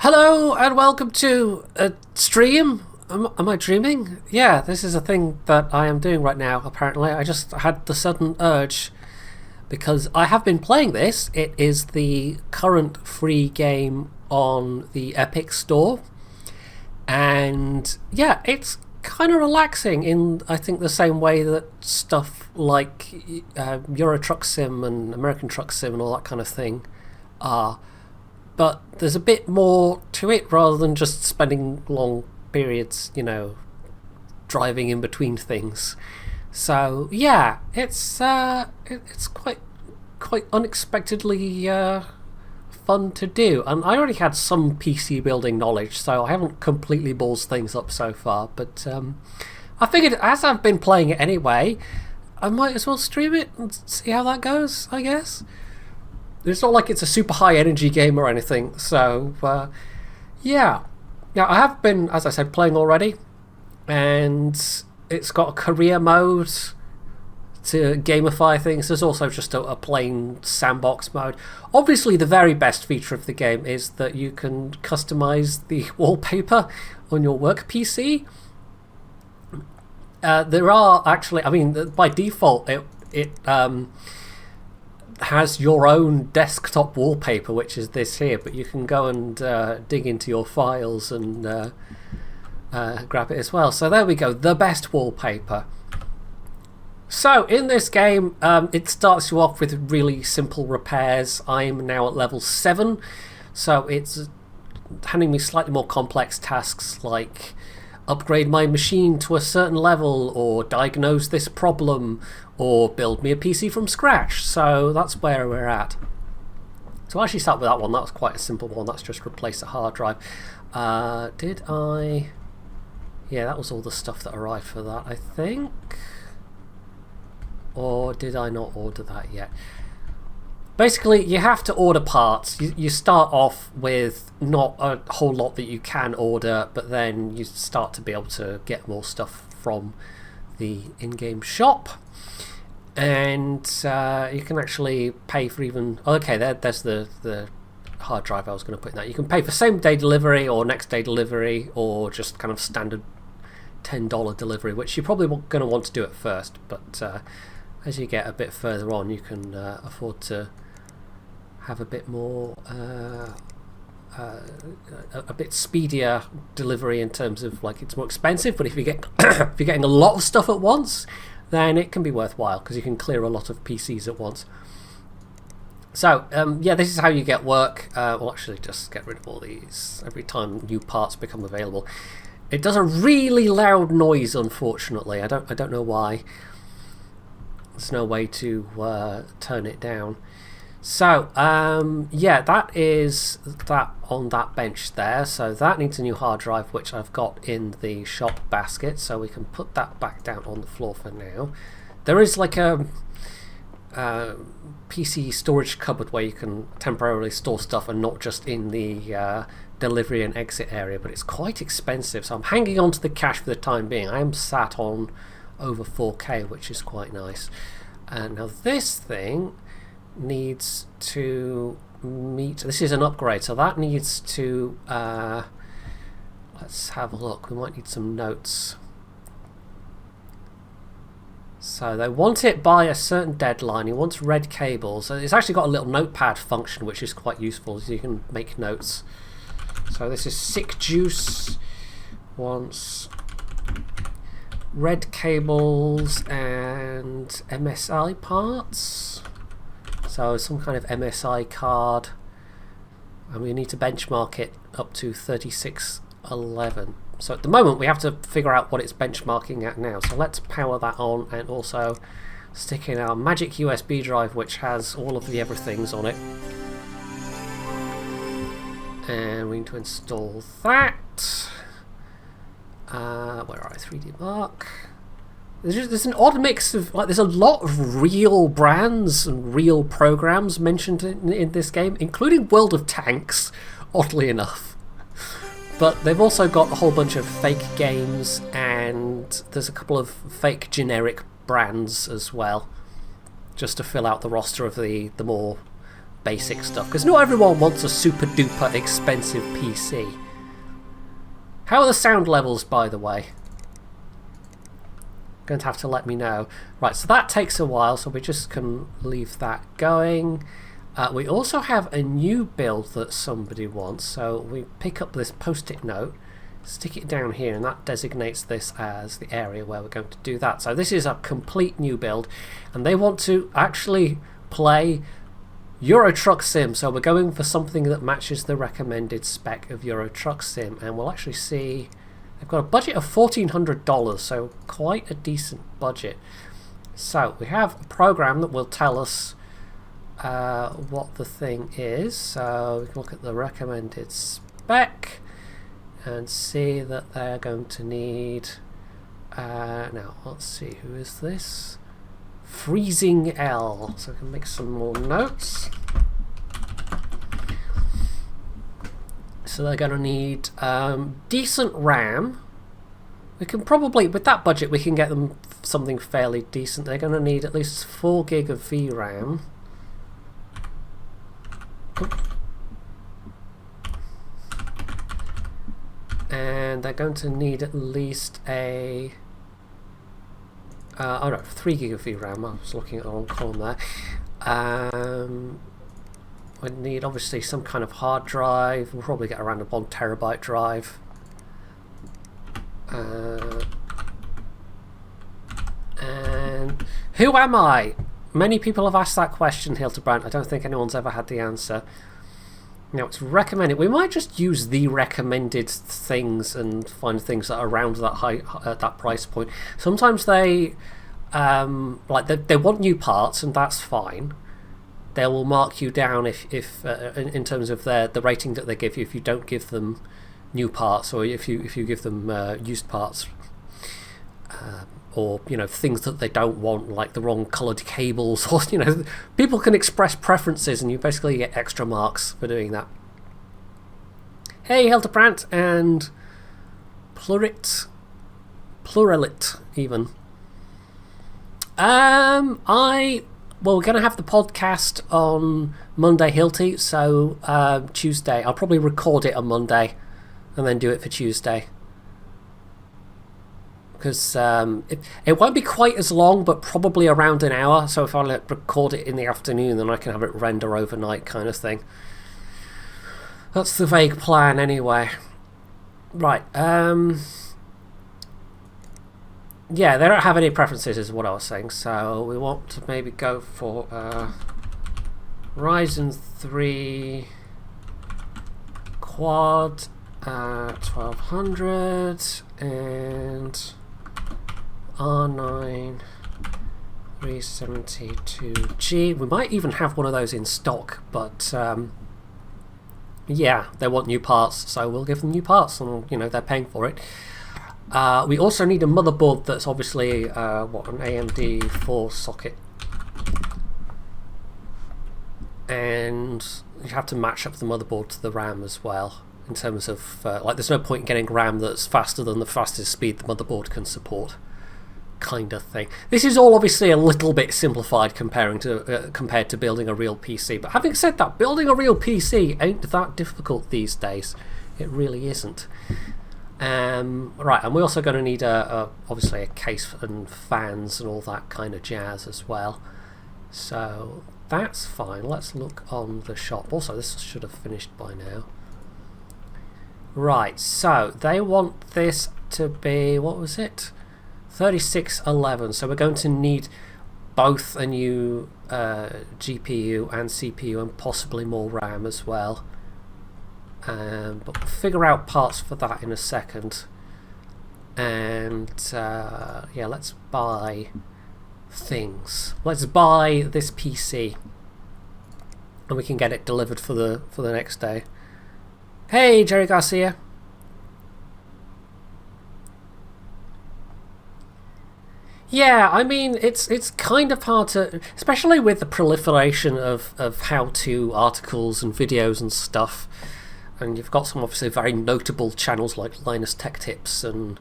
Hello and welcome to a stream. Am I dreaming? Yeah, this is a thing that I am doing right now, apparently. I just had the sudden urge because I have been playing this. It is the current free game on the Epic Store. And yeah, it's kind of relaxing in, I think, the same way that stuff like Euro Truck Sim and American Truck Sim and all that kind of thing are. But there's a bit more to it rather than just spending long periods, driving in between things. So yeah, it's quite unexpectedly fun to do. And I already had some PC building knowledge, so I haven't completely balls things up so far. But I figured, as I've been playing it anyway, I might as well stream it and see how that goes, I guess. It's not like it's a super high energy game or anything, so yeah. I have been, as I said, playing already, and it's got a career mode to gamify things. There's also just a plain sandbox mode. Obviously, the very best feature of the game is that you can customize the wallpaper on your work PC. There are actually, by default, it has your own desktop wallpaper, which is this here, but you can go and dig into your files and grab it as well. So there we go, the best wallpaper. So in this game, it starts you off with really simple repairs. I'm now at level 7, so it's handing me slightly more complex tasks like upgrade my machine to a certain level, or diagnose this problem, or build me a PC from scratch. So that's where we're at. So I actually start with that one. That was quite a simple one. That's just replace a hard drive. Did I? Yeah, that was all the stuff that arrived for that, I think. Or did I not order that yet? Basically, you have to order parts. You start off with not a whole lot that you can order, but then you start to be able to get more stuff from the in-game shop. And you can actually pay for even... Okay, there's the hard drive I was going to put in that. You can pay for same-day delivery or next-day delivery, or just kind of standard $10 delivery, which you're probably going to want to do at first. But as you get a bit further on, you can afford to have a bit more... a bit speedier delivery in terms of, like, it's more expensive, but if you get if you're getting a lot of stuff at once, then it can be worthwhile because you can clear a lot of PCs at once. So yeah, this is how you get work. We'll actually just get rid of all these every time new parts become available. It does a really loud noise, unfortunately. I don't know why. There's no way to turn it down. So, yeah, that is that on that bench there. So that needs a new hard drive, which I've got in the shop basket. So we can put that back down on the floor for now. There is like a PC storage cupboard where you can temporarily store stuff and not just in the delivery and exit area. But it's quite expensive. So I'm hanging on to the cash for the time being. I am sat on over 4K, which is quite nice. And now this thing needs to meet... This is an upgrade, so that needs to... let's have a look. We might need some notes. So they want it by a certain deadline. He wants red cables. So it's actually got a little notepad function, which is quite useful, so you can make notes. So this is Sick Juice wants red cables and MSI parts. So some kind of MSI card, and we need to benchmark it up to 3611. So at the moment we have to figure out what it's benchmarking at now. So let's power that on and also stick in our magic USB drive, which has all of the everythings on it. And we need to install that. Where are I? 3D Mark. There's an odd mix of, like, there's a lot of real brands and real programs mentioned in this game, including World of Tanks, oddly enough. But they've also got a whole bunch of fake games, and there's a couple of fake generic brands as well, just to fill out the roster of the more basic stuff, because not everyone wants a super duper expensive PC. How are the sound levels, by the way? Going to have to let me know. Right, so that takes a while, so we just can leave that going. We also have a new build that somebody wants, so we pick up this post-it note, stick it down here, and that designates this as the area where we're going to do that. So this is a complete new build, and they want to actually play Euro Truck Sim, so we're going for something that matches the recommended spec of Euro Truck Sim, and we'll actually see they've got a budget of $1,400, so quite a decent budget. So we have a program that will tell us what the thing is, so we can look at the recommended spec and see that they're going to need now let's see, who is this? Freezing L, so I can make some more notes. So they're going to need decent RAM. We can probably, with that budget, we can get them something fairly decent. They're going to need at least 4 gig of VRAM. And they're going to need at least a 3 gig of VRAM. I was looking at the wrong column there. We need obviously some kind of hard drive. We'll probably get around a 1 terabyte drive. And who am I? Many people have asked that question, Hildebrand. I don't think anyone's ever had the answer. Now it's recommended. We might just use the recommended things and find things that are around that high at that price point. Sometimes they they want new parts, and that's fine. They will mark you down if in terms of the rating that they give you if you don't give them new parts, or if you give them used parts, or things that they don't want, like the wrong coloured cables, or people can express preferences, and you basically get extra marks for doing that. Hey, Hildebrand and Pluralit even. Well, we're going to have the podcast on Monday, Hilty, so Tuesday. I'll probably record it on Monday and then do it for Tuesday. Because it won't be quite as long, but probably around an hour. So if I record it in the afternoon, then I can have it render overnight kind of thing. That's the vague plan anyway. Right. Yeah, they don't have any preferences is what I was saying. So we want to maybe go for Ryzen 3 Quad 1200 and R9 372G. We might even have one of those in stock, but yeah, they want new parts, so we'll give them new parts, and they're paying for it. We also need a motherboard that's obviously an AMD 4 socket, and you have to match up the motherboard to the RAM as well. In terms of there's no point in getting RAM that's faster than the fastest speed the motherboard can support, kind of thing. This is all obviously a little bit simplified compared to building a real PC. But having said that, building a real PC ain't that difficult these days. It really isn't. Right, and we're also going to need obviously a case and fans and all that kind of jazz as well. So that's fine. Let's look on the shop. Also, this should have finished by now. Right, so they want this to be, what was it? 3611. So we're going to need both a new GPU and CPU and possibly more RAM as well. But we'll figure out parts for that in a second. And yeah, let's buy things. Let's buy this PC, and we can get it delivered for the next day. Hey, Jerry Garcia. Yeah, I mean, it's kind of hard to, especially with the proliferation of how-to articles and videos and stuff. And you've got some obviously very notable channels like Linus Tech Tips and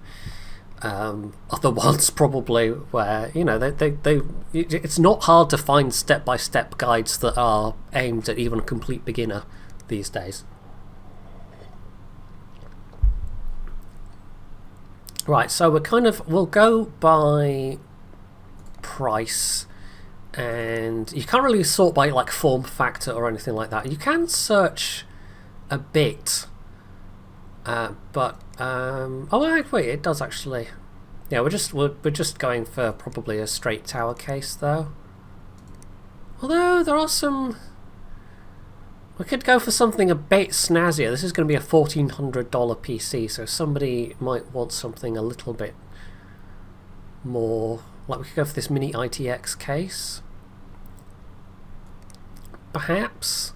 are the ones probably where, you know, it's not hard to find step-by-step guides that are aimed at even a complete beginner these days. Right, so we'll go by price, and you can't really sort by like form factor or anything like that. You can search a bit, but oh wait, it does actually. Yeah, we're just going for probably a straight tower case though. Although there are some. We could go for something a bit snazzier. This is going to be a $1,400 PC, so somebody might want something a little bit more. Like we could go for this mini ITX case. Perhaps.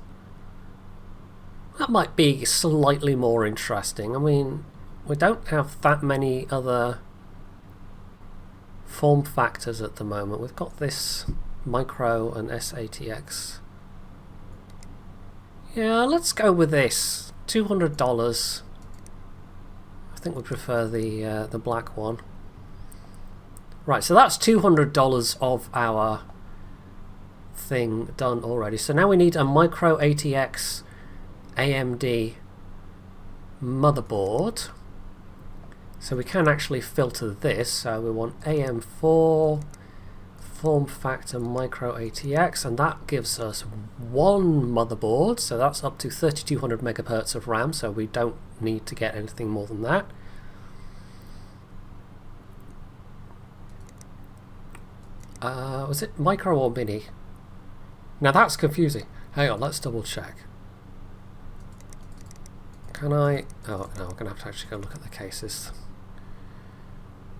That might be slightly more interesting. I mean, we don't have that many other form factors at the moment. We've got this micro and SATX. Yeah, let's go with this. $200. I think we prefer the black one. Right, so that's $200 of our thing done already. So now we need a micro ATX AMD motherboard. So we can actually filter this. So we want AM4 form factor micro ATX, and that gives us one motherboard, so that's up to 3200 megahertz of RAM, so we don't need to get anything more than that. Was it micro or mini? Now that's confusing. Hang on, let's double check. Can I? Oh no, I'm gonna have to actually go look at the cases.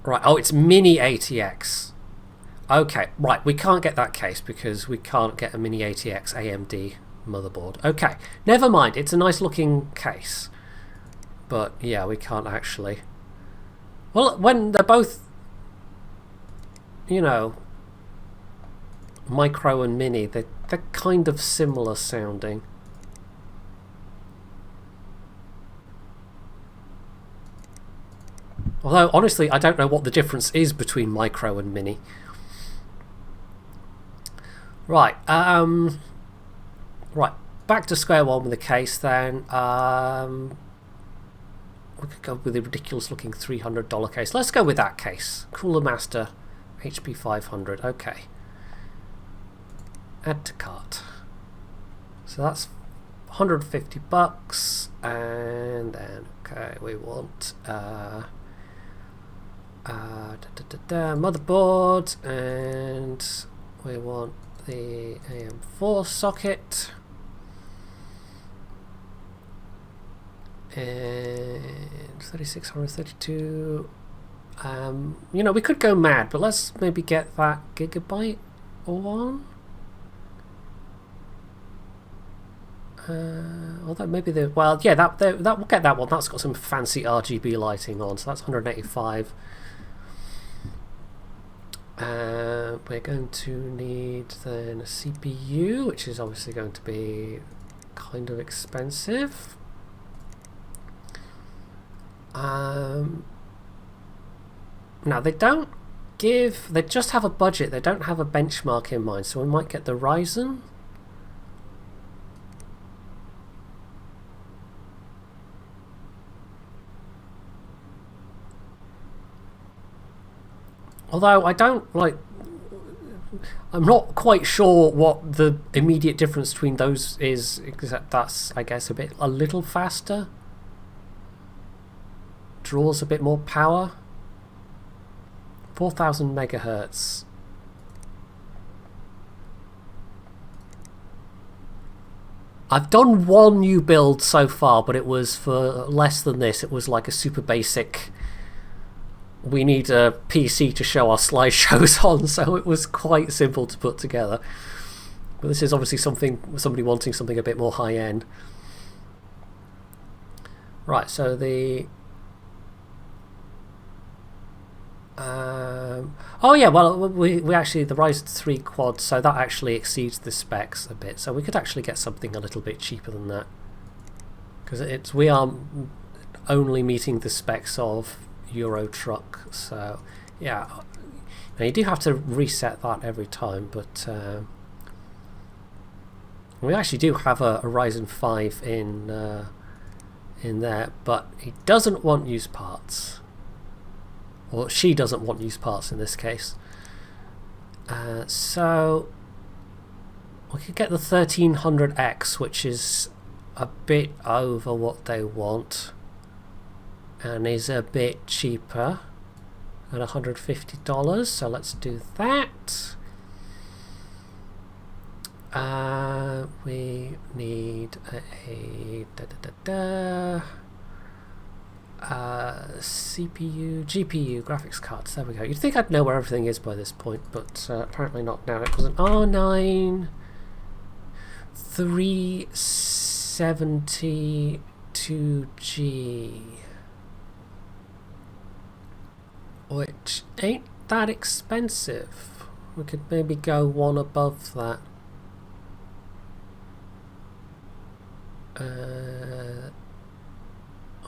Right, oh, it's mini ATX. Okay, right, we can't get that case because we can't get a mini ATX AMD motherboard. Okay, never mind, it's a nice looking case. But yeah, we can't actually. Well, when they're both, you know, micro and mini, they're kind of similar sounding. Although, honestly, I don't know what the difference is between micro and mini. Right, right, back to square one with the case then. We could go with the ridiculous looking $300 case. Let's go with that case. Cooler Master HP 500, okay. Add to cart. So that's $150, and then, okay, we want motherboard, and we want the AM4 socket, and 3632. You know, we could go mad, but let's maybe get that gigabyte one. Although maybe the well, yeah, that we'll get that one. That's got some fancy RGB lighting on, so that's 185. We're going to need then a CPU, which is obviously going to be kind of expensive. Now they don't give, they just have a budget, they don't have a benchmark in mind, so we might get the Ryzen. Although I don't like, I'm not quite sure what the immediate difference between those is, except that's, I guess, a little faster. Draws a bit more power. 4000 megahertz. I've done one new build so far, but it was for less than this. It was like a super basic, we need a PC to show our slideshows on, so it was quite simple to put together. But this is obviously somebody wanting something a bit more high end. Right, so the oh yeah, well we actually, the Ryzen 3 quad, so that actually exceeds the specs a bit, so we could actually get something a little bit cheaper than that, because we are only meeting the specs of, Euro truck. So yeah, now you do have to reset that every time, but we actually do have a Ryzen 5 in there, but he doesn't want used parts, or she doesn't want used parts in this case. So we could get the 1300X, which is a bit over what they want and is a bit cheaper at $150, so let's do that. We need a CPU, GPU, graphics cards. There we go. You'd think I'd know where everything is by this point, but apparently not now. It was an R9 372G, which ain't that expensive. We could maybe go one above that.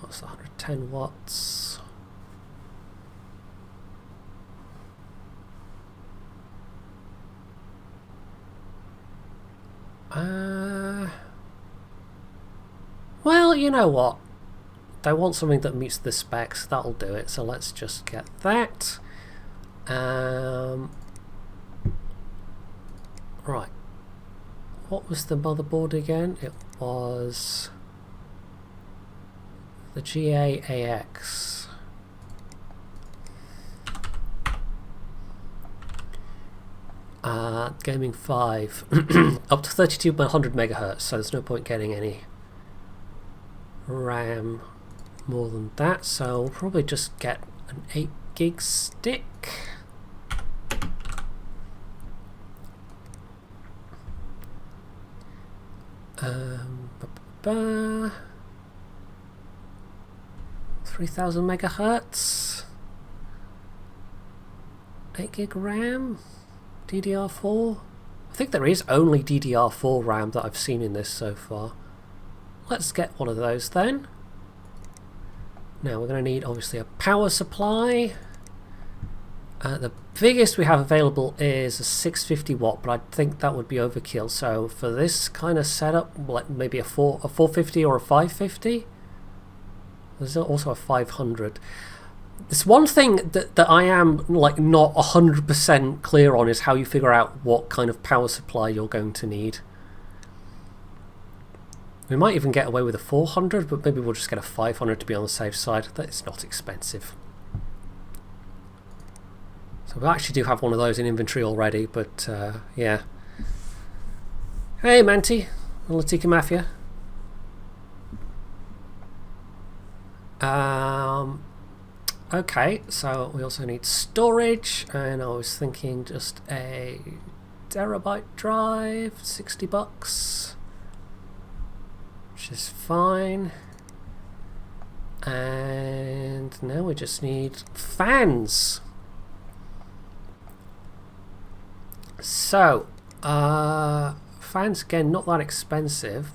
What's 110 watts? Well, you know what? They want something that meets the specs. That'll do it. So let's just get that. Right. What was the motherboard again? It was the GAAX. Gaming 5 up to 3200 megahertz, so there's no point getting any RAM more than that, so we'll probably just get an 8 gig stick. Ba-ba-ba. 3000 megahertz, 8 gig RAM, DDR4. I think there is only DDR4 RAM that I've seen in this so far. Let's get one of those then. Now we're going to need obviously a power supply. The biggest we have available is a 650 watt, but I think that would be overkill. So for this kind of setup, like maybe a 450 or a 550. There's also a 500. There's one thing that I am like not 100% clear on is how you figure out what kind of power supply you're going to need. We might even get away with a 400, but maybe we'll just get a 500 to be on the safe side. That is not expensive. So we actually do have one of those in inventory already, but yeah. Hey Manti, Latika Mafia. Okay, so we also need storage, and I was thinking just a terabyte drive, 60 bucks, which is fine. And now we just need fans. So, fans again, not that expensive.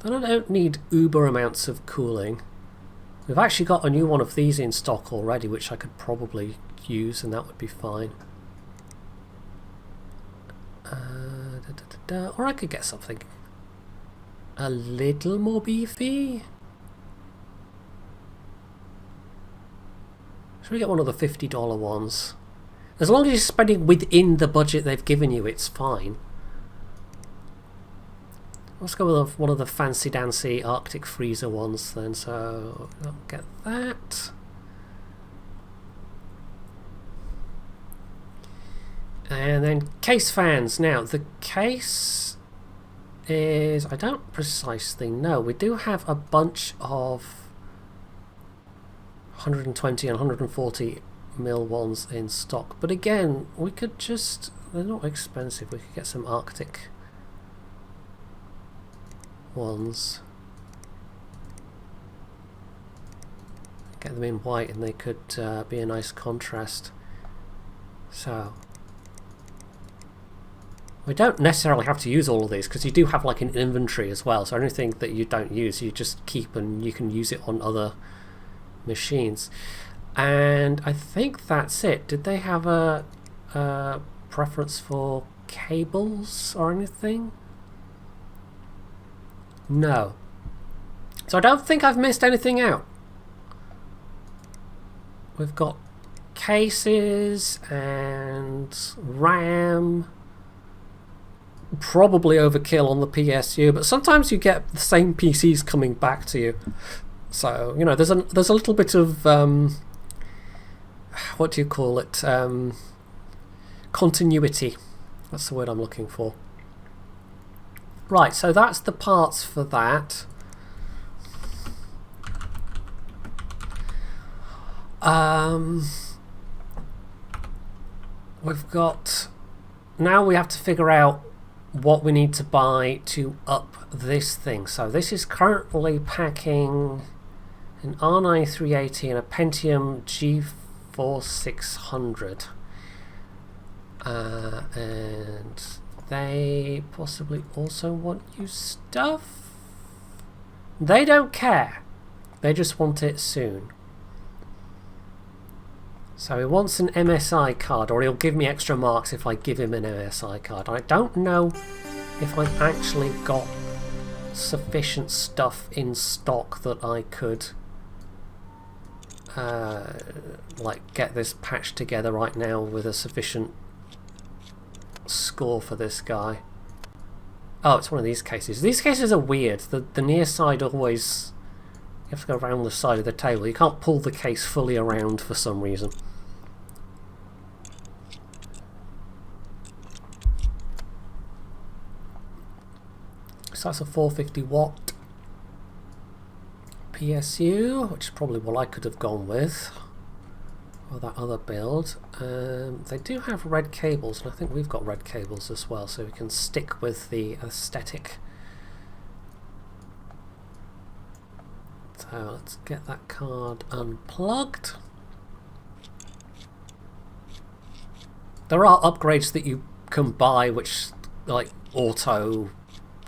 Then I don't need uber amounts of cooling. We've actually got a new one of these in stock already, which I could probably use, and that would be fine. Or I could get something a little more beefy. Should we get one of the $50 ones? As long as you're spending within the budget they've given you, it's fine. Let's go with one of the fancy dancy Arctic freezer ones then, so I'll get that. And then case fans. Now the case is, I don't precisely know. We do have a bunch of 120 and 140 mil ones in stock, but again, we could just, they're not expensive. We could get some Arctic ones, get them in white, and they could be a nice contrast. So we don't necessarily have to use all of these, because you do have like an inventory as well, so anything that you don't use you just keep and you can use it on other machines. And I think that's it. Did they have a preference for cables or anything? No. So I don't think I've missed anything out. We've got cases and RAM. Probably overkill on the PSU, but sometimes you get the same PCs coming back to you. So, you know, there's a little bit of what do you call it? Continuity. That's the word I'm looking for. Right, so that's the parts for that. We've got... Now we have to figure out what we need to buy to up this thing. So this is currently packing an R9 380 and a Pentium G4 600. And they possibly also want you stuff. They don't care. They just want it soon. So he wants an MSI card, or he'll give me extra marks if I give him an MSI card. I don't know if I've actually got sufficient stuff in stock that I could like get this patched together right now with a sufficient score for this guy. Oh, it's one of these cases. These cases are weird. The near side always... You have to go around the side of the table. You can't pull the case fully around for some reason. So that's a 450 watt PSU, which is probably what I could have gone with, or that other build. They do have red cables, and I think we've got red cables as well, so we can stick with the aesthetic. So let's get that card unplugged. There are upgrades that you can buy which like auto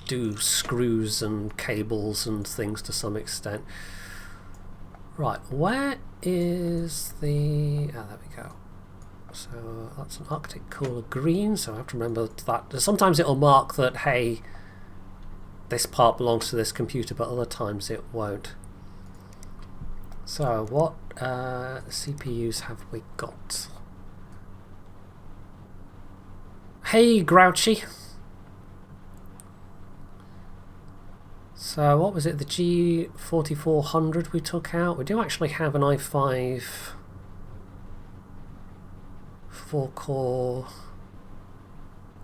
do screws and cables and things to some extent. Right, where is the... Oh, there we go. So that's an Arctic Cooler green, so I have to remember that. Sometimes it'll mark that, hey, this part belongs to this computer, but other times it won't. So what CPUs have we got? Hey, Grouchy. So what was it, the G4400 we took out? We do actually have an i5 4-core.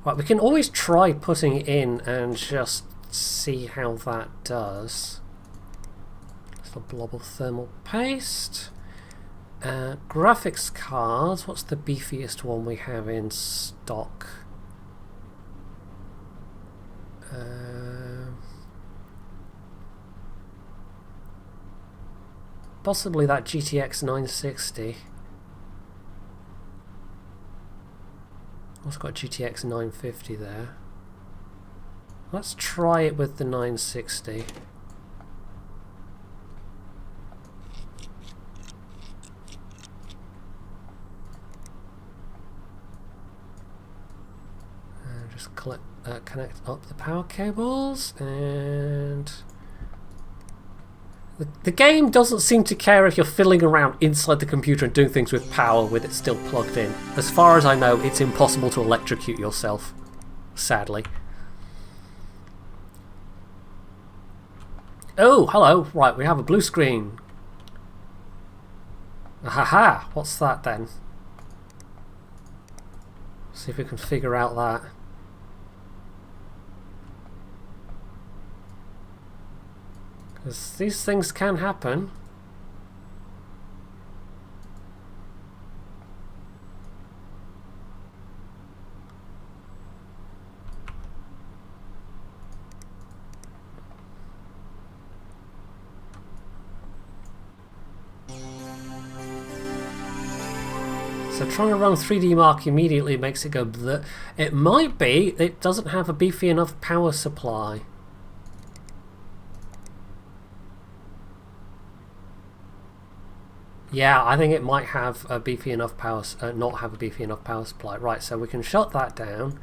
Right, we can always try putting it in and just see how that does. Just a blob of thermal paste. Graphics cards, what's the beefiest one we have in stock? Possibly that GTX 960. Also got GTX 950 there. Let's try it with the 960. And just connect up the power cables, and the game doesn't seem to care if you're fiddling around inside the computer and doing things with power with it still plugged in. As far as I know, it's impossible to electrocute yourself, sadly. Oh, hello. Right, we have a blue screen. Ahaha, what's that then? See if we can figure out that. Because these things can happen. So trying to run 3D Mark immediately makes it go bleh. It might be it doesn't have a beefy enough power supply. Yeah, I think it might have a beefy enough power, not have a beefy enough power supply. Right, so we can shut that down.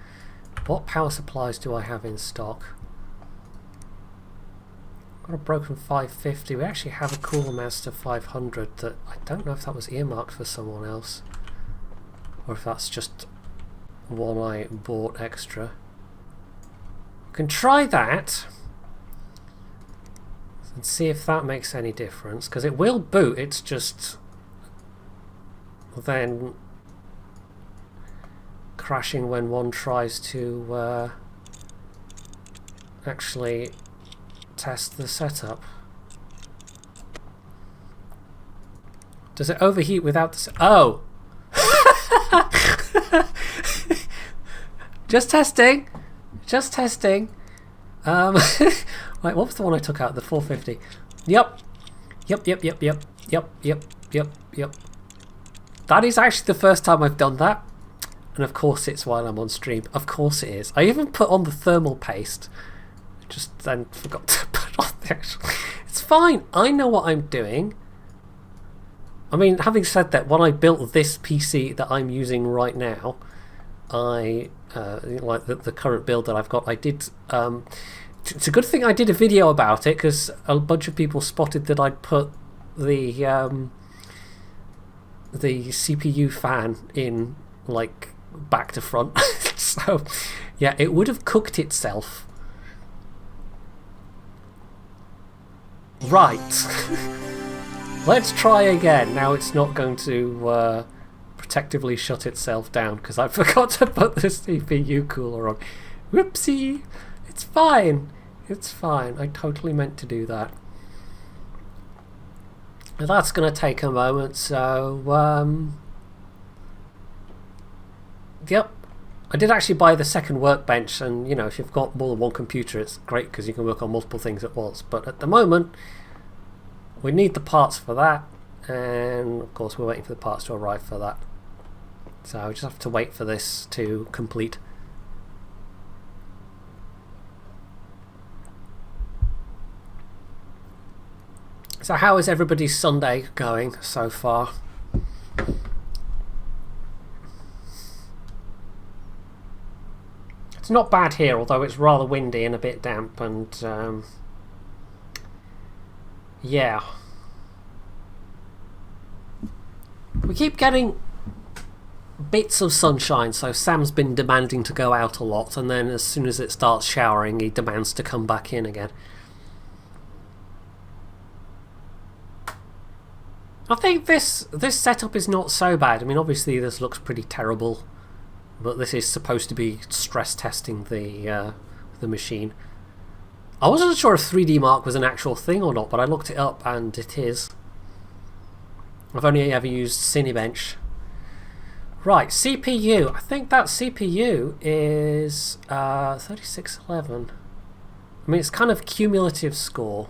What power supplies do I have in stock? Got a broken 550. We actually have a Cooler Master 500 that I don't know if that was earmarked for someone else, or if that's just one I bought extra. We can try that and see if that makes any difference, because it will boot. It's just then crashing when one tries to actually test the setup. Does it overheat without the oh! Just testing! Just testing! Right, what was the one I took out? The 450. Yep. Yep. That is actually the first time I've done that. And of course it's while I'm on stream. Of course it is. I even put on the thermal paste. Just then forgot to put on the actual... It's fine. I know what I'm doing. I mean, having said that, when I built this PC that I'm using right now, I like the current build that I've got, I did... it's a good thing I did a video about it, because a bunch of people spotted that I'd put the CPU fan in, like, back to front. So, yeah, it would have cooked itself. Right. Let's try again. Now it's not going to protectively shut itself down because I forgot to put the CPU cooler on. Whoopsie. It's fine. It's fine. I totally meant to do that. Now that's going to take a moment, so... Yep. I did actually buy the second workbench, and, you know, if you've got more than one computer, it's great because you can work on multiple things at once. But at the moment, we need the parts for that, and of course we're waiting for the parts to arrive for that. So we just have to wait for this to complete. So how is everybody's Sunday going so far? It's not bad here, although it's rather windy and a bit damp, and yeah. We keep getting bits of sunshine, so Sam's been demanding to go out a lot, and then as soon as it starts showering, he demands to come back in again. I think this setup is not so bad. I mean, obviously this looks pretty terrible, but this is supposed to be stress testing the machine. I wasn't sure if 3D Mark was an actual thing or not, but I looked it up and it is. I've only ever used Cinebench. Right, CPU. I think that CPU is 3611. I mean, it's kind of cumulative score,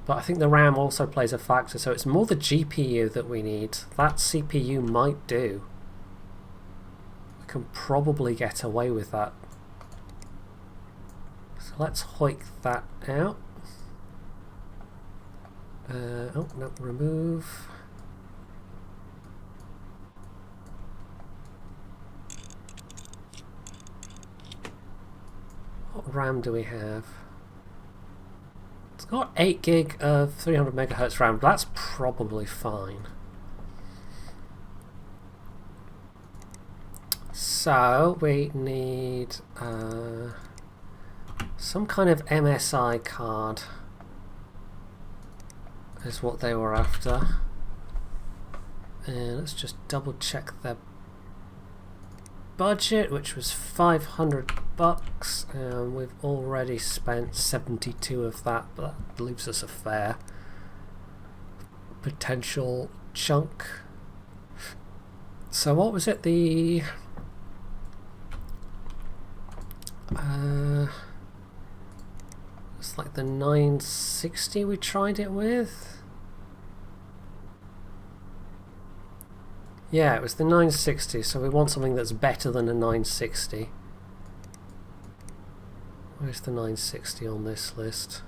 but I think the RAM also plays a factor, so it's more the GPU that we need. That CPU might do. We can probably get away with that. So let's hoik that out. Oh, no, remove. What RAM do we have? It's got 8 gig of 300 megahertz RAM. That's probably fine. So we need some kind of MSI card is what they were after. And let's just double check their budget, which was $500, and we've already spent 72 of that, but that leaves us a fair potential chunk. So what was it, the it's like the 960 we tried it with? Yeah, it was the 960, so we want something that's better than a 960. Where's the 960 on this list?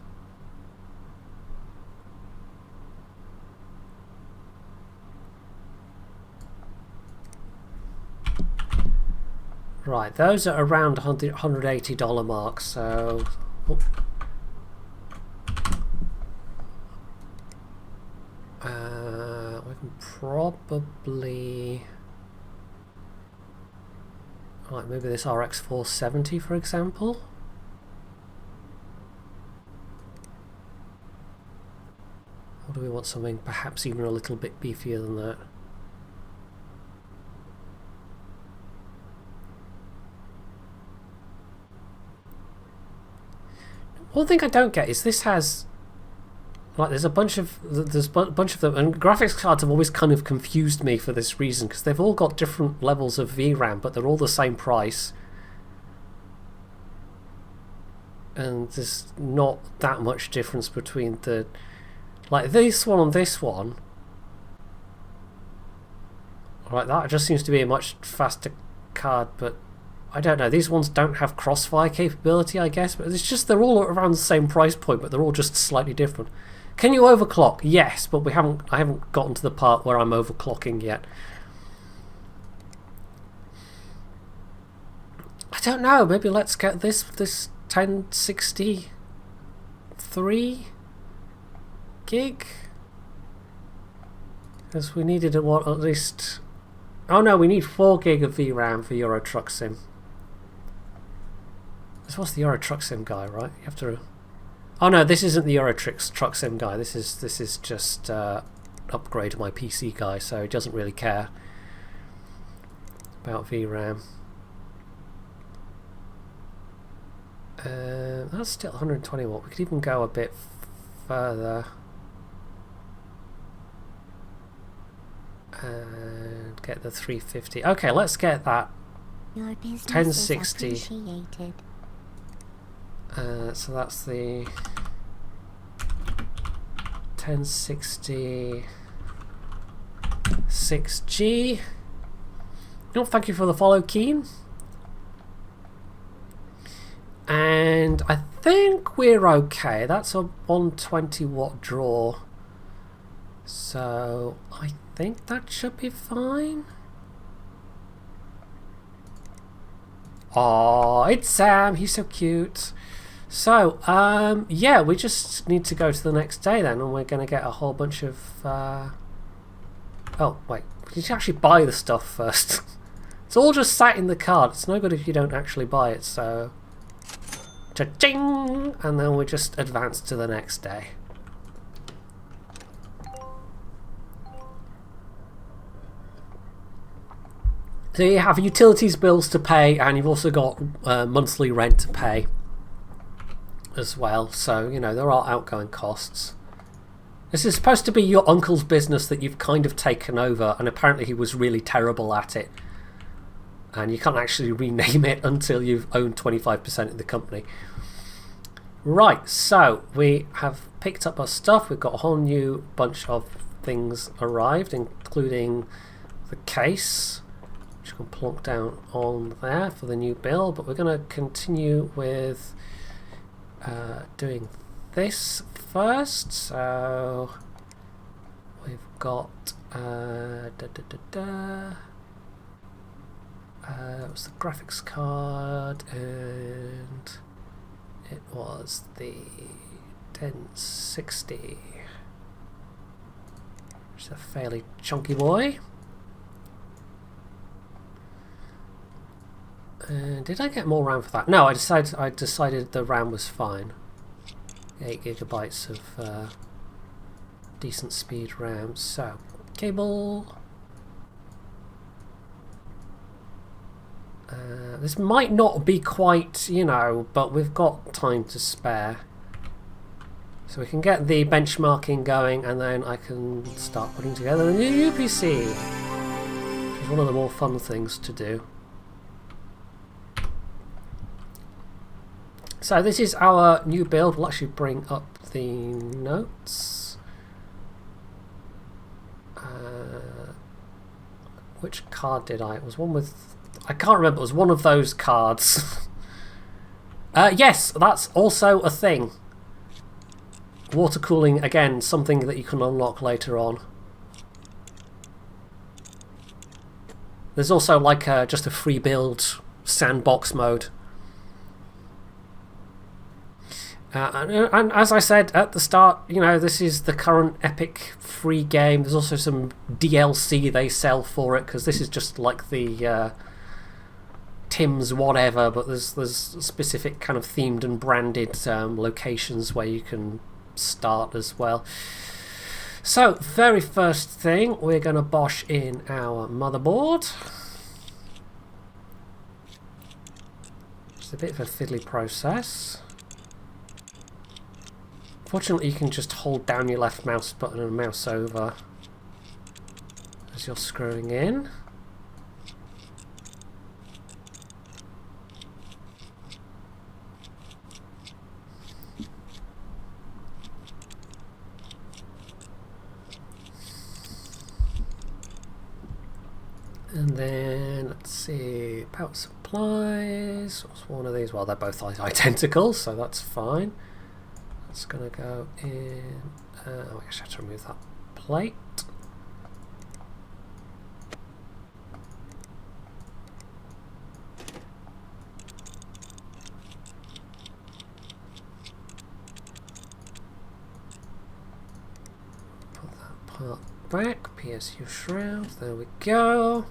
Right, those are around $180 mark, so we can probably, right, maybe this RX 470 for example. Or do we want something perhaps even a little bit beefier than that? One thing I don't get is this has, like, there's a bunch of them, and graphics cards have always kind of confused me for this reason, because they've all got different levels of VRAM, but they're all the same price, and there's not that much difference between the, like, this one and this one. Right, that just seems to be a much faster card, but I don't know, these ones don't have crossfire capability, I guess, but it's just they're all around the same price point, but they're all just slightly different. Can you overclock? Yes, but I haven't gotten to the part where I'm overclocking yet. I don't know, maybe let's get this 1063 gig, because we needed at least, oh no, we need 4 gig of VRAM for Euro Truck Sim. This was the Euro Truck Sim guy, right? You have to. Oh no, this isn't the Euro Truck Sim guy. This is just upgrade my PC guy, so he doesn't really care about VRAM. That's still 120 watt. We could even go a bit further and get the 350. Okay, let's get that. Your business 1060. is appreciated. So that's the 1060 6G. Oh, thank you for the follow, Keen. And I think we're okay. That's a 120 watt draw, so I think that should be fine. Oh, it's Sam. He's so cute. So, yeah, we just need to go to the next day then, and we're going to get a whole bunch of... Oh, wait. You should actually buy the stuff first. It's all just sat in the card. It's no good if you don't actually buy it, so... Cha-ching! And then we just advance to the next day. So you have utilities bills to pay, and you've also got monthly rent to pay as well. So, you know, there are outgoing costs. This is supposed to be your uncle's business that you've kind of taken over, and apparently he was really terrible at it. And you can't actually rename it until you've owned 25% of the company. Right, so we have picked up our stuff. We've got a whole new bunch of things arrived, including the case, which can plonk down on there for the new build. But we're going to continue with doing this first. So we've got it was the graphics card, and it was the 1060, which is a fairly chunky boy. And did I get more RAM for that? No, I decided the RAM was fine. 8 gigabytes of decent speed RAM. So cable. This might not be quite, you know, but we've got time to spare. So we can get the benchmarking going, and then I can start putting together a new UPC, which is one of the more fun things to do. So this is our new build. We'll actually bring up the notes. Which card did I? It was one with... I can't remember. It was one of those cards. Yes, that's also a thing. Water cooling, again, something that you can unlock later on. There's also like just a free build sandbox mode. And as I said at the start, you know, this is the current Epic free game. There's also some DLC they sell for it, because this is just like the Tim's whatever, but there's specific kind of themed and branded locations where you can start as well. So, very first thing, we're going to bosh in our motherboard. It's a bit of a fiddly process. Fortunately, you can just hold down your left mouse button and mouse over as you're screwing in. And then, let's see, power supplies. What's one of these? Well, they're both identical, so that's fine. That's going to go in. I guess I have to remove that plate. Put that part back. PSU shroud. There we go.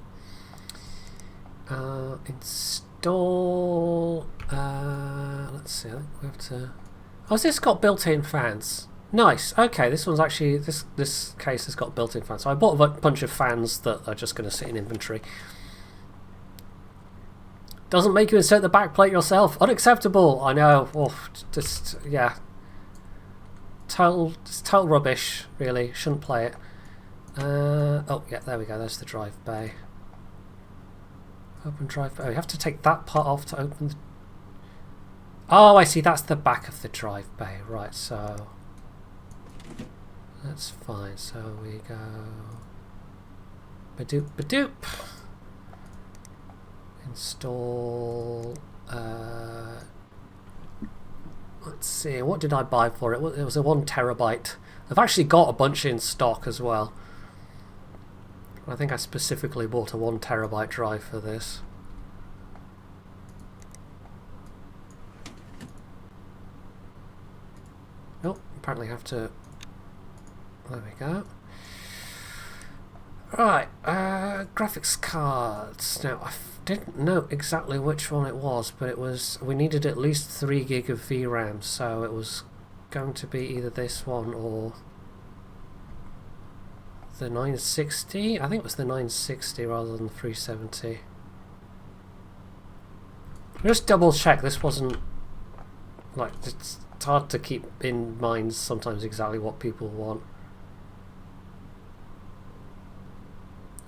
Install. Let's see. I think we have to. Oh, has this got built-in fans? Nice. Okay, this one's actually this case has got built-in fans. So I bought a bunch of fans that are just going to sit in inventory. Doesn't make you insert the back plate yourself. Unacceptable. I know. Oh, just yeah. Total rubbish. Really, shouldn't play it. Oh yeah, there we go. There's the drive bay. Open drive bay. Oh, you have to take that part off to open the... Oh, I see, that's the back of the drive bay. Right, so that's fine. So we go badoop badoop. Install. Let's see, what did I buy for it? It was a 1 terabyte. I've actually got a bunch in stock as well. I think I specifically bought a 1 terabyte drive for this. Nope, apparently have to... There we go. Right, graphics cards. Now, I didn't know exactly which one it was, but it was... We needed at least 3 gig of VRAM, so it was going to be either this one or the 960. I think it was the 960 rather than the 370. Just double check this wasn't... Like, it's hard to keep in mind sometimes exactly what people want.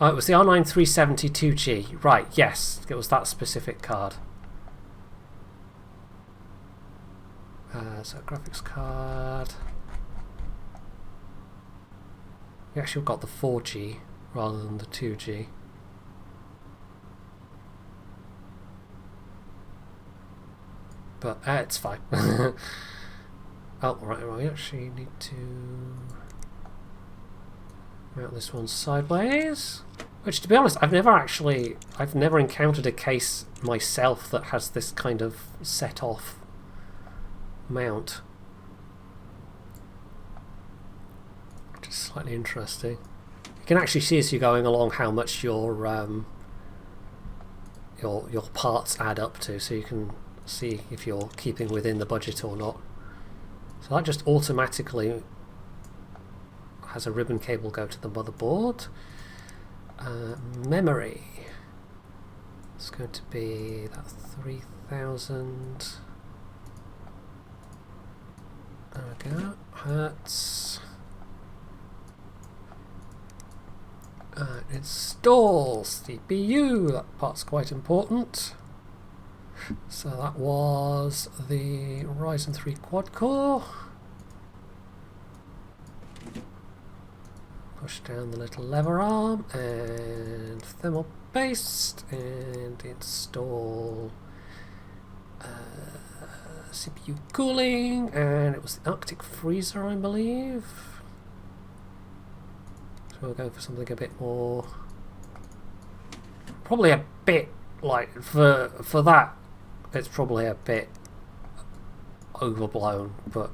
Oh, it was the R9 372G. Right, yes, it was that specific card. So graphics card. We actually got the 4G rather than the 2G. But it's fine. Oh, right, we actually need to mount this one sideways. Which, to be honest, I've never encountered a case myself that has this kind of set off mount. Which is slightly interesting. You can actually see as you're going along how much your parts add up to, so you can see if you're keeping within the budget or not. So that just automatically has a ribbon cable go to the motherboard. Memory. It's going to be that 3000. There we go. Hertz. Install CPU. That part's quite important. So that was the Ryzen 3 quad core. Push down the little lever arm and thermal paste and install CPU cooling, and it was the Arctic freezer, I believe. So we'll go for something a bit more, probably a bit like for that, it's probably a bit overblown, but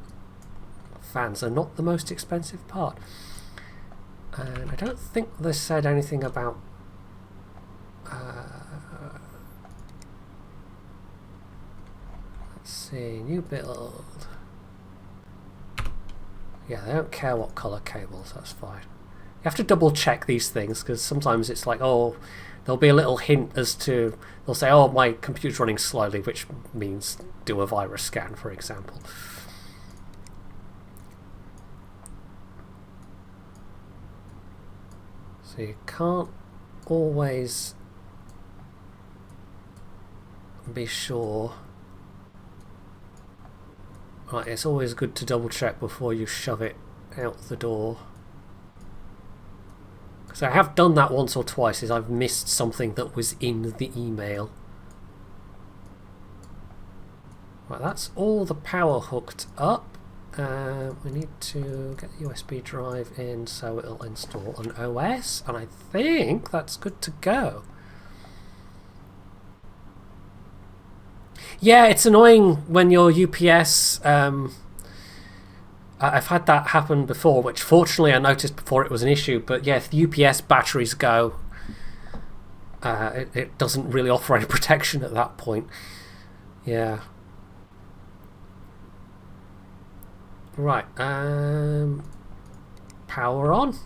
fans are not the most expensive part. And I don't think they said anything about let's see, new build. Yeah, they don't care what colour cables, that's fine. You have to double check these things because sometimes it's like, oh, there'll be a little hint as to, they'll say, oh, my computer's running slowly, which means do a virus scan, for example. So you can't always be sure. Right, it's always good to double check before you shove it out the door. Because I have done that once or twice, is I've missed something that was in the email. Right, that's all the power hooked up. We need to get the USB drive in so it'll install an OS, and I think that's good to go. Yeah, it's annoying when your UPS... I've had that happen before, which fortunately I noticed before it was an issue, but yeah, if the UPS batteries go, it doesn't really offer any protection at that point. Yeah. Right, power on.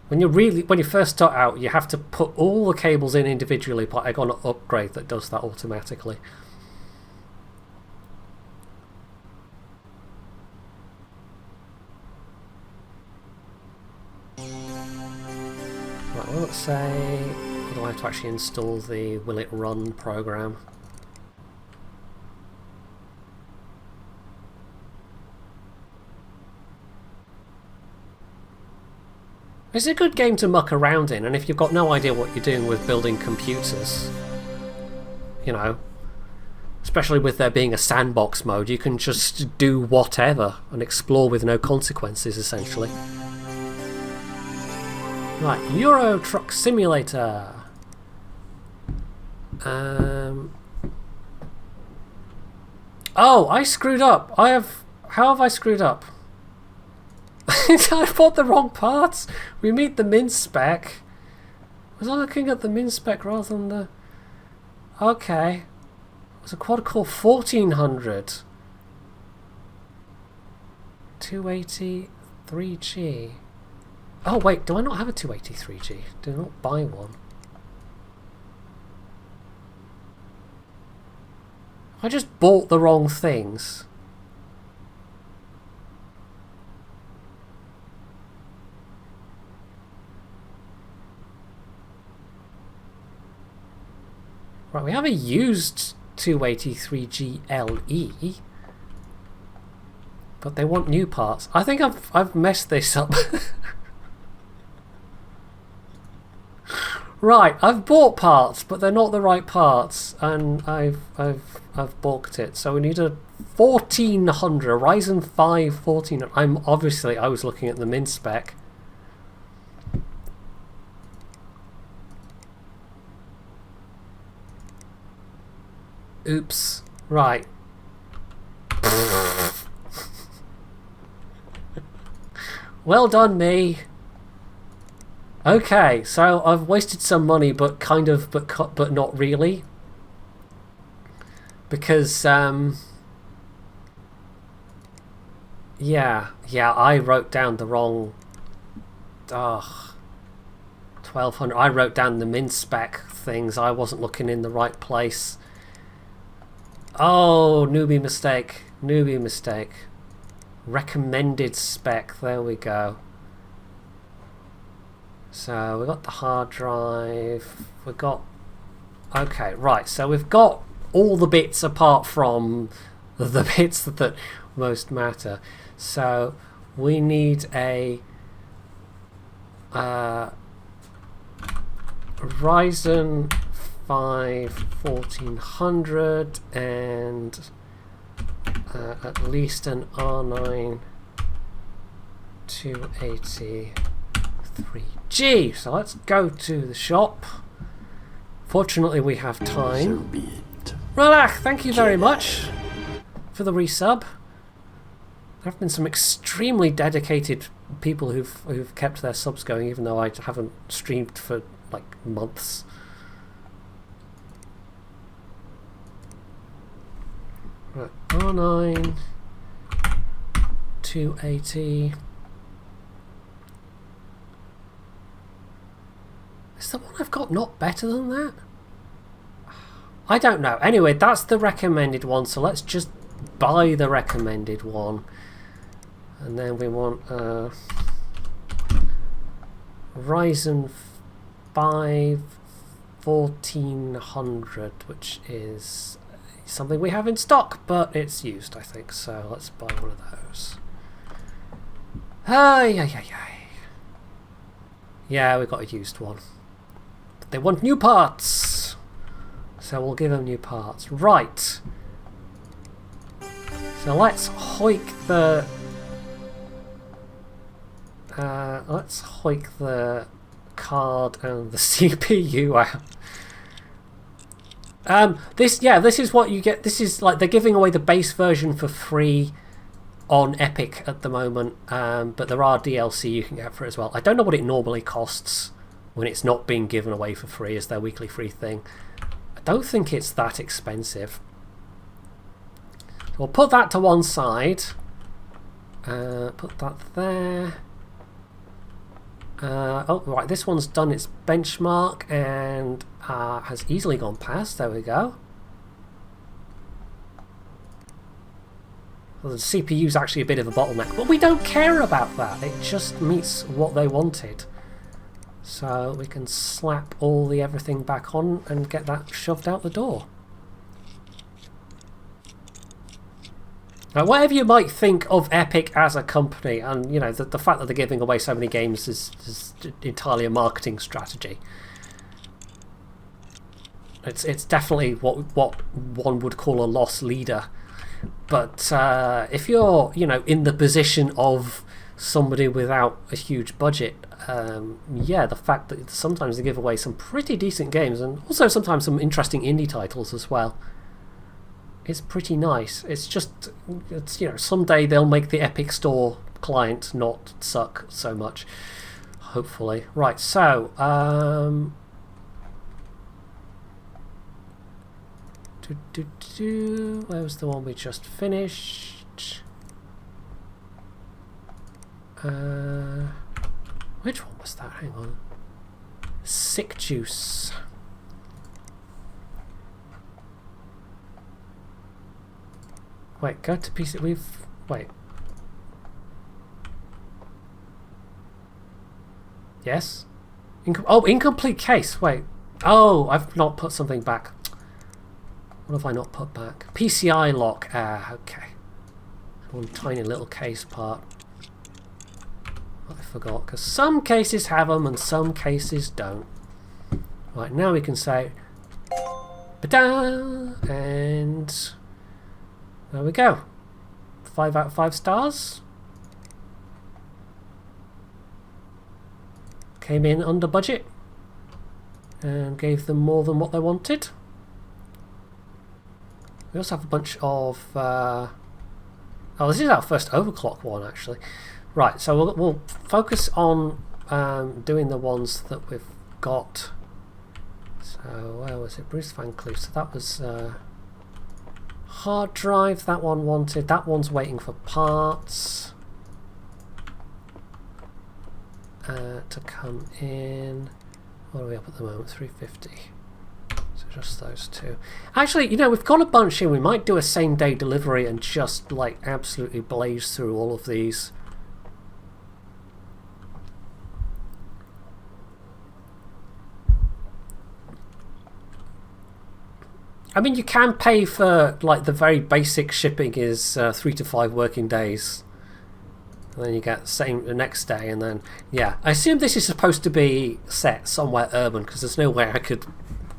When you first start out, you have to put all the cables in individually, but I got an upgrade that does that automatically. Right, well, let's say, do I have to actually install the Will It Run program? It's a good game to muck around in, and if you've got no idea what you're doing with building computers, you know, especially with there being a sandbox mode, you can just do whatever and explore with no consequences, essentially. Right, Euro Truck Simulator. Oh, I screwed up. How have I screwed up? I bought the wrong parts. We meet the min spec. Was I looking at the min spec rather than the... Okay. It was a quad-core 1400. 283G. Oh wait, do I not have a 283G? Did I not buy one? I just bought the wrong things. Right, we have a used 283G LE, but they want new parts. I think I've messed this up. Right, I've bought parts, but they're not the right parts, and I've balked it. So we need a 1400, a Ryzen 5 1400. I was looking at the min spec. Oops. Right. Well done, me. Okay, so I've wasted some money, but kind of, but not really, because yeah, I wrote down the wrong. 1200. I wrote down the min spec things. I wasn't looking in the right place. Oh, newbie mistake. Newbie mistake. Recommended spec. There we go. So we've got the hard drive. We've got... Okay, right. So we've got all the bits apart from the bits that most matter. So we need a Ryzen 5 1400 and at least an R9 283G. So let's go to the shop, Fortunately, we have So time. be it. Relach, thank you very much for the resub. There have been some extremely dedicated people who've kept their subs going, even though I haven't streamed for like months. Right, R9, 280. Is the one I've got not better than that? I don't know. Anyway, that's the recommended one, so let's just buy the recommended one. And then we want Ryzen 5 1400, which is something we have in stock, but it's used, I think. So let's buy one of those. Yeah, we got a used one. But they want new parts, so we'll give them new parts. Right. So let's hoik the. Let's hoik the card and the CPU out. This is what you get. This is like they're giving away the base version for free on Epic at the moment, but there are DLC you can get for it as well. I don't know what it normally costs when it's not being given away for free as their weekly free thing. I don't think it's that expensive. So we'll put that to one side. Put that there. Oh, right, this one's done its benchmark and has easily gone past. There we go. Well, the CPU's actually a bit of a bottleneck, but we don't care about that. It just meets what they wanted. So we can slap all the everything back on and get that shoved out the door. Now, whatever you might think of Epic as a company, and you know the fact that they're giving away so many games is entirely a marketing strategy. It's definitely what one would call a loss leader. But if you're in the position of somebody without a huge budget, yeah, the fact that sometimes they give away some pretty decent games and also sometimes some interesting indie titles as well. It's pretty nice. It's just, someday they'll make the Epic Store client not suck so much. Hopefully. Right, so, where was the one we just finished? Which one was that? Hang on. Sick Juice. Wait, go to PC. Wait. Yes? Incomplete case. Wait. Oh, I've not put something back. What have I not put back? PCI lock. Okay. One tiny little case part. I forgot, because some cases have them and some cases don't. Right, now we can say ba-da! And there we go. 5 out of 5 stars. Came in under budget and gave them more than what they wanted. We also have a bunch of oh, this is our first overclock one actually. Right, so we'll focus on doing the ones that we've got. So where was it? Bruce Van Cleef. So that was hard drive. That one wanted. That one's waiting for parts to come in. What are we up at the moment? 350. So just those two. Actually, we've got a bunch here. We might do a same day delivery and just like absolutely blaze through all of these. I mean, you can pay for like the very basic shipping is 3 to 5 working days, and then you get the next day, and then yeah. I assume this is supposed to be set somewhere urban because there's no way I could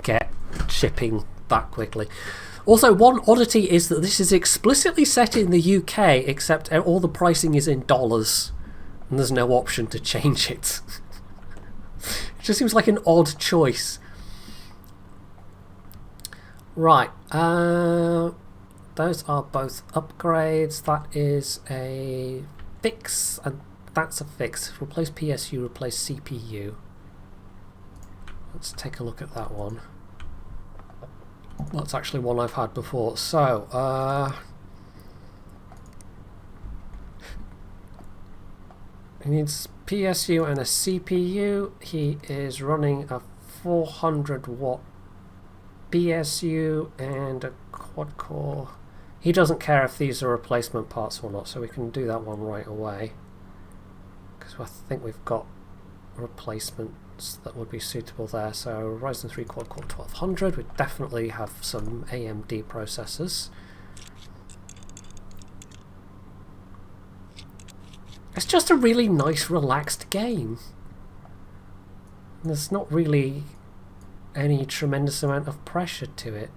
get shipping that quickly. Also, one oddity is that this is explicitly set in the UK, except all the pricing is in dollars, and there's no option to change it. It just seems like an odd choice. Right. Those are both upgrades. That is a fix, and that's a fix. Replace PSU, replace CPU. Let's take a look at that one. That's actually one I've had before. So, he needs PSU and a CPU. He is running a 400 watt PSU and a quad core. He doesn't care if these are replacement parts or not, so we can do that one right away. Because I think we've got replacements that would be suitable there. So Ryzen 3 quad core 1200. We definitely have some AMD processors. It's just a really nice, relaxed game. There's not really any tremendous amount of pressure to it.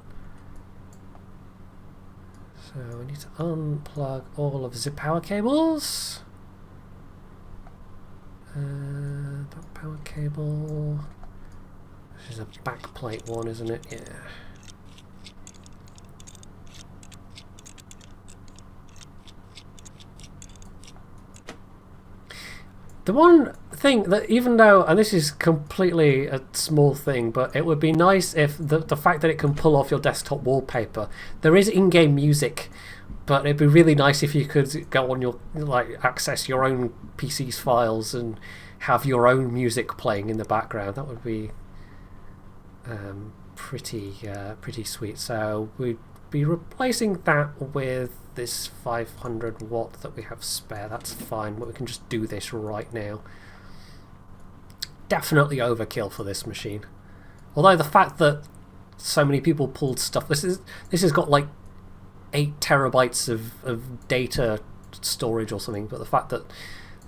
So we need to unplug all of the power cables. That power cable. This is a backplate one, isn't it? Yeah. The one thing that, even though, and this is completely a small thing, but it would be nice if the fact that it can pull off your desktop wallpaper, there is in-game music, but it'd be really nice if you could go on your, like, access your own PC's files and have your own music playing in the background. That would be pretty sweet. So we'd be replacing that with this 500 watt that we have spare. That's fine, but we can just do this right now. Definitely overkill for this machine. Although the fact that so many people pulled stuff, this has got like 8 terabytes of data storage or something, but the fact that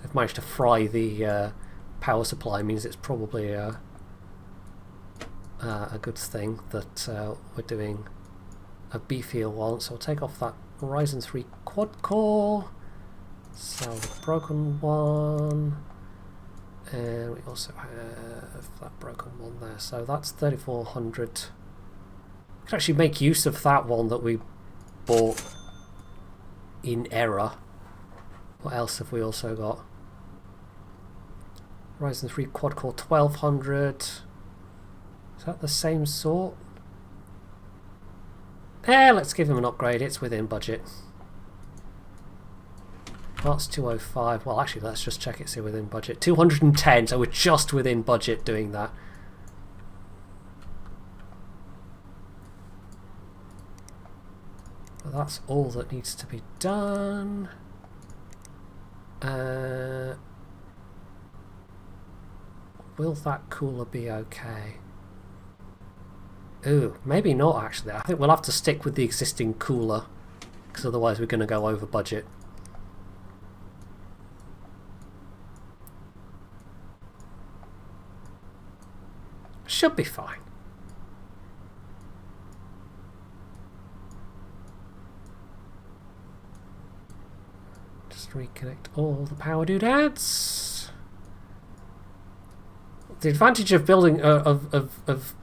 they've managed to fry the power supply means it's probably a good thing that we're doing a beefier one. So we'll take off that Ryzen 3 quad core, sell the broken one, and we also have that broken one there. So that's 3400. We can actually make use of that one that we bought in error. What else have we also got? Ryzen 3 quad core 1200. Is that the same sort? Let's give him an upgrade. It's within budget. Parts 205. Well, actually, let's just check it's within budget. 210. So we're just within budget doing that. But that's all that needs to be done. Will that cooler be okay? Ooh, maybe not actually. I think we'll have to stick with the existing cooler, because otherwise we're going to go over budget. Should be fine. Just reconnect all the power doodads. The advantage of building of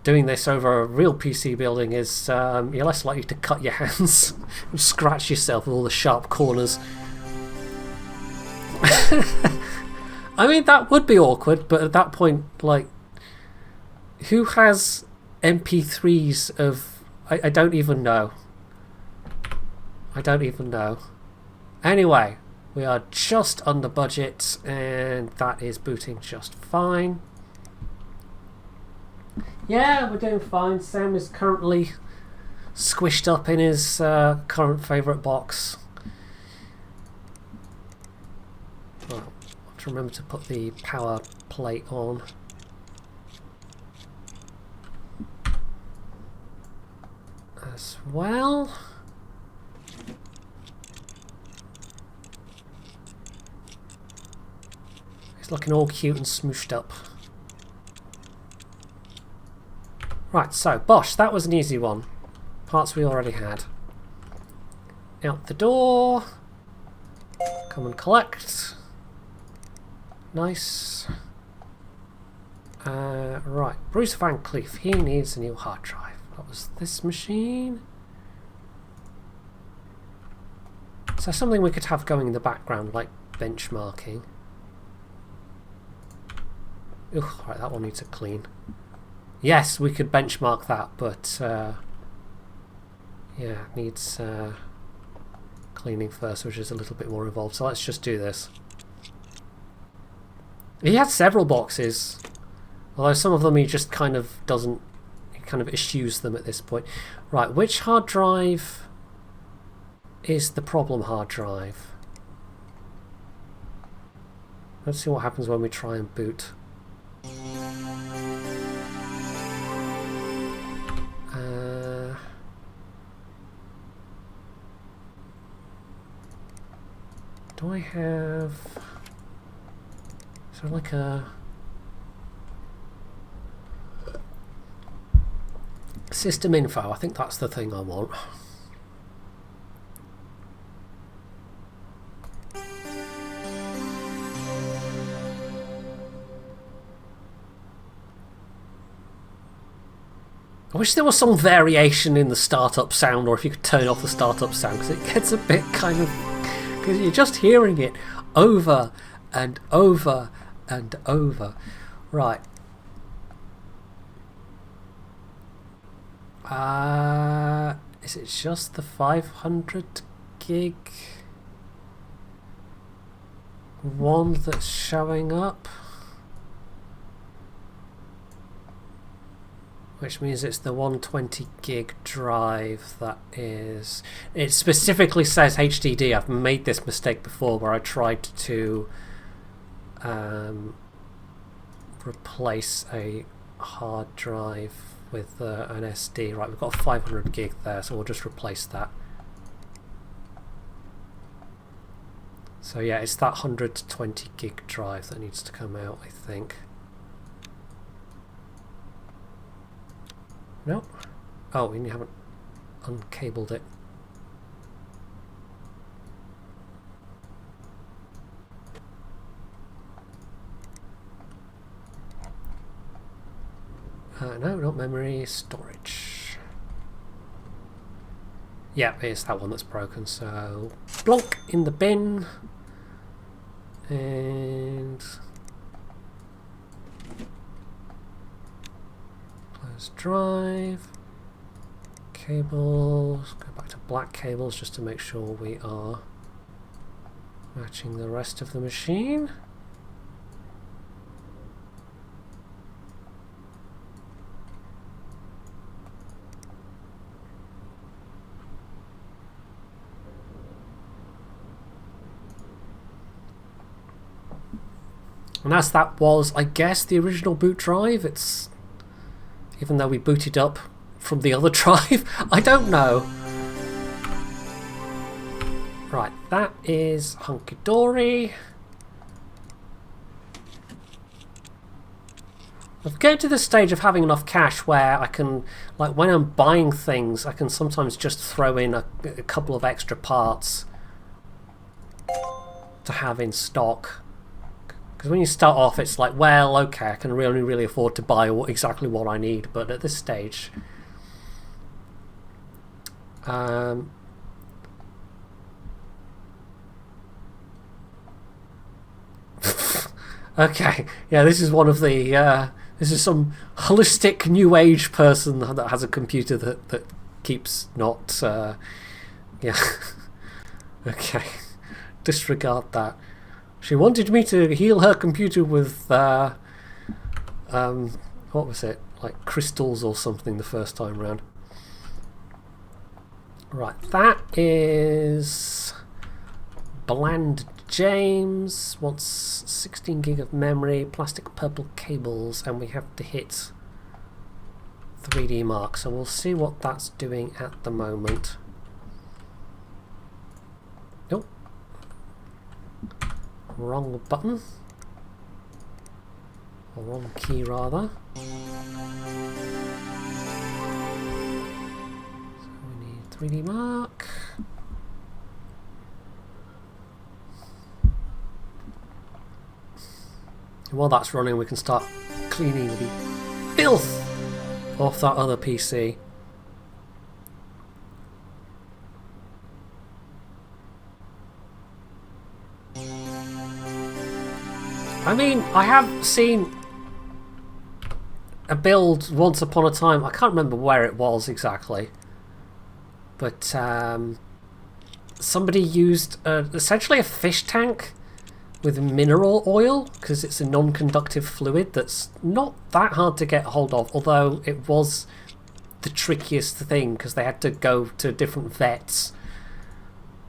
doing this over a real PC building is you're less likely to cut your hands and scratch yourself with all the sharp corners. I mean, that would be awkward, but at that point, like, who has MP3s of... I don't even know. I don't even know. Anyway, we are just under budget, and that is booting just fine. Yeah, we're doing fine. Sam is currently squished up in his current favourite box. Well, I have to remember to put the power plate on. As well. It's looking all cute and smooshed up. Right, so Bosch, that was an easy one. Parts we already had. Out the door. Come and collect. Nice. Right, Bruce Van Cleef, he needs a new hard drive. was this machine. So something we could have going in the background, like benchmarking. Ugh, right, that one needs a clean. Yes, we could benchmark that, but yeah, it needs cleaning first, which is a little bit more involved. So let's just do this. He had several boxes, although some of them he just kind of doesn't, he kind of eschews them at this point. Right, which hard drive is the problem hard drive? Let's see what happens when we try and boot. Do I have... Is there like a... System info? I think that's the thing I want. I wish there was some variation in the startup sound, or if you could turn off the startup sound, because it gets a bit kind of... Because you're just hearing it over and over and over. Right. Is it just the 500 gig one that's showing up? Which means it's the 120 gig drive that is... It specifically says HDD. I've made this mistake before where I tried to replace a hard drive with an SD. Right, we've got a 500 gig there, so we'll just replace that. So yeah, it's that 120 gig drive that needs to come out, I think. No? Oh, we haven't uncabled it. No, not memory, storage. Yeah, it's that one that's broken, so blonk in the bin. And close drive. Cables, go back to black cables just to make sure we are matching the rest of the machine. And as that was, I guess, the original boot drive, it's... Even though we booted up from the other drive, I don't know. Right, that is hunky-dory. I've got to the stage of having enough cash where I can, like when I'm buying things, I can sometimes just throw in a couple of extra parts to have in stock. Because when you start off, it's like, well, okay, I can only really afford to buy exactly what I need. But at this stage, okay, yeah, this is one of the. This is some holistic new age person that has a computer that keeps not. Yeah. Okay, disregard that. She wanted me to heal her computer with, what was it? Like crystals or something the first time round. Right, that is Bland James. Wants 16 gig of memory, plastic purple cables, and we have to hit 3D Mark. So we'll see what that's doing at the moment. Nope. Wrong button, or wrong key rather. So we need 3D Mark. And while that's running, we can start cleaning the filth off that other PC. I mean, I have seen a build once upon a time. I can't remember where it was exactly, but somebody used essentially a fish tank with mineral oil, because it's a non-conductive fluid that's not that hard to get hold of, although it was the trickiest thing because they had to go to different vets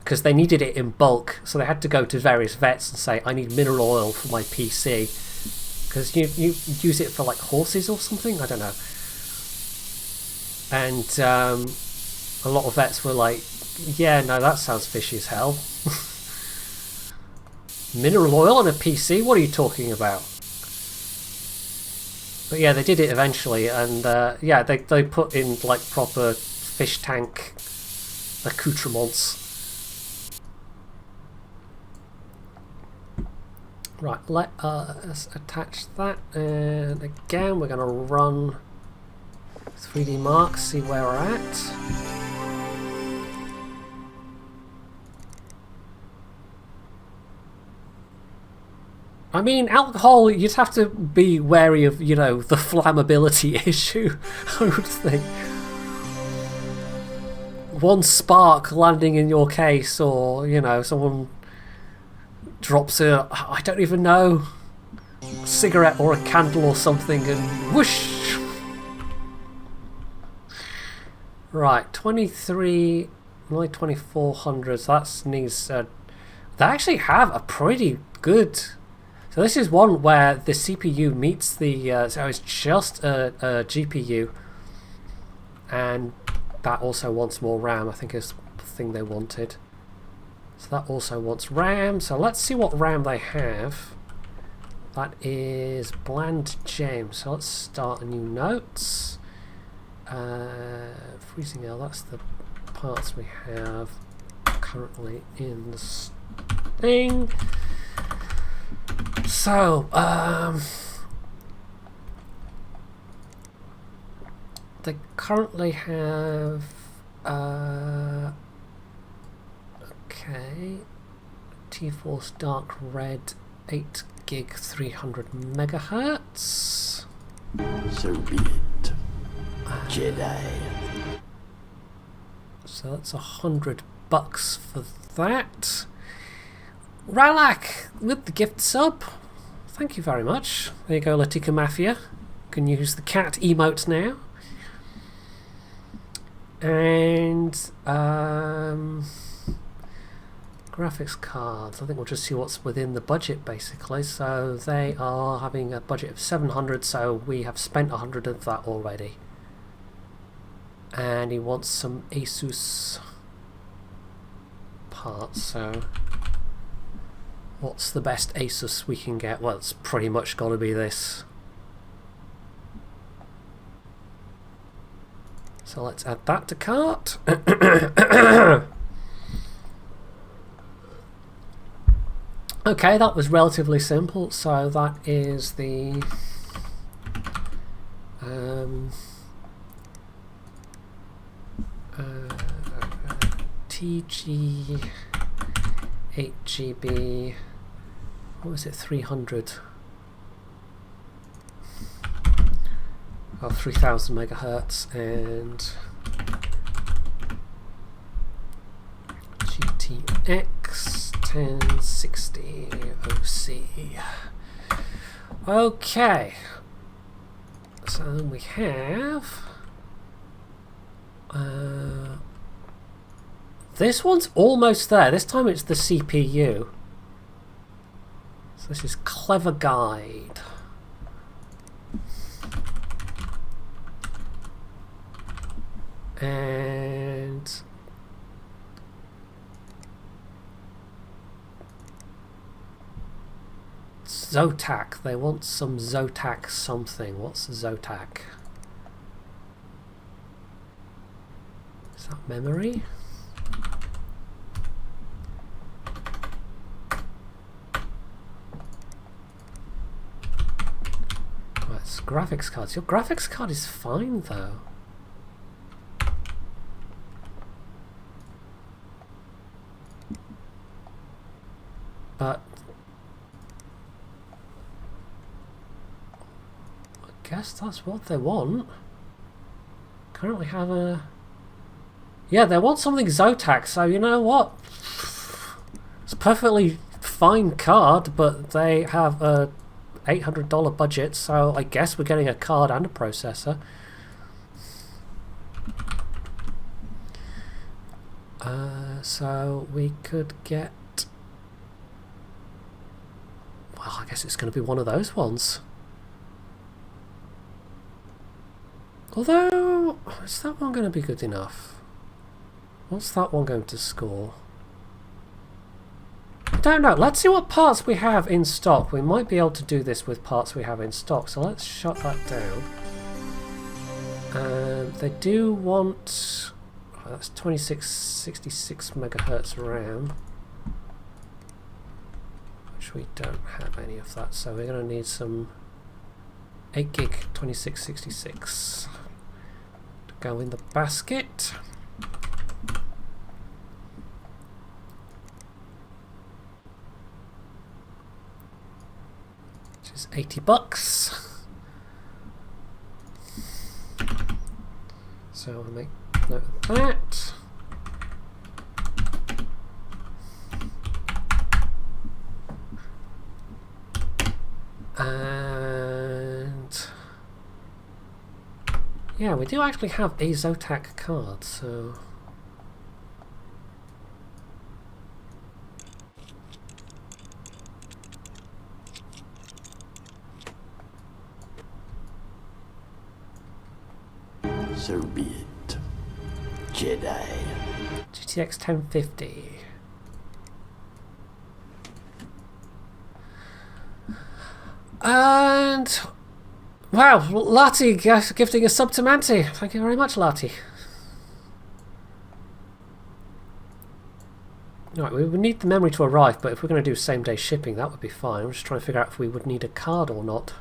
because they needed it in bulk, so they had to go to various vets and say, I need mineral oil for my PC, because you use it for like horses or something, I don't know. And a lot of vets were like, yeah, no, that sounds fishy as hell. Mineral oil on a PC? What are you talking about? But yeah, they did it eventually, and yeah, they put in like proper fish tank accoutrements. Right, let us attach that, and again we're going to run 3D Mark, see where we're at. I mean, alcohol, you'd have to be wary of, you know, the flammability issue, I would think. One spark landing in your case, or, you know, someone drops I don't even know, a cigarette or a candle or something, and whoosh! Right, 23, only 2400, so that needs, they actually have a pretty good, so this is one where the CPU meets the, so it's just a GPU, and that also wants more RAM, I think is the thing they wanted. So that also wants RAM, so let's see what RAM they have. That is bland James, so let's start a new notes. Freezing L, that's the parts we have currently in the thing. So, they currently have okay, T-Force Dark Red 8 gig 300 megahertz. So be it, Jedi. So that's $100 for that. Ralak with the gift sub. Thank you very much. There you go, Latika Mafia. You can use the cat emote now. And graphics cards. I think we'll just see what's within the budget basically. So they are having a budget of 700, so we have spent 100 of that already. And he wants some Asus parts, so what's the best Asus we can get? Well, it's pretty much got to be this. So let's add that to cart. Okay, that was relatively simple. So that is the TG 8GB. What was it? 300. Oh, 3000 megahertz, and GTX 1060 OC. Okay, so then we have this one's almost there. This time it's the CPU. So this is Clever Guide. And Zotac, they want some Zotac something. What's Zotac? Is that memory? Right, it's graphics cards. Your graphics card is fine though. But guess that's what they want. Currently have a... Yeah, they want something Zotac, so you know what? It's a perfectly fine card, but they have a $800 budget, so I guess we're getting a card and a processor. So we could get... Well, I guess it's going to be one of those ones. Although, is that one going to be good enough? What's that one going to score? I don't know. Let's see what parts we have in stock. We might be able to do this with parts we have in stock. So let's shut that down. They do want... Oh, that's 2666 megahertz RAM. Which we don't have any of that. So we're going to need some 8 gig 2666 to go in the basket. Which is $80. So I'll make note of that. And yeah, we do actually have a Zotac card, so So be it, Jedi. GTX 1050. And wow, Lati gifting a sub to Manti. Thank you very much, Lati. Right, we would need the memory to arrive, but if we're going to do same day shipping, that would be fine. I'm just trying to figure out if we would need a card or not.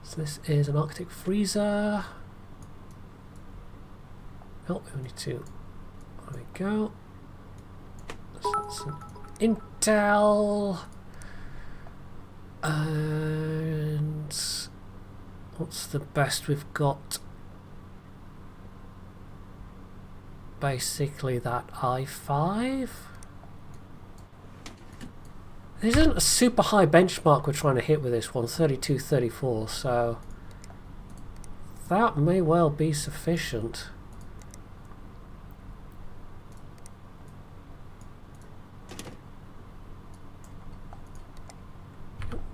So this is an Arctic freezer. Oh, we need to. There we go. So that's an Intel. And what's the best we've got? Basically that i5. There isn't a super high benchmark we're trying to hit with this one, 3234, so that may well be sufficient.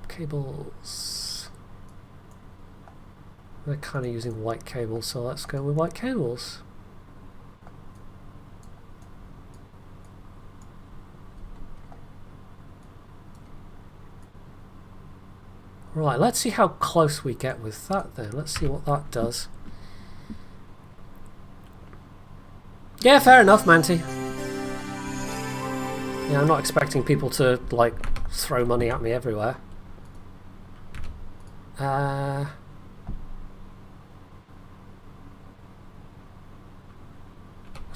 Cables. They're kind of using white cables, so let's go with white cables. Right, let's see how close we get with that then. Let's see what that does. Yeah, fair enough, Manti. Yeah, I'm not expecting people to, like, throw money at me everywhere. Was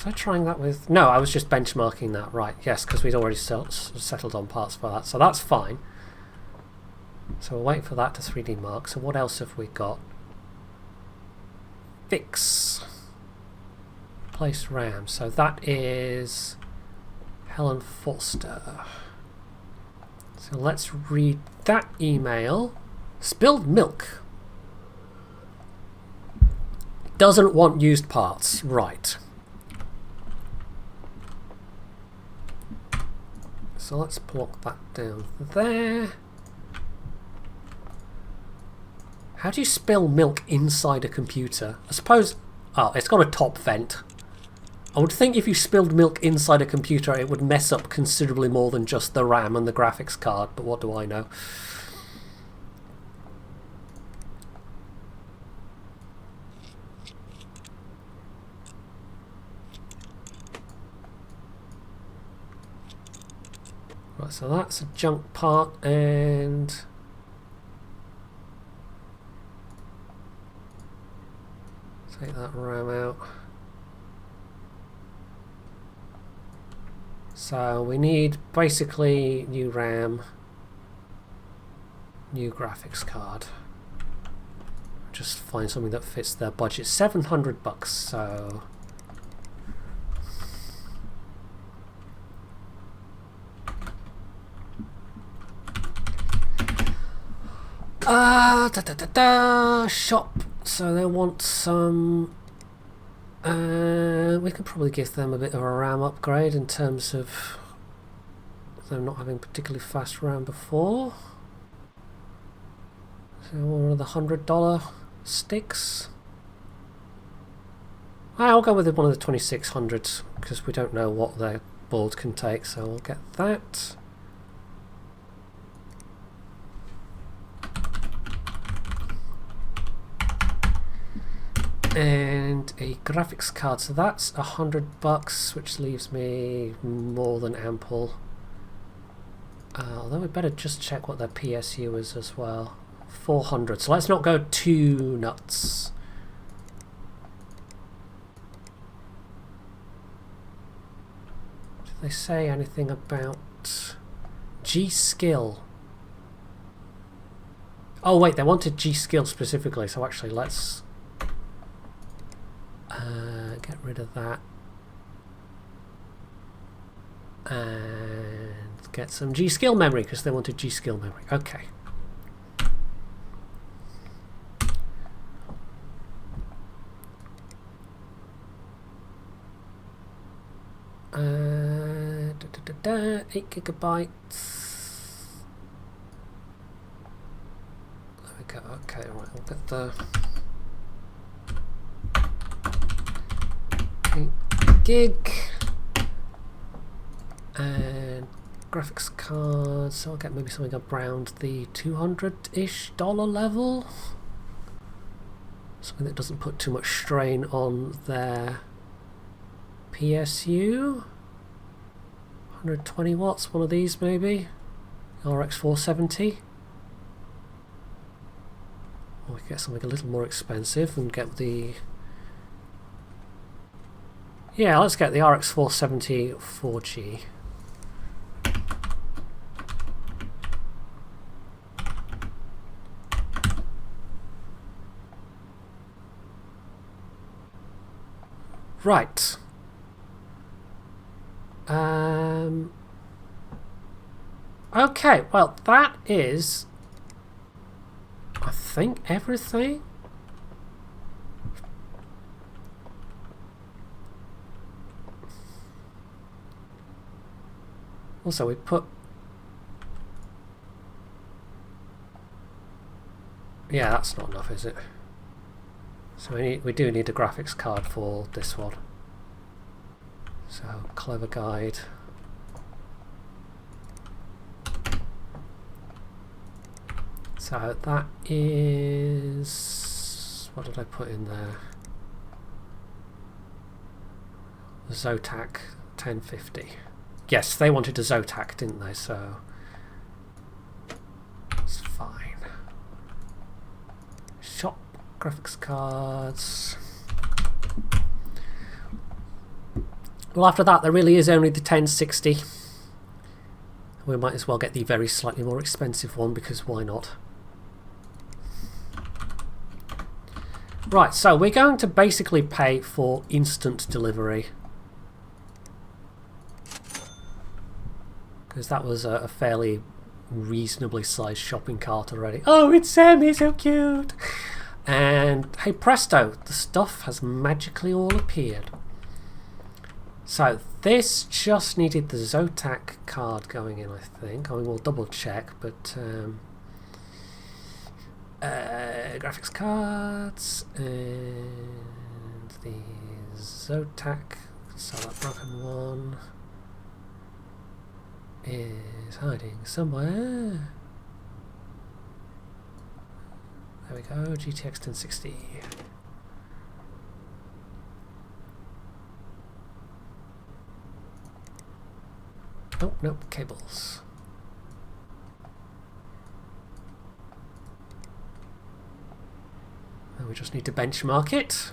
I trying that with... No, I was just benchmarking that. Right, yes, because we'd already settled on parts for that. So that's fine. So we're waiting for that to 3D mark. So what else have we got? Fix. Place RAM. So that is Helen Foster. So let's read that email. Spilled milk. Doesn't want used parts. Right. So let's block that down there. How do you spill milk inside a computer? I suppose... Oh, it's got a top vent. I would think if you spilled milk inside a computer it would mess up considerably more than just the RAM and the graphics card, but what do I know? Right, so that's a junk part, and... take that RAM out. So we need basically new RAM. New graphics card. Just find something that fits their budget. $700, so... Shop. So they want some... we could probably give them a bit of a RAM upgrade in terms of them not having particularly fast RAM before. So one of the $100 sticks. I'll go with one of the 2600s because we don't know what their board can take, so we'll get that. And a graphics card, so that's $100, which leaves me more than ample. Although we better just check what their PSU is as well. 400, so let's not go too nuts. Did they say anything about G-Skill? Oh wait, they wanted G-Skill specifically, so actually let's get rid of that and get some G-Skill memory because they wanted G-Skill memory. Okay. .8 gigabytes. There we go. Okay, right, we'll get the 8 gig and graphics card. So I'll get maybe something around the $200-ish level. Something that doesn't put too much strain on their PSU. 120 watts, one of these maybe. RX 470. Or we can get something a little more expensive and get the... Yeah, let's get the RX 470 4G. Right. Okay, well that is, I think, everything. Also, we put... Yeah, that's not enough, is it? So we do need a graphics card for this one. So, clever guide. So that is... What did I put in there? Zotac 1050. Yes, they wanted a Zotac, didn't they? So it's fine. Shop graphics cards. Well, after that, there really is only the 1060. We might as well get the very slightly more expensive one because why not? Right, so we're going to basically pay for instant delivery. Because that was a fairly reasonably sized shopping cart already. Oh, it's Sammy, so cute! And hey presto, the stuff has magically all appeared. So this just needed the Zotac card going in, I think. I mean, we'll double check, but graphics cards and the Zotac. So that broken one is hiding somewhere. There we go, GTX 1060. Oh, nope, cables. And we just need to benchmark it.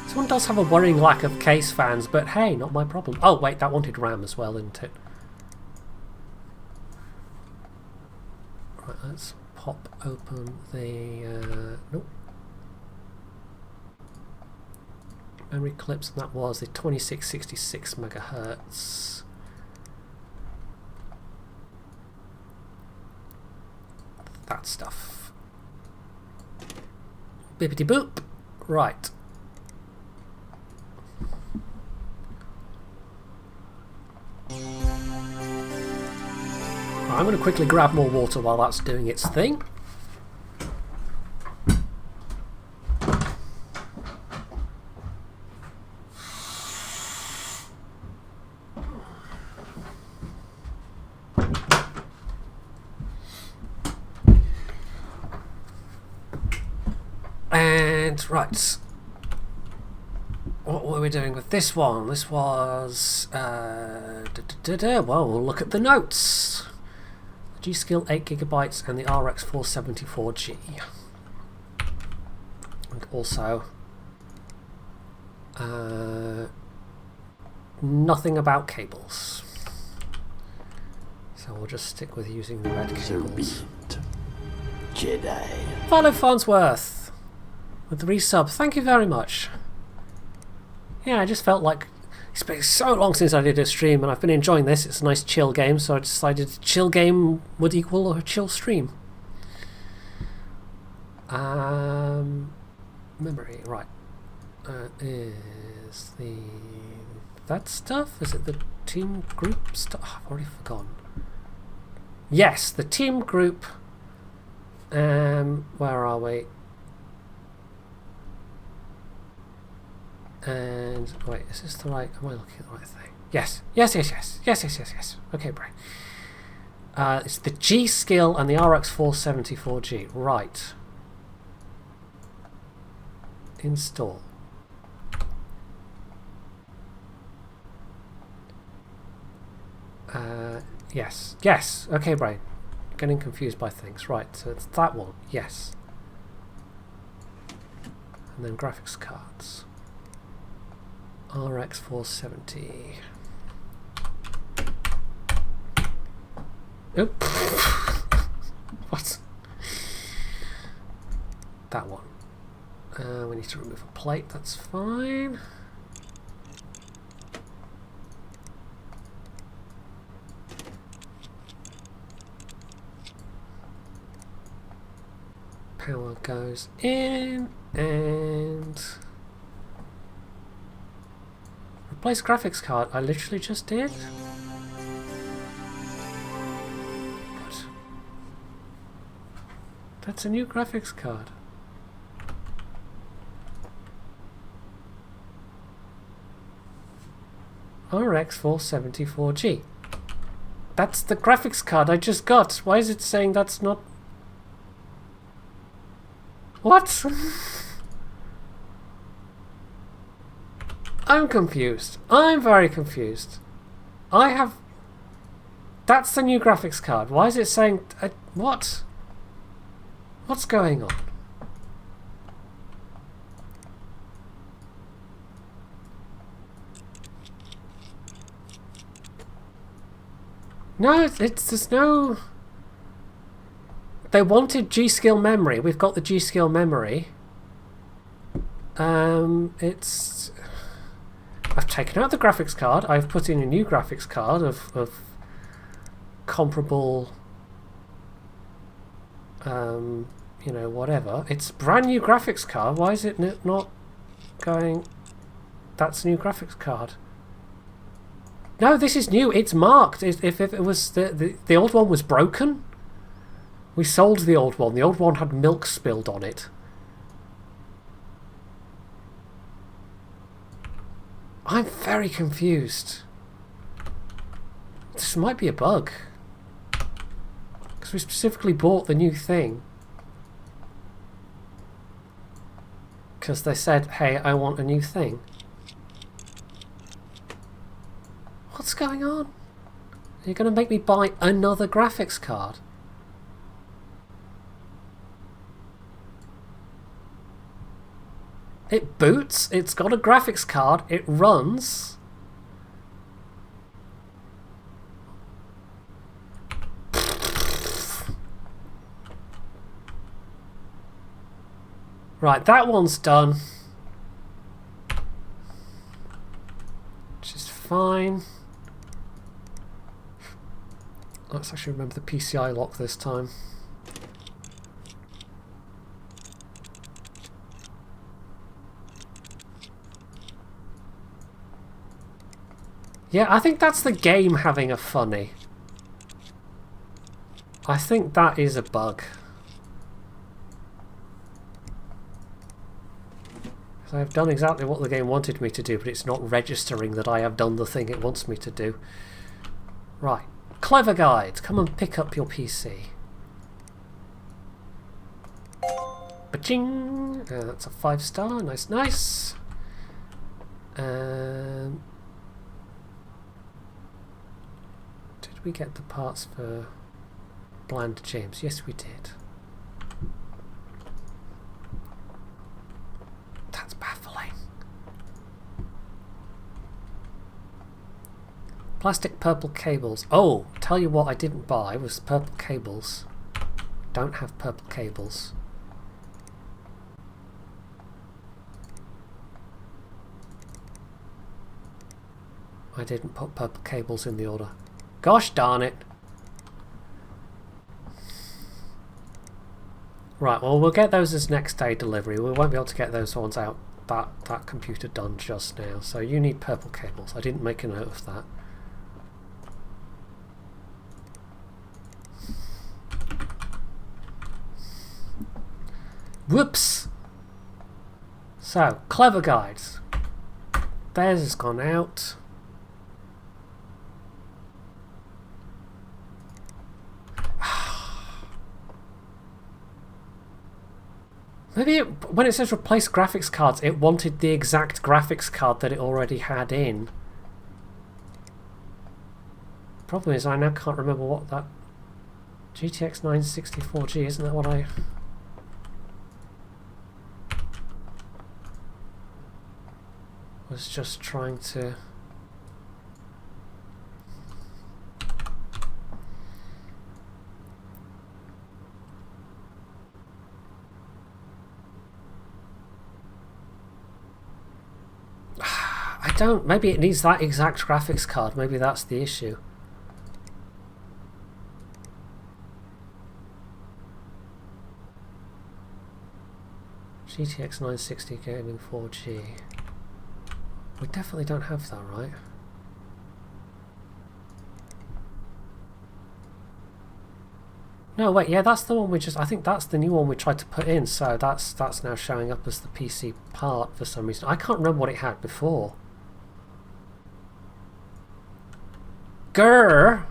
This one does have a worrying lack of case fans, but hey, not my problem. Oh wait, that wanted RAM as well, didn't it? Right, let's pop open the nope. Memory clips, and that was the 2666 megahertz. That stuff. Bippity boop. Right. I'm going to quickly grab more water while that's doing its thing. And right, what were we doing with this one? This was well, we'll look at the notes. The G-Skill 8 GB and the RX 474G, and also nothing about cables. So we'll just stick with using the red cables. So be it, Jedi. Follow Farnsworth with the resub. Thank you very much. Yeah, I just felt like it's been so long since I did a stream, and I've been enjoying this. It's a nice chill game, so I decided a chill game would equal a chill stream. Memory, right. Is the that stuff? Is it the team group stuff? I've already forgotten. Yes, the team group. Where are we? And wait, is this the right? Am I looking at the right thing? Yes, yes, yes, yes, yes, yes, yes, yes. Okay, Bray. It's the G Skill and the RX 474G. Right. Install. Yes, yes. Okay, Bray. Getting confused by things. Right, so it's that one. Yes. And then graphics cards. RX 470. Oop. What? That one. We need to remove a plate, that's fine. Power goes in, and replace graphics card. I literally just did. What? That's a new graphics card. RX 474G. That's the graphics card I just got. Why is it saying that's not? What? I'm confused. I'm very confused. I have... That's the new graphics card. Why is it saying... what? What's going on? No, it's there's no... They wanted G-Skill memory. We've got the G-Skill memory. It's... I've taken out the graphics card. I've put in a new graphics card of comparable, you know, whatever. It's a brand new graphics card. Why is it not going? That's a new graphics card. No, this is new. It's marked. If it was the old one was broken, we sold the old one. The old one had milk spilled on it. I'm very confused. This might be a bug. Because we specifically bought the new thing. Because they said, hey, I want a new thing. What's going on? Are you going to make me buy another graphics card? It boots, it's got a graphics card, it runs. Right, that one's done. Which is fine. Let's actually remember the PCI lock this time. Yeah, I think that's the game having a funny. I think that is a bug. So I've done exactly what the game wanted me to do, but it's not registering that I have done the thing it wants me to do. Right. Clever Guides, come and pick up your PC. Ba-ching! That's a 5-star, nice, nice. Did we get the parts for Bland James? Yes, we did. That's baffling. Plastic purple cables. Oh, tell you what I didn't buy was purple cables. Don't have purple cables. I didn't put purple cables in the order. Gosh darn it. Right, well we'll get those as next day delivery. We won't be able to get those ones out that computer done just now. So you need purple cables. I didn't make a note of that. Whoops! So, Clever Guides. Theirs has gone out. Maybe when it says replace graphics cards, it wanted the exact graphics card that it already had in. Problem is, I now can't remember what that... GTX 964G, isn't that what I... was just trying to... I don't... Maybe it needs that exact graphics card. Maybe that's the issue. GTX 960 Gaming 4G. We definitely don't have that, right? No, wait, yeah, that's the one we just... I think that's the new one we tried to put in, so that's now showing up as the PC part for some reason. I can't remember what it had before. Grrr!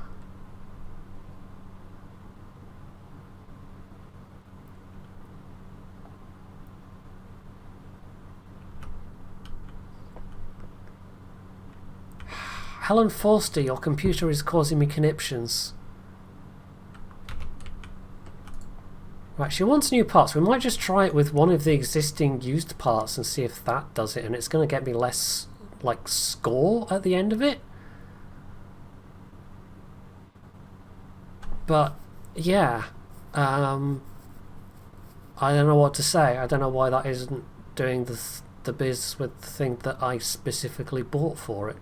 Helen Forster, your computer is causing me conniptions. Right, she wants new parts. We might just try it with one of the existing used parts and see if that does it, and it's going to get me less, like, score at the end of it. But, yeah. I don't know what to say. I don't know why that isn't doing the biz with the thing that I specifically bought for it.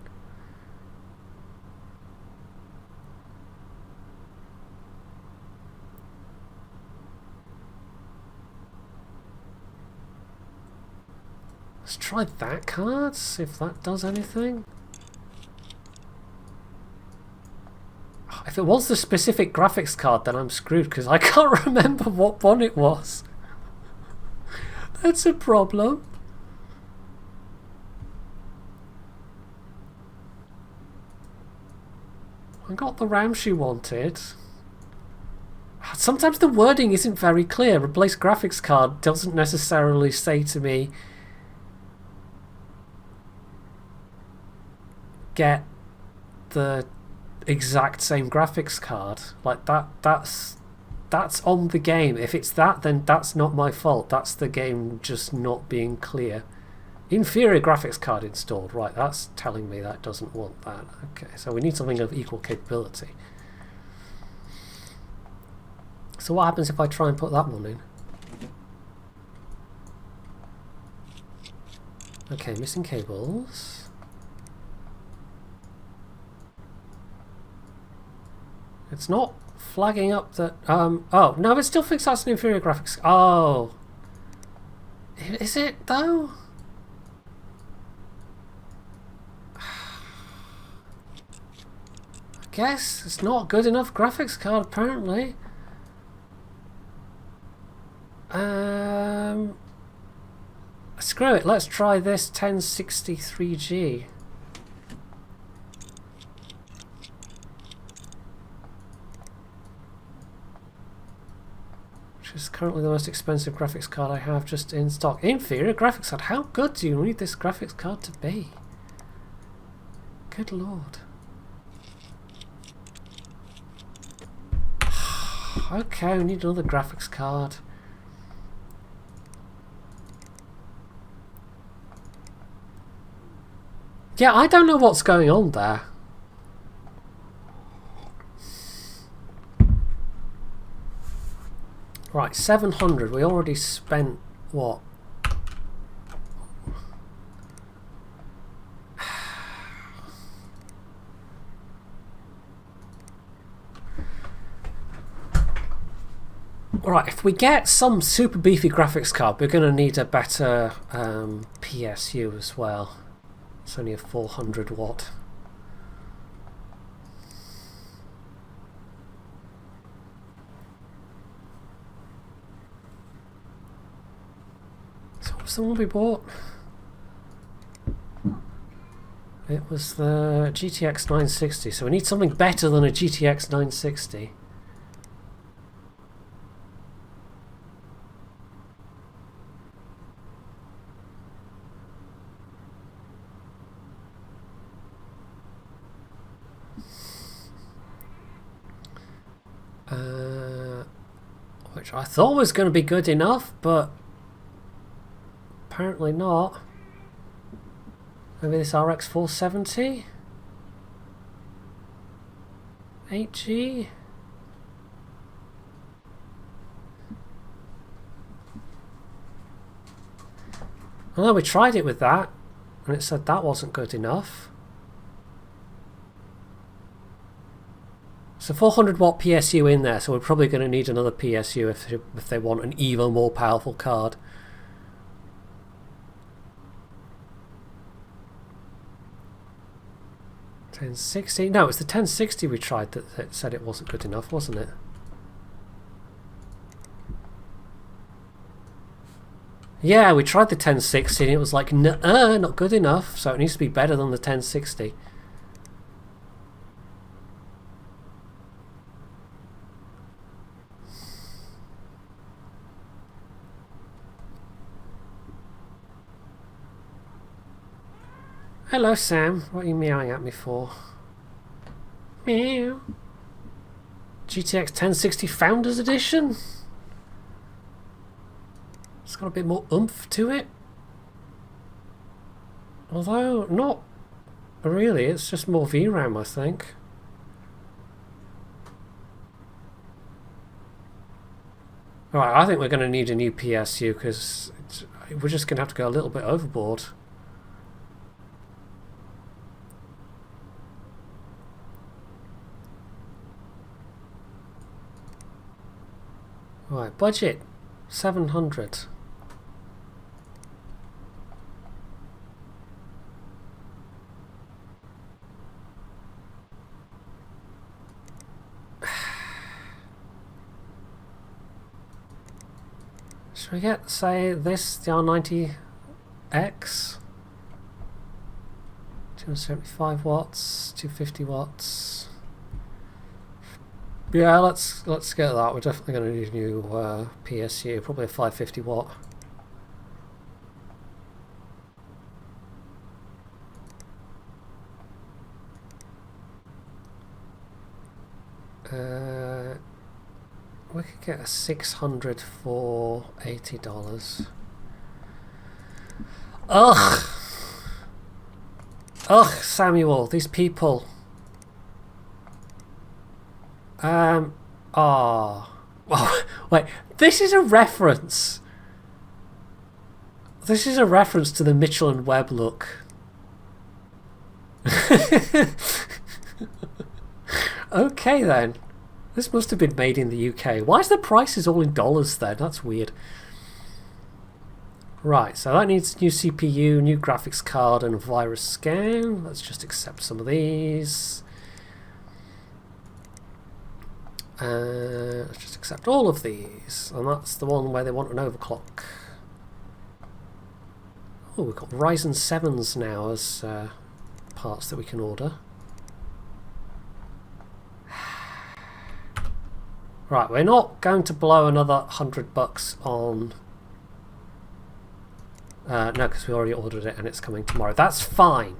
Let's try that card, see if that does anything. If it was the specific graphics card, then I'm screwed because I can't remember what one it was. That's a problem. I got the RAM she wanted. Sometimes the wording isn't very clear. Replace graphics card doesn't necessarily say to me get the exact same graphics card. Like that's on the game. If it's that, then that's not my fault. That's the game just not being clear. Inferior graphics card installed. Right, that's telling me that doesn't want that. Okay, so we need something of equal capability. So what happens if I try and put that one in? Okay, missing cables. It's not flagging up that... oh, no, it still thinks that's an inferior graphics... Oh. Is it, though? I guess it's not good enough graphics card, apparently. Screw it, let's try this 1063G. Which is currently the most expensive graphics card I have just in stock. Inferior graphics card. How good do you need this graphics card to be? Good lord. Okay, we need another graphics card. Yeah, I don't know what's going on there. Right, 700. We already spent what? Right, if we get some super beefy graphics card, we're going to need a better PSU as well. It's only a 400 watt. So what was the one we bought? It was the GTX 960, so we need something better than a GTX 960. Which I thought was going to be good enough, but apparently not. Maybe this RX 470? 8G? I know we tried it with that, and it said that wasn't good enough. So 400 watt PSU in there, so we're probably going to need another PSU if they want an even more powerful card. $1060? No, it's the 1060 we tried that said it wasn't good enough, wasn't it? Yeah, we tried the 1060 and it was like, nuh-uh, not good enough, so it needs to be better than the 1060. Hello, Sam. What are you meowing at me for? Meow. GTX 1060 Founders Edition? It's got a bit more oomph to it. Although, not really. It's just more VRAM, I think. Alright, I think we're going to need a new PSU because we're just going to have to go a little bit overboard. Right, budget 700. Should we get, say, this, the R90X? 275 watts, 250 watts. Yeah, let's get that. We're definitely going to need a new PSU, probably a 550 watt. We could get a 600 for $80. Ugh! Ugh, Samuel, these people. Oh. Wait, this is a reference. This is a reference to the Mitchell and Webb look. Okay then. This must have been made in the UK. Why is the prices all in dollars then? That's weird. Right, so that needs new CPU, new graphics card, and virus scan. Let's just accept some of these. Let's just accept all of these. And that's the one where they want an overclock. Oh, we've got Ryzen 7s now as parts that we can order. Right, we're not going to blow another $100 on... no, because we already ordered it and it's coming tomorrow. That's fine.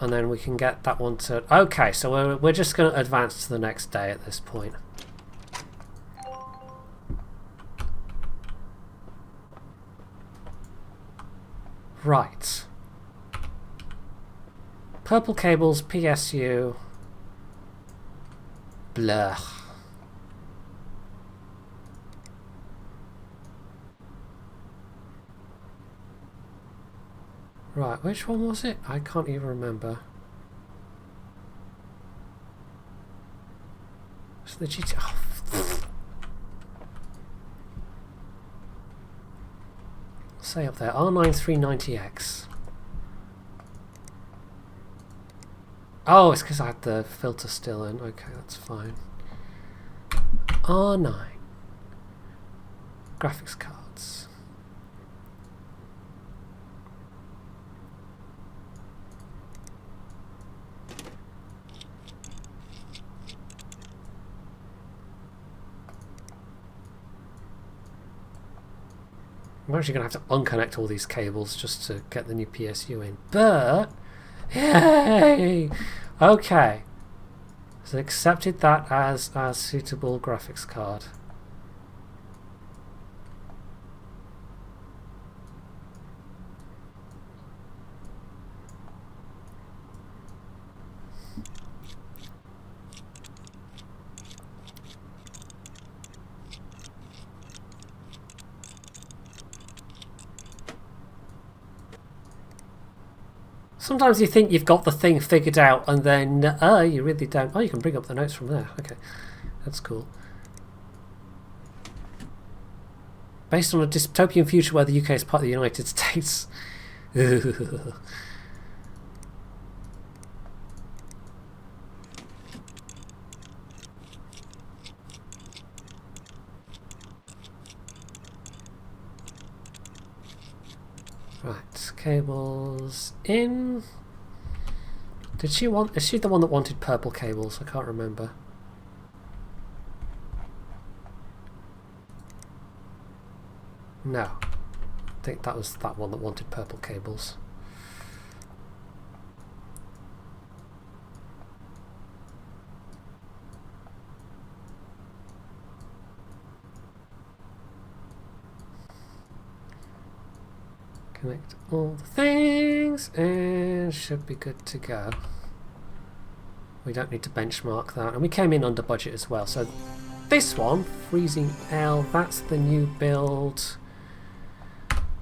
And then we can get that one to... Okay, so we're just going to advance to the next day at this point. Right. Purple cables, PSU. Blah. Right, which one was it? I can't even remember. It's the GT... Oh. Say up there, R9390X. Oh, it's because I had the filter still in. Okay, that's fine. R9. Graphics cards. I'm actually going to have to unconnect all these cables just to get the new PSU in. But... Yay! Okay. So accepted that as a suitable graphics card. Sometimes you think you've got the thing figured out and then you really don't. Oh, you can bring up the notes from there. Okay, that's cool. Based on a dystopian future where the UK is part of the United States. Right, cables in. Did she want... Is she the one that wanted purple cables? I can't remember. No. I think that was that one that wanted purple cables. Connect all the things and should be good to go. We don't need to benchmark that, and we came in under budget as well. So this one, Freezing L, that's the new build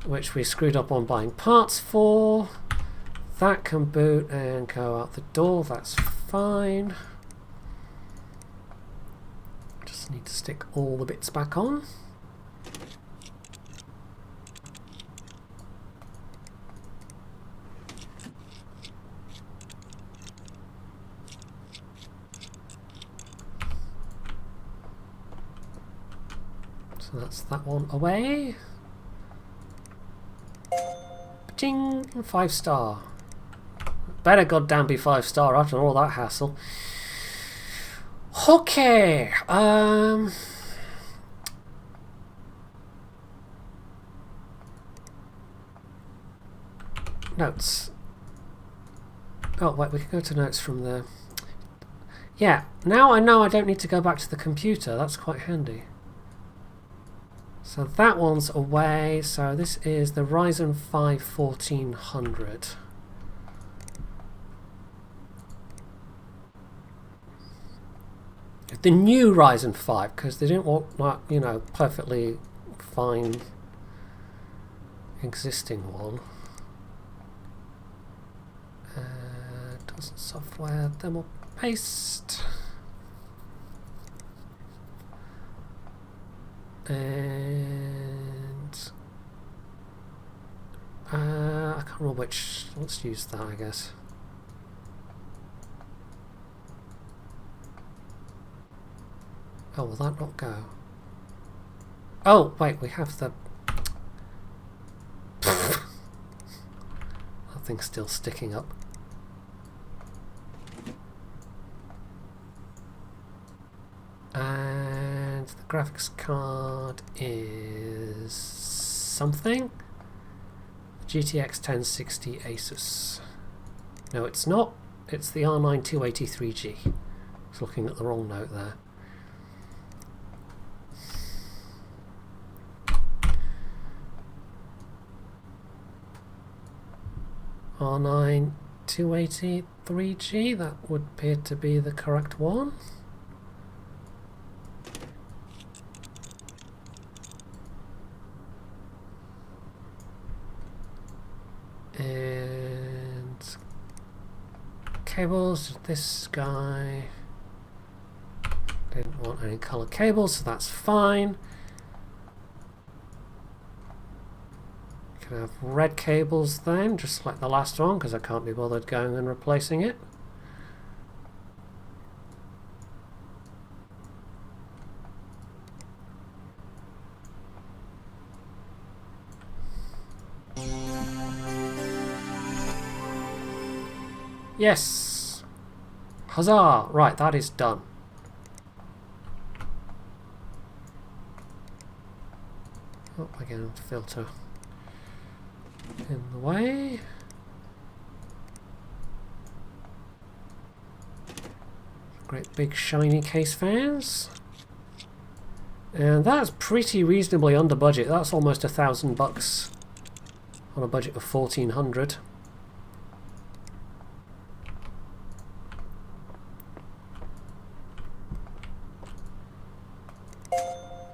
which we screwed up on buying parts for. That can boot and go out the door, that's fine. Just need to stick all the bits back on. So that's that one away. Ding! 5-star. Better goddamn be 5-star after all that hassle. Okay. Notes. Oh wait, we can go to notes from there. Yeah, now I know I don't need to go back to the computer. That's quite handy. So that one's away. So this is the Ryzen 5 1400. The new Ryzen 5, because they didn't want, like, you know, perfectly fine existing one. Doesn't software demo paste. And I can't remember which. Let's use that, I guess. Oh, will that not go? Oh, wait, we have the... that thing's still sticking up. And the graphics card is something. GTX 1060 Asus. No, it's not. It's the R9 283G. I was looking at the wrong note there. R9 283G, that would appear to be the correct one. And cables, this guy didn't want any color cables, so that's fine. Can have red cables then, just like the last one, because I can't be bothered going and replacing it. Yes! Huzzah! Right, that is done. Oh, again, filter in the way. Great big shiny case fans. And that's pretty reasonably under budget. That's almost $1,000 on a budget of 1,400.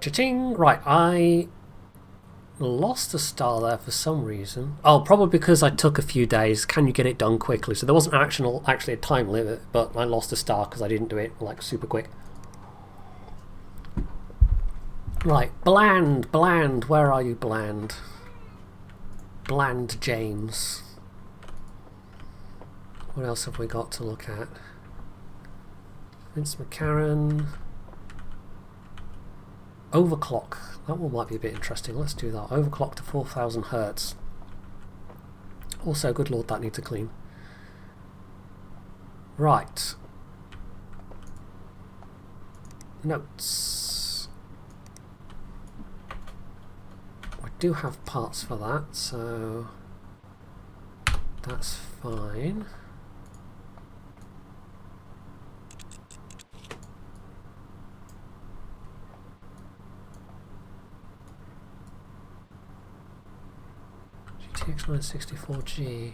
Cha-ching! Right, I lost a star there for some reason. Oh, probably because I took a few days. Can you get it done quickly? So there wasn't actually a time limit, but I lost a star because I didn't do it like super quick. Right, Bland, where are you, Bland? Bland James. What else have we got to look at? Vince McCarran. Overclock. That one might be a bit interesting. Let's do that. Overclock to 4,000 Hertz. Also, good lord, that needs a clean. Right. Notes. We do have parts for that, so that's fine. GTX 964G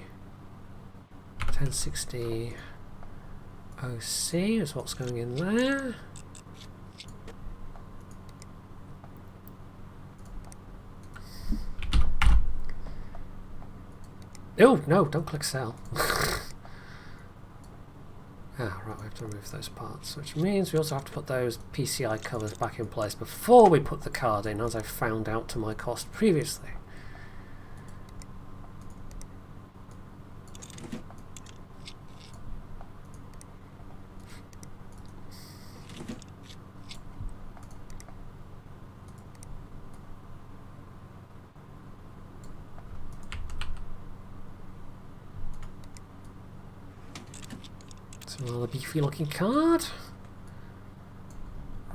1060 OC is what's going in there. Oh, no, don't click sell. Right, we have to remove those parts, which means we also have to put those PCI covers back in place before we put the card in, as I found out to my cost previously. Another beefy looking card.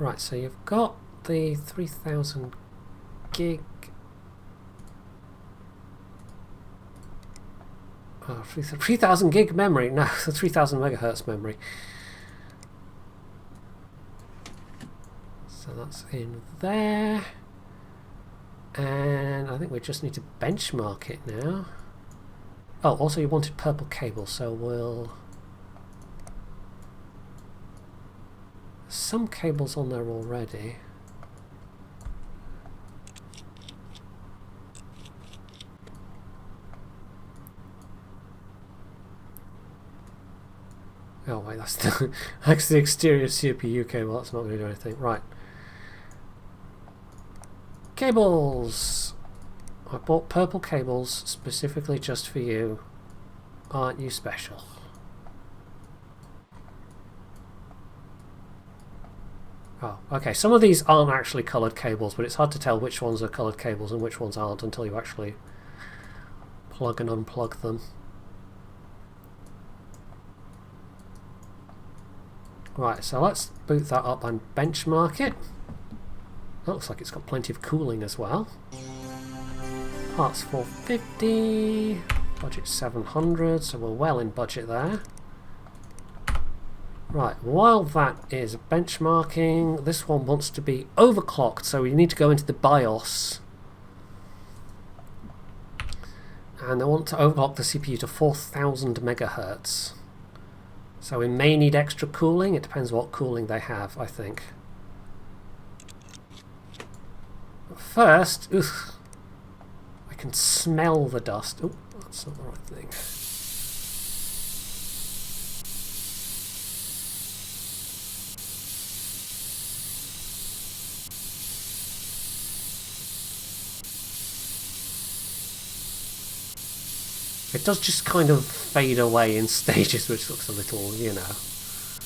Right, so you've got the 3000 gig 3000 gig memory, no, the 3000 megahertz memory. So that's in there. And I think we just need to benchmark it now. Oh, also you wanted purple cable, so we'll... some cables on there already. That's the exterior CPU cable. That's not going to do anything. Right. Cables. I bought purple cables specifically just for you. Aren't you special? Oh, okay. Some of these aren't actually coloured cables, but it's hard to tell which ones are coloured cables and which ones aren't until you actually plug and unplug them. Right, so let's boot that up and benchmark it. That looks like it's got plenty of cooling as well. Parts 450, budget 700, so we're well in budget there. Right, while that is benchmarking, this one wants to be overclocked, so we need to go into the BIOS. And they want to overclock the CPU to 4000 megahertz. So we may need extra cooling. It depends what cooling they have, I think. But first, I can smell the dust. Oh, that's not the right thing. It does just kind of fade away in stages, which looks a little, you know. It's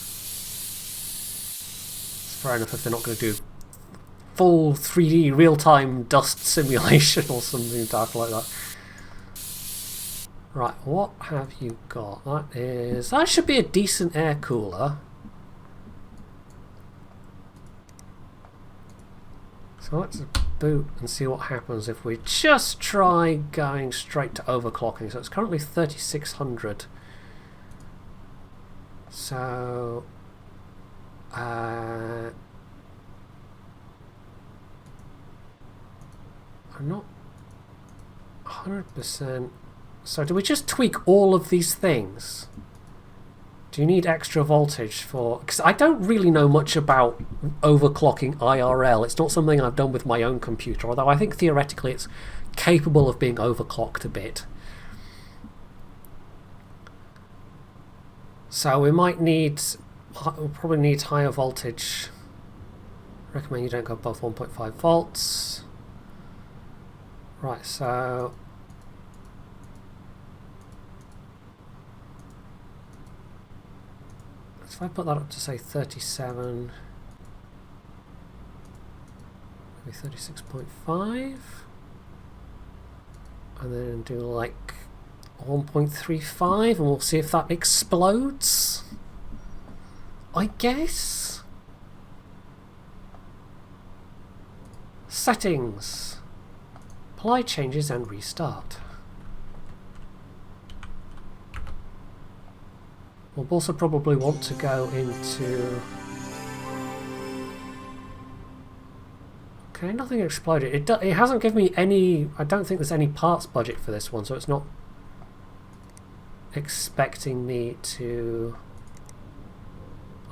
fair enough if they're not going to do full 3D real-time dust simulation or something dark like that. Right, what have you got? That should be a decent air cooler. So let's boot and see what happens if we just try going straight to overclocking. So it's currently 3600. So I'm not 100%. So do we just tweak all of these things? Do you need extra voltage for... Because I don't really know much about overclocking IRL. It's not something I've done with my own computer, although I think theoretically it's capable of being overclocked a bit. So we might need... We'll probably need higher voltage. I recommend you don't go above 1.5 volts. Right, so... If I put that up to say 37, maybe 36.5, and then do like 1.35, and we'll see if that explodes, I guess. Settings, apply changes and restart. We'll also probably want to go into... Okay, nothing exploded. It hasn't given me any... I don't think there's any parts budget for this one, so it's not expecting me to...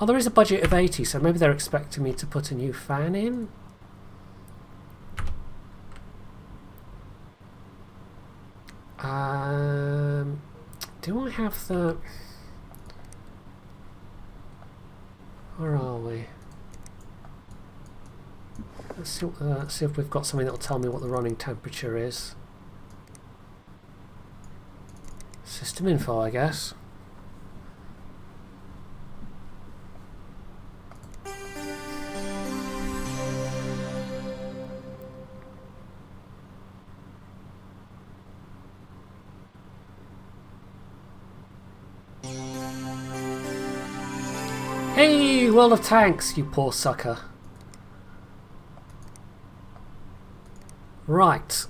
Oh, there is a budget of 80, so maybe they're expecting me to put a new fan in? Do I have the... Where are we? Let's see if we've got something that will tell me what the running temperature is. System info, I guess. Hey, World of Tanks, you poor sucker. Right.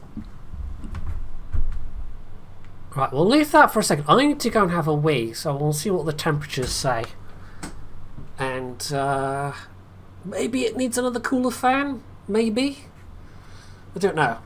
Right, we'll leave that for a second. I need to go and have a wee, so we'll see what the temperatures say. And maybe it needs another cooler fan? Maybe? I don't know.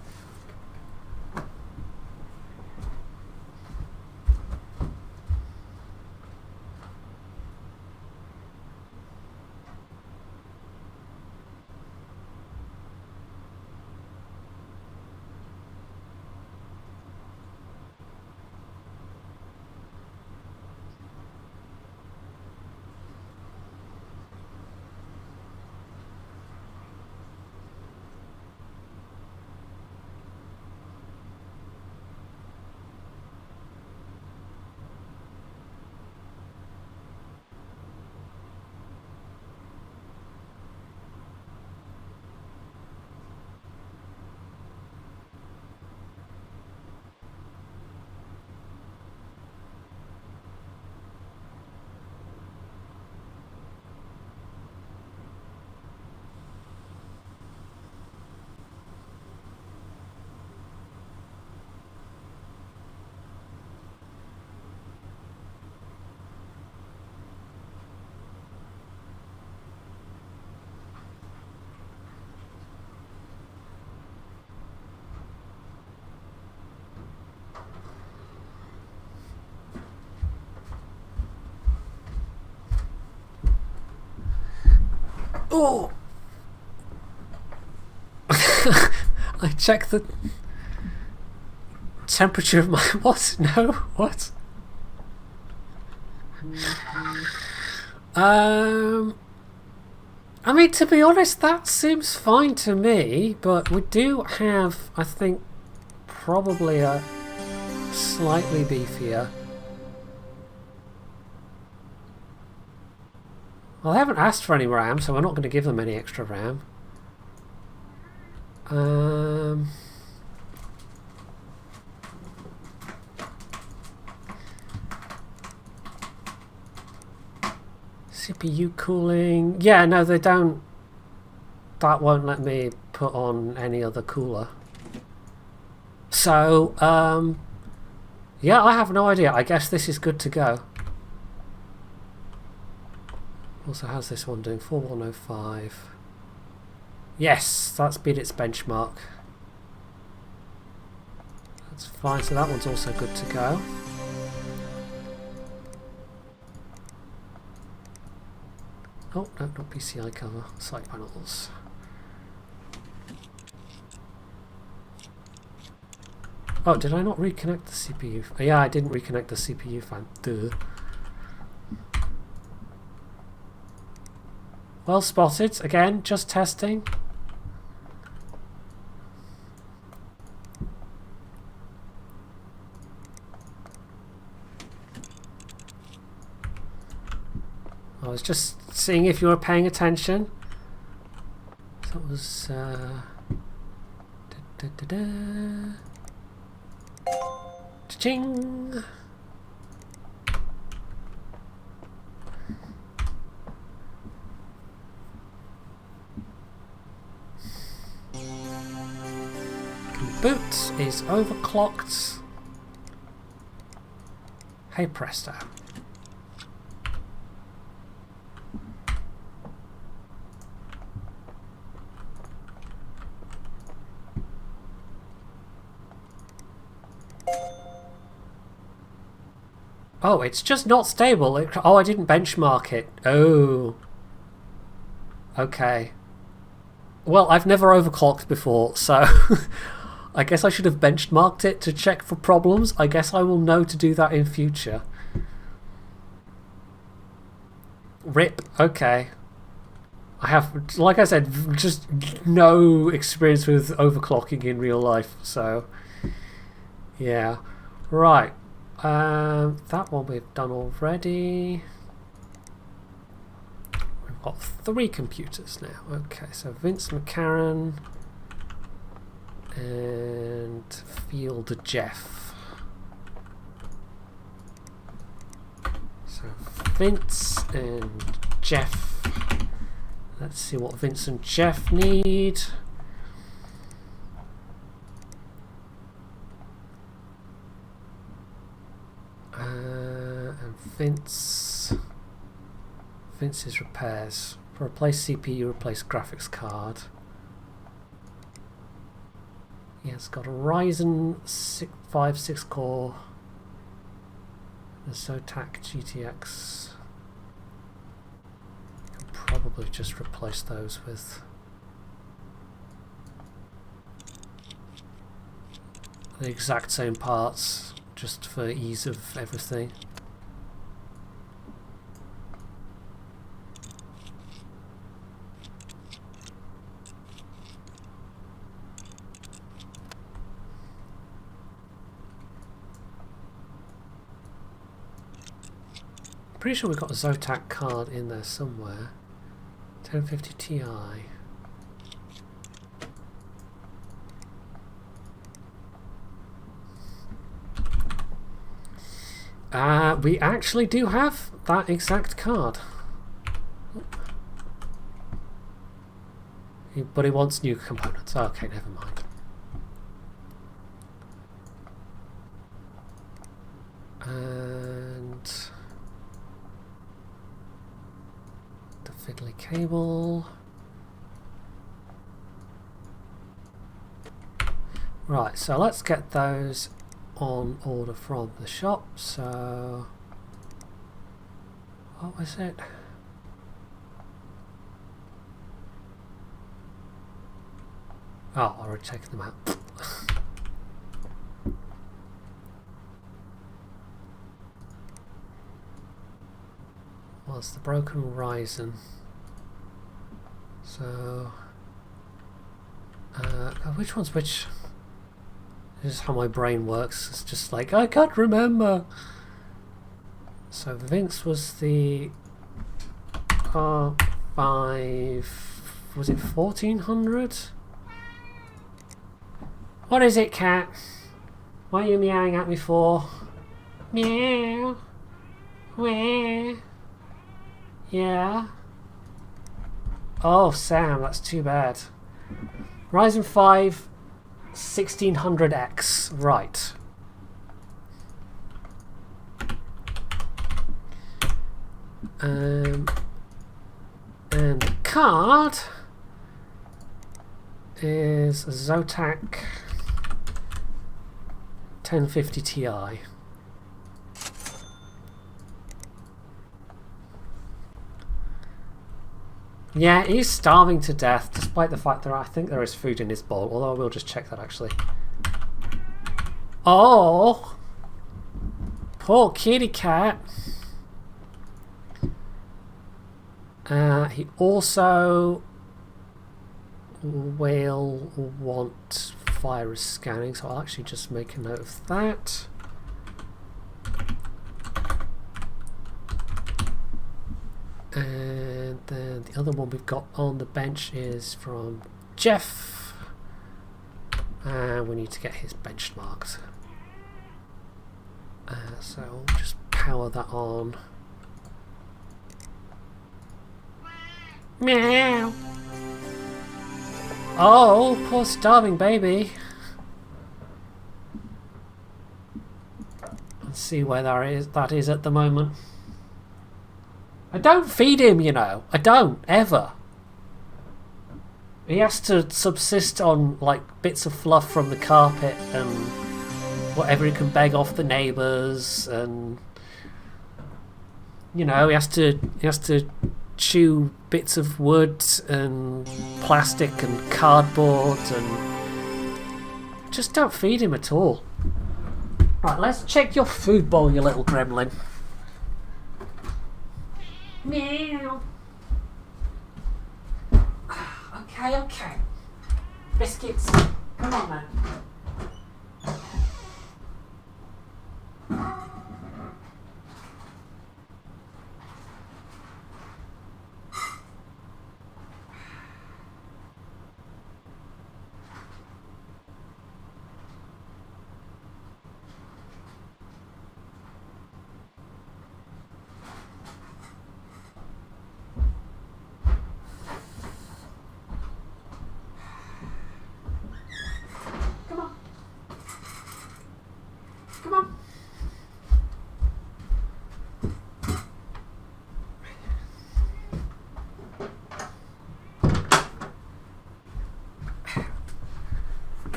Oh! I checked the temperature of my... What? No? What? I mean, to be honest, that seems fine to me, but we do have, I think, probably a slightly beefier. Well, they haven't asked for any RAM, so we're not going to give them any extra RAM. CPU cooling. Yeah, no, they don't. That won't let me put on any other cooler. So, yeah, I have no idea. I guess this is good to go. Also, how's this one doing? 4105. Yes, that's beat its benchmark. That's fine, so that one's also good to go. Oh, no, not PCI cover. Site panels. Oh, did I not reconnect the CPU? Oh, yeah, I didn't reconnect the CPU fan. Duh. Well spotted. Again, just testing. I was just seeing if you were paying attention. That was Cha-ching! Boot is overclocked. Hey presto. Oh, it's just not stable. Oh, I didn't benchmark it. Oh. Okay. Well, I've never overclocked before, so I guess I should have benchmarked it to check for problems. I guess I will know to do that in future. RIP. Okay. I have, like I said, just no experience with overclocking in real life, so yeah. Right. That one we've done already. We've got 3 computers now. Okay, so Vince McCarran and Field Jeff. So Vince and Jeff. Let's see what Vince and Jeff need. And Vince's repairs. For replace CPU, replace graphics card. Yeah, it's got a Ryzen 5 6-core, the Zotac GTX. Can probably just replace those with the exact same parts, just for ease of everything. Pretty sure we've got a Zotac card in there somewhere. 1050 Ti. We actually do have that exact card. But he wants new components. Okay, never mind. And the fiddly cable. Right, so let's get those on order from the shop. So what was it? Oh, I already taken them out. What's the broken horizon? So, God, which one's which? This is how my brain works. It's just like, I can't remember. So Vince was the R5, was it 1400? What is it, cat? What are you meowing at me for? Meow. Where? Yeah. Oh, Sam, that's too bad. Ryzen 5 1600X, right. And the card is a Zotac 1050 Ti. Yeah, he's starving to death, despite the fact that I think there is food in his bowl, although I will just check that actually. Oh! Poor kitty cat. He also will want virus scanning, so I'll actually just make a note of that. And then the other one we've got on the bench is from Jeff. And we need to get his benchmarked. So we'll just power that on. Meow. Oh, poor starving baby. Let's see where that is at the moment. I don't feed him, you know. I don't, ever. He has to subsist on, like, bits of fluff from the carpet and whatever he can beg off the neighbours, and you know, he has to chew bits of wood and plastic and cardboard, and just don't feed him at all. Right, let's check your food bowl, you little gremlin. Meow. Okay. Biscuits. Come on, man.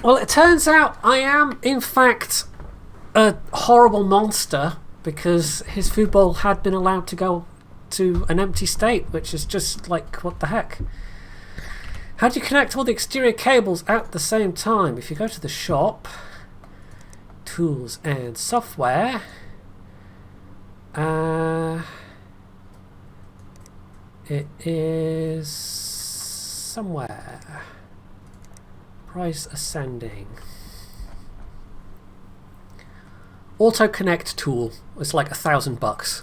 Well, it turns out I am, in fact, a horrible monster, because his food bowl had been allowed to go to an empty state, which is just like, what the heck? How do you connect all the exterior cables at the same time? If you go to the shop, tools and software, it is somewhere. Price ascending. Auto connect tool. It's like $1,000.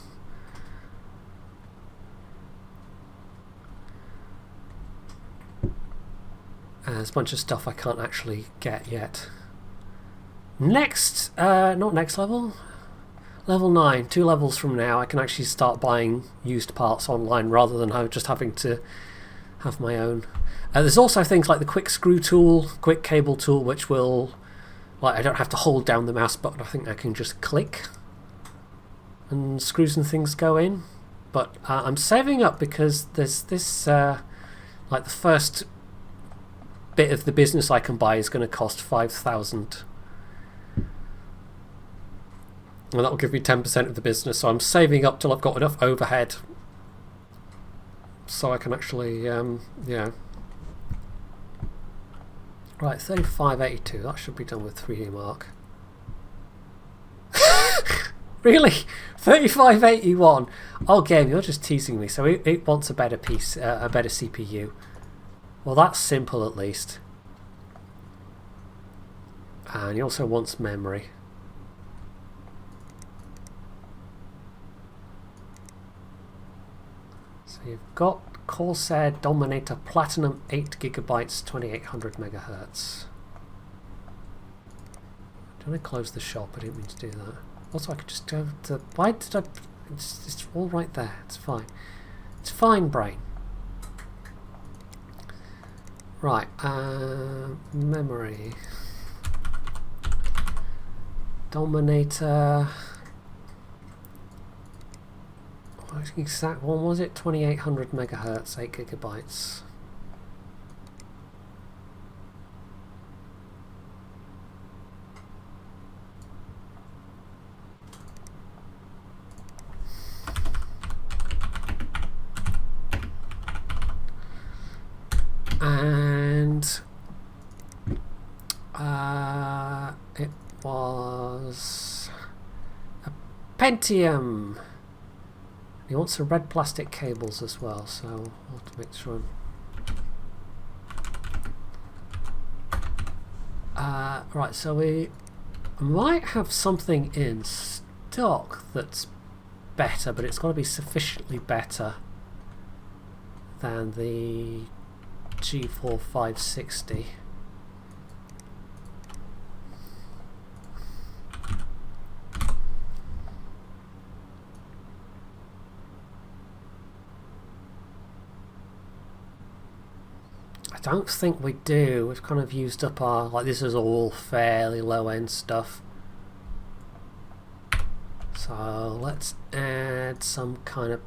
There's a bunch of stuff I can't actually get yet. Next, not next level. Level 9, 2 levels from now, I can actually start buying used parts online rather than just having to have my own. There's also things like the quick screw tool, quick cable tool, which will, like, I don't have to hold down the mouse button, I think I can just click and screws and things go in. But I'm saving up because there's this, like, the first bit of the business I can buy is going to cost 5,000. And that'll give me 10% of the business, so I'm saving up till I've got enough overhead so I can actually, Right, 3582. That should be done with 3D Mark. Really? 3581? Oh, game, you're just teasing me. So it wants a better piece, a better CPU. Well, that's simple at least. And he also wants memory. So you've got Corsair Dominator Platinum 8GB 2800 MHz. Did I close the shop? I didn't mean to do that. Also, I could just go to... Why did I... It's all right there. It's fine. It's fine, brain. Right. Memory. Dominator... What exact one was it? 2800 MHz, 8GB. And it was a Pentium. He wants some red plastic cables as well, so I'll have to make sure. Right, so we might have something in stock that's better, but it's got to be sufficiently better than the G4 560. I don't think we do. We've kind of used up our... Like, this is all fairly low-end stuff. So let's add some kind of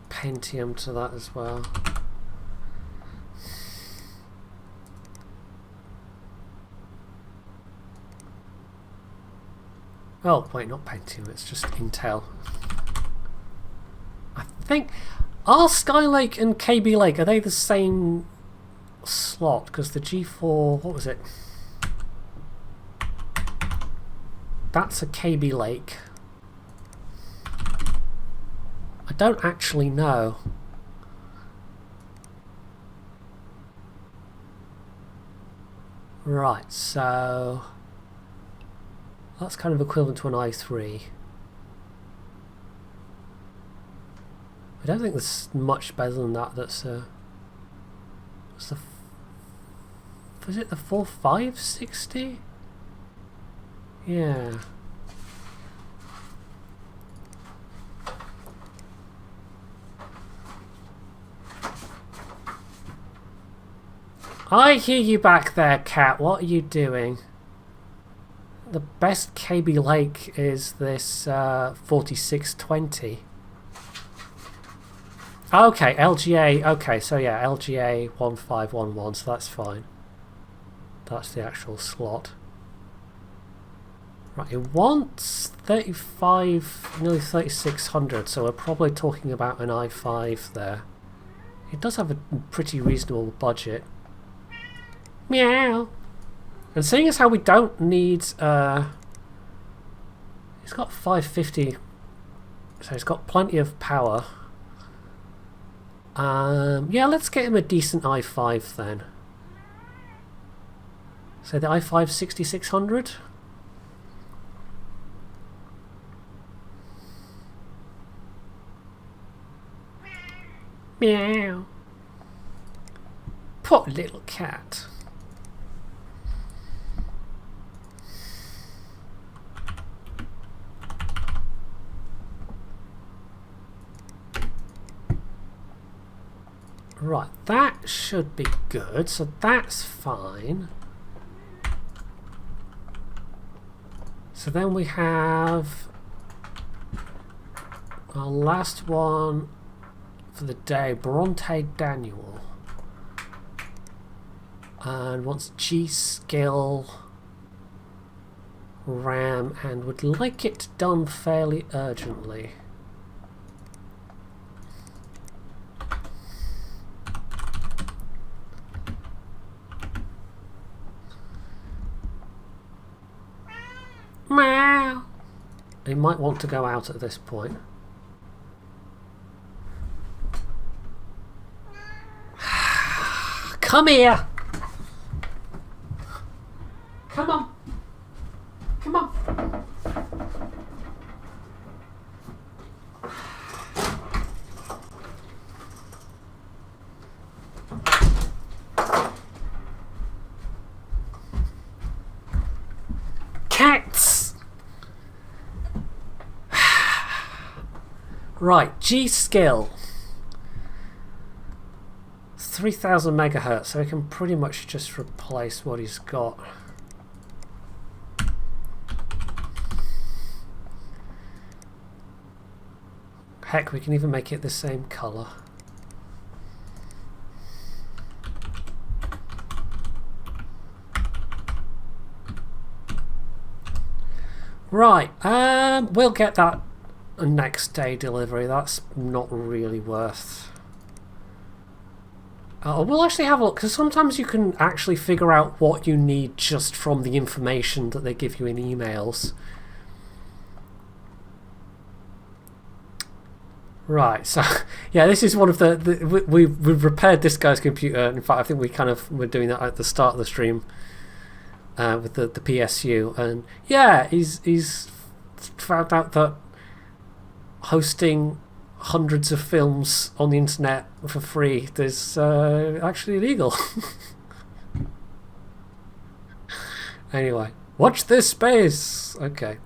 Pentium to that as well. Oh, wait, not Pentium, it's just Intel. I think... Are Skylake and KB Lake, are they the same slot? Because the G4, what was it? That's a KB Lake. I don't actually know. Right, so that's kind of equivalent to an i3. I don't think there's much better than that. That's what's the was it the 4560? Yeah. I hear you back there, cat. What are you doing? The best KB Lake is this 4620. Okay, LGA. Okay, so yeah, LGA 1511. So that's fine. That's the actual slot. Right, it wants 35, nearly 3600. So we're probably talking about an i5 there. It does have a pretty reasonable budget. Meow. And seeing as how we don't need, it's got 550, so it's got plenty of power. Yeah, let's get him a decent i5 then. So the i5 6600. Meow. Poor little cat. Right, that should be good, so that's fine. So then we have our last one for the day, Bronte Daniel. And wants G-Skill RAM and would like it done fairly urgently. He might want to go out at this point. Come here! Come on! Come on! Cats! Right, G skill. 3000 megahertz, so we can pretty much just replace what he's got. Heck, we can even make it the same colour. Right, we'll get that a next day delivery. That's not really worth. We'll actually have a look, because sometimes you can actually figure out what you need just from the information that they give you in emails. Right, so yeah, this is one of we've repaired this guy's computer. In fact, I think we're doing that at the start of the stream with the PSU, and yeah, he's found out that hosting hundreds of films on the internet for free is actually illegal. Anyway, watch this space. Okay.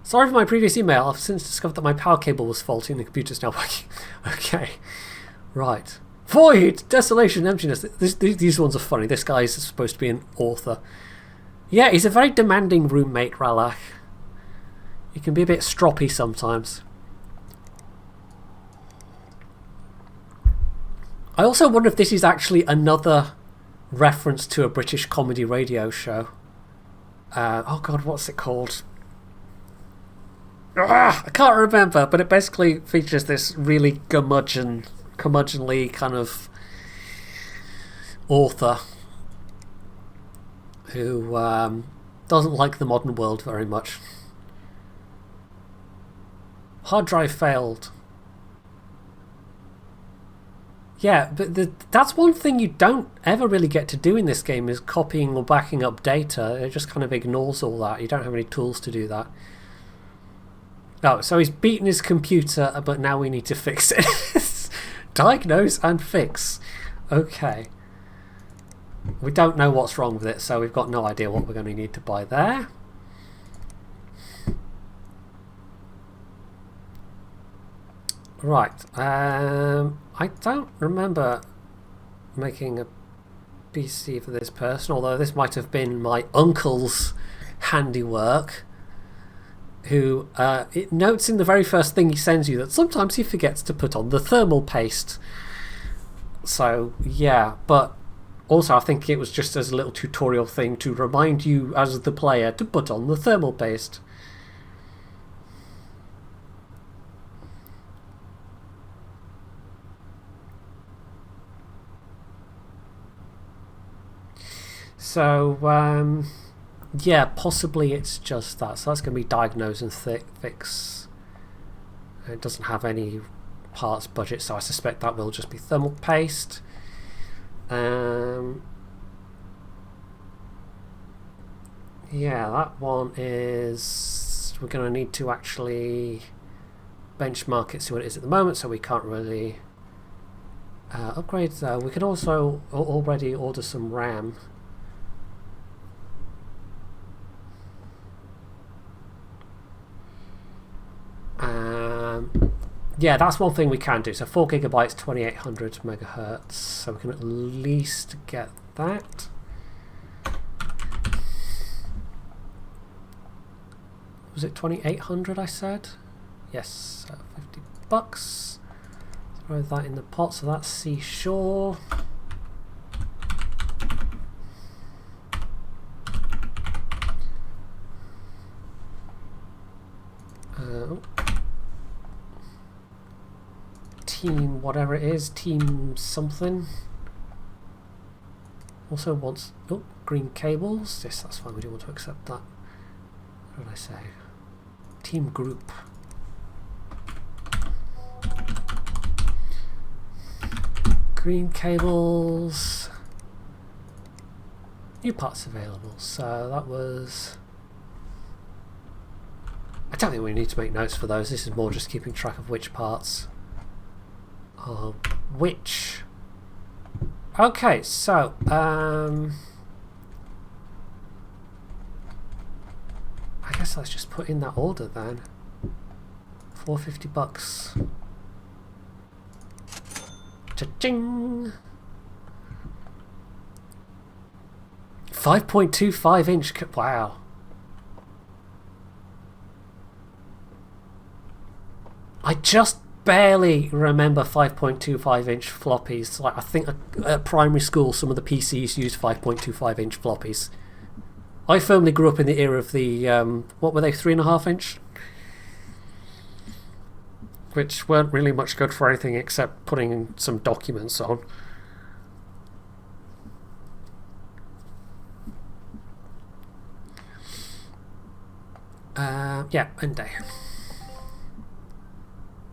Sorry for my previous email. I've since discovered that my power cable was faulty and the computer's now working. Okay. Right. Void! Desolation, emptiness. These ones are funny. This guy is supposed to be an author. Yeah, he's a very demanding roommate, Ralak. He can be a bit stroppy sometimes. I also wonder if this is actually another reference to a British comedy radio show. Oh god, what's it called? I can't remember, but it basically features this really curmudgeonly kind of author who doesn't like the modern world very much. Hard drive failed. Yeah, but that's one thing you don't ever really get to do in this game, is copying or backing up data. It just kind of ignores all that. You don't have any tools to do that. Oh, so he's beaten his computer, but now we need to fix it. Diagnose and fix. Okay. We don't know what's wrong with it, so we've got no idea what we're going to need to buy there. Right. I don't remember making a PC for this person, although this might have been my uncle's handiwork, who it notes in the very first thing he sends you that sometimes he forgets to put on the thermal paste. So yeah, but also I think it was just as a little tutorial thing to remind you as the player to put on the thermal paste. So yeah, possibly it's just that. So that's going to be diagnose and fix. It doesn't have any parts budget, so I suspect that will just be thermal paste. Yeah, that one is... We're going to need to actually benchmark it, see what it is at the moment, so we can't really upgrade though. We could also already order some RAM. Yeah, that's one thing we can do. So 4 gigabytes, 2800 megahertz. So we can at least get that. Was it 2800 I said? Yes, so $50. Throw that in the pot. So that's seashore. Team whatever it is, team something. Also wants green cables. Yes, that's fine, we do want to accept that. What did I say? Team group. Green cables. New parts available. So that was... I don't think we need to make notes for those. This is more just keeping track of which parts are which. Okay, so I guess let's just put in that order then. $450. Cha-ching! 5.25 inch. Wow. I just barely remember 5.25 inch floppies. Like I think at primary school some of the PCs used 5.25 inch floppies. I firmly grew up in the era of the what were they, 3.5 inch? Which weren't really much good for anything except putting some documents on. Yeah, end day.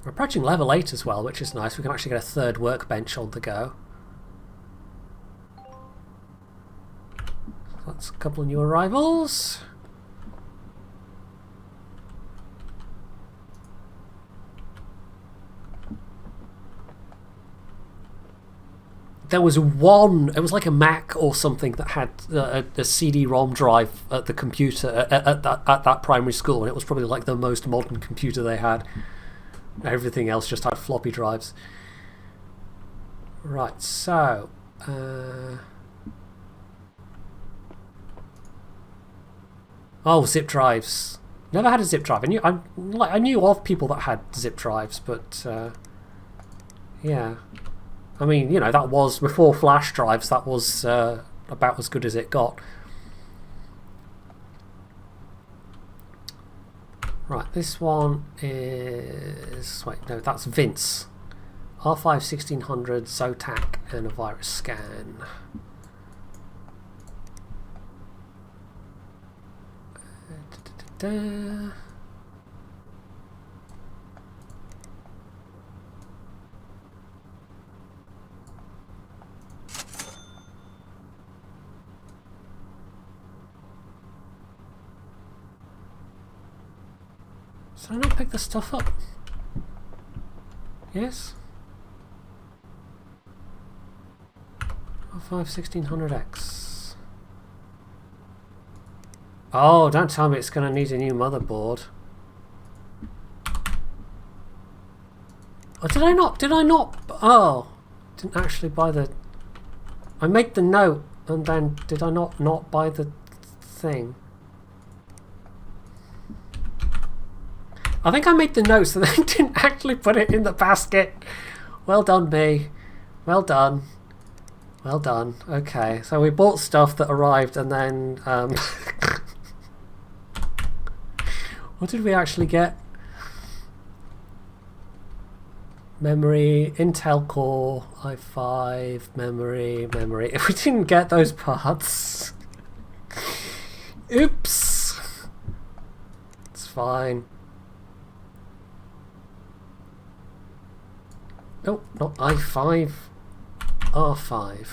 We're approaching level 8 as well, which is nice. We can actually get a third workbench on the go. That's a couple of new arrivals. There was one, it was like a Mac or something that had a CD-ROM drive at the computer at that primary school, and it was probably like the most modern computer they had. Everything else just had floppy drives. Right, so oh, zip drives. Never had a zip drive. I knew of people that had zip drives, but yeah. I mean, you know, that was before flash drives. That was about as good as it got. Right, this one is... Wait, no, that's Vince. R5 1600, Zotac, and a virus scan. Did I not pick the stuff up? Yes? R5 1600X. Oh, don't tell me it's going to need a new motherboard. Oh, did I not? Did I not? Oh, didn't actually buy the... I made the note and then did I not buy the thing? I think I made the notes and then didn't actually put it in the basket. Well done, me. Well done. Well done. Okay, so we bought stuff that arrived and then... what did we actually get? Memory, Intel Core, i5, memory. If we didn't get those parts... Oops. It's fine. No, not i5, R5.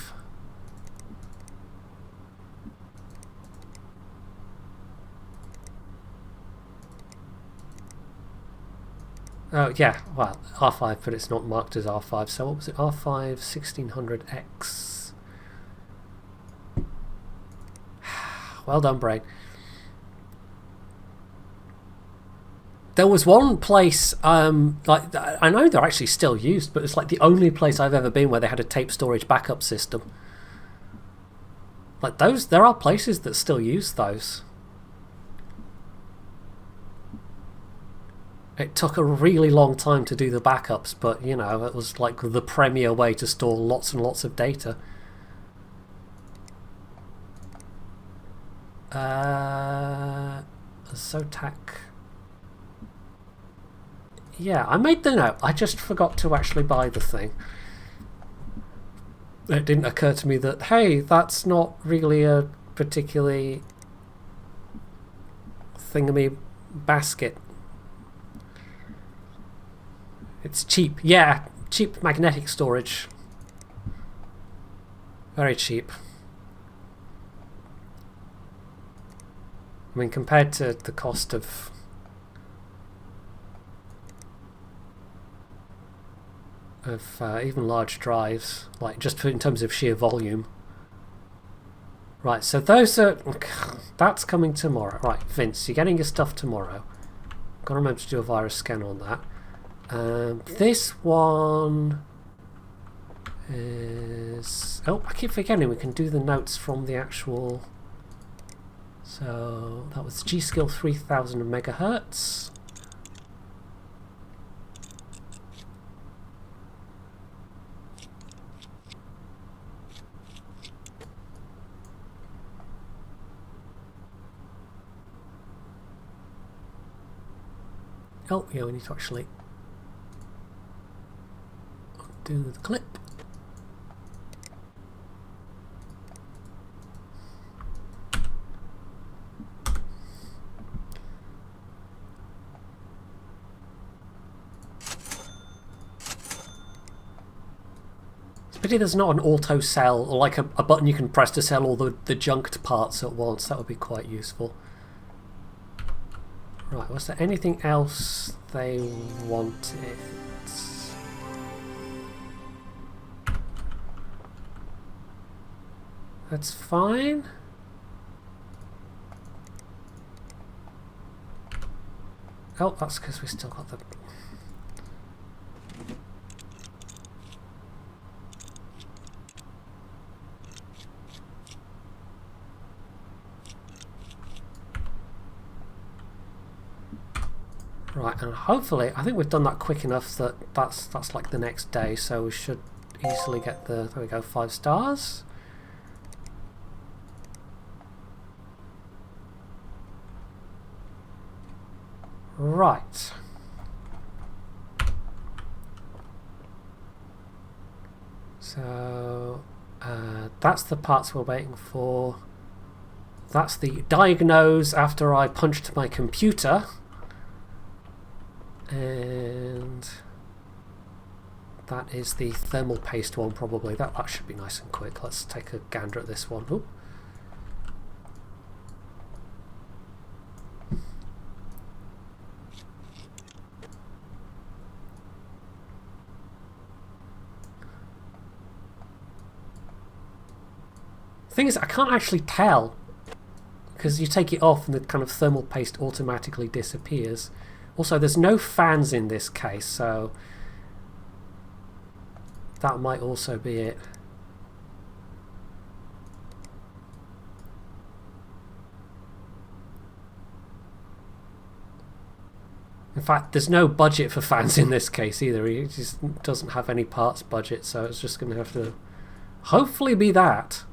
Oh yeah, well, R5, but it's not marked as R5, so what was it? R5 1600X. Well done, brain. There was one place, like I know they're actually still used, but it's like the only place I've ever been where they had a tape storage backup system. Like those, there are places that still use those. It took a really long time to do the backups, but you know, it was like the premier way to store lots and lots of data. Zotac. Yeah, I made the note. I just forgot to actually buy the thing. It didn't occur to me that, hey, that's not really a particularly thingamy basket It's cheap. Yeah, cheap magnetic storage. Very cheap. I mean, compared to the cost of even large drives, like just in terms of sheer volume. Right, so those are... That's coming tomorrow. Right, Vince, you're getting your stuff tomorrow. Got to remember to do a virus scan on that. This one is... Oh, I keep forgetting we can do the notes from the actual... So that was G-Skill 3000 megahertz. Oh, yeah, we need to actually undo the clip. It's a pity there's not an auto sell, or like a button you can press to sell all the junked parts at once. That would be quite useful. Right, was there anything else they wanted? That's fine. Oh, that's because we still got the... Right, and hopefully, I think we've done that quick enough that that's like the next day, so we should easily get the... There we go, 5 stars. Right. So, that's the parts we're waiting for. That's the diagnose after I punched my computer. And that is the thermal paste one, probably. That should be nice and quick. Let's take a gander at this one. Ooh. Thing is, I can't actually tell because you take it off and the kind of thermal paste automatically disappears. Also, there's no fans in this case, so that might also be it. In fact, there's no budget for fans in this case either. He just doesn't have any parts budget, so it's just going to have to hopefully be that.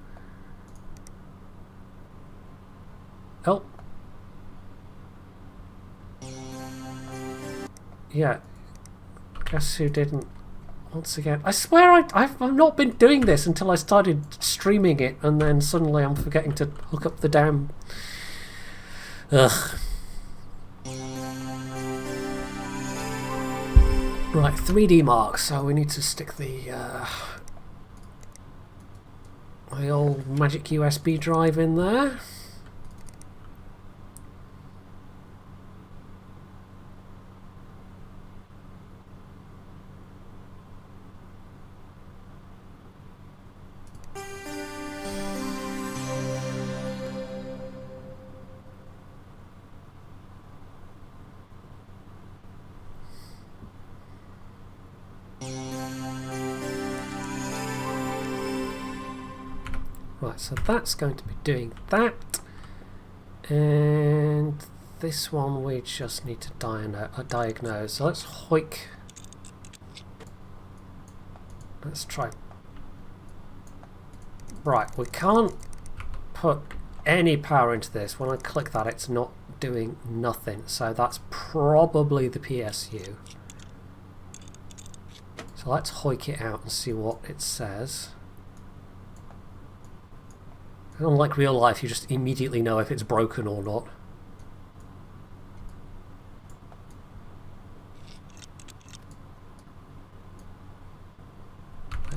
Oh. Yeah. Guess who didn't? Once again. I swear I've not been doing this until I started streaming it, and then suddenly I'm forgetting to hook up the damn... Ugh. Right, 3D mark, so we need to stick the my old magic USB drive in there. Right, so that's going to be doing that, and this one we just need to diagnose. So let's hoik. Let's try. Right, we can't put any power into this. When I click that, it's not doing nothing. So that's probably the PSU. So let's hoik it out and see what it says. Unlike real life, you just immediately know if it's broken or not.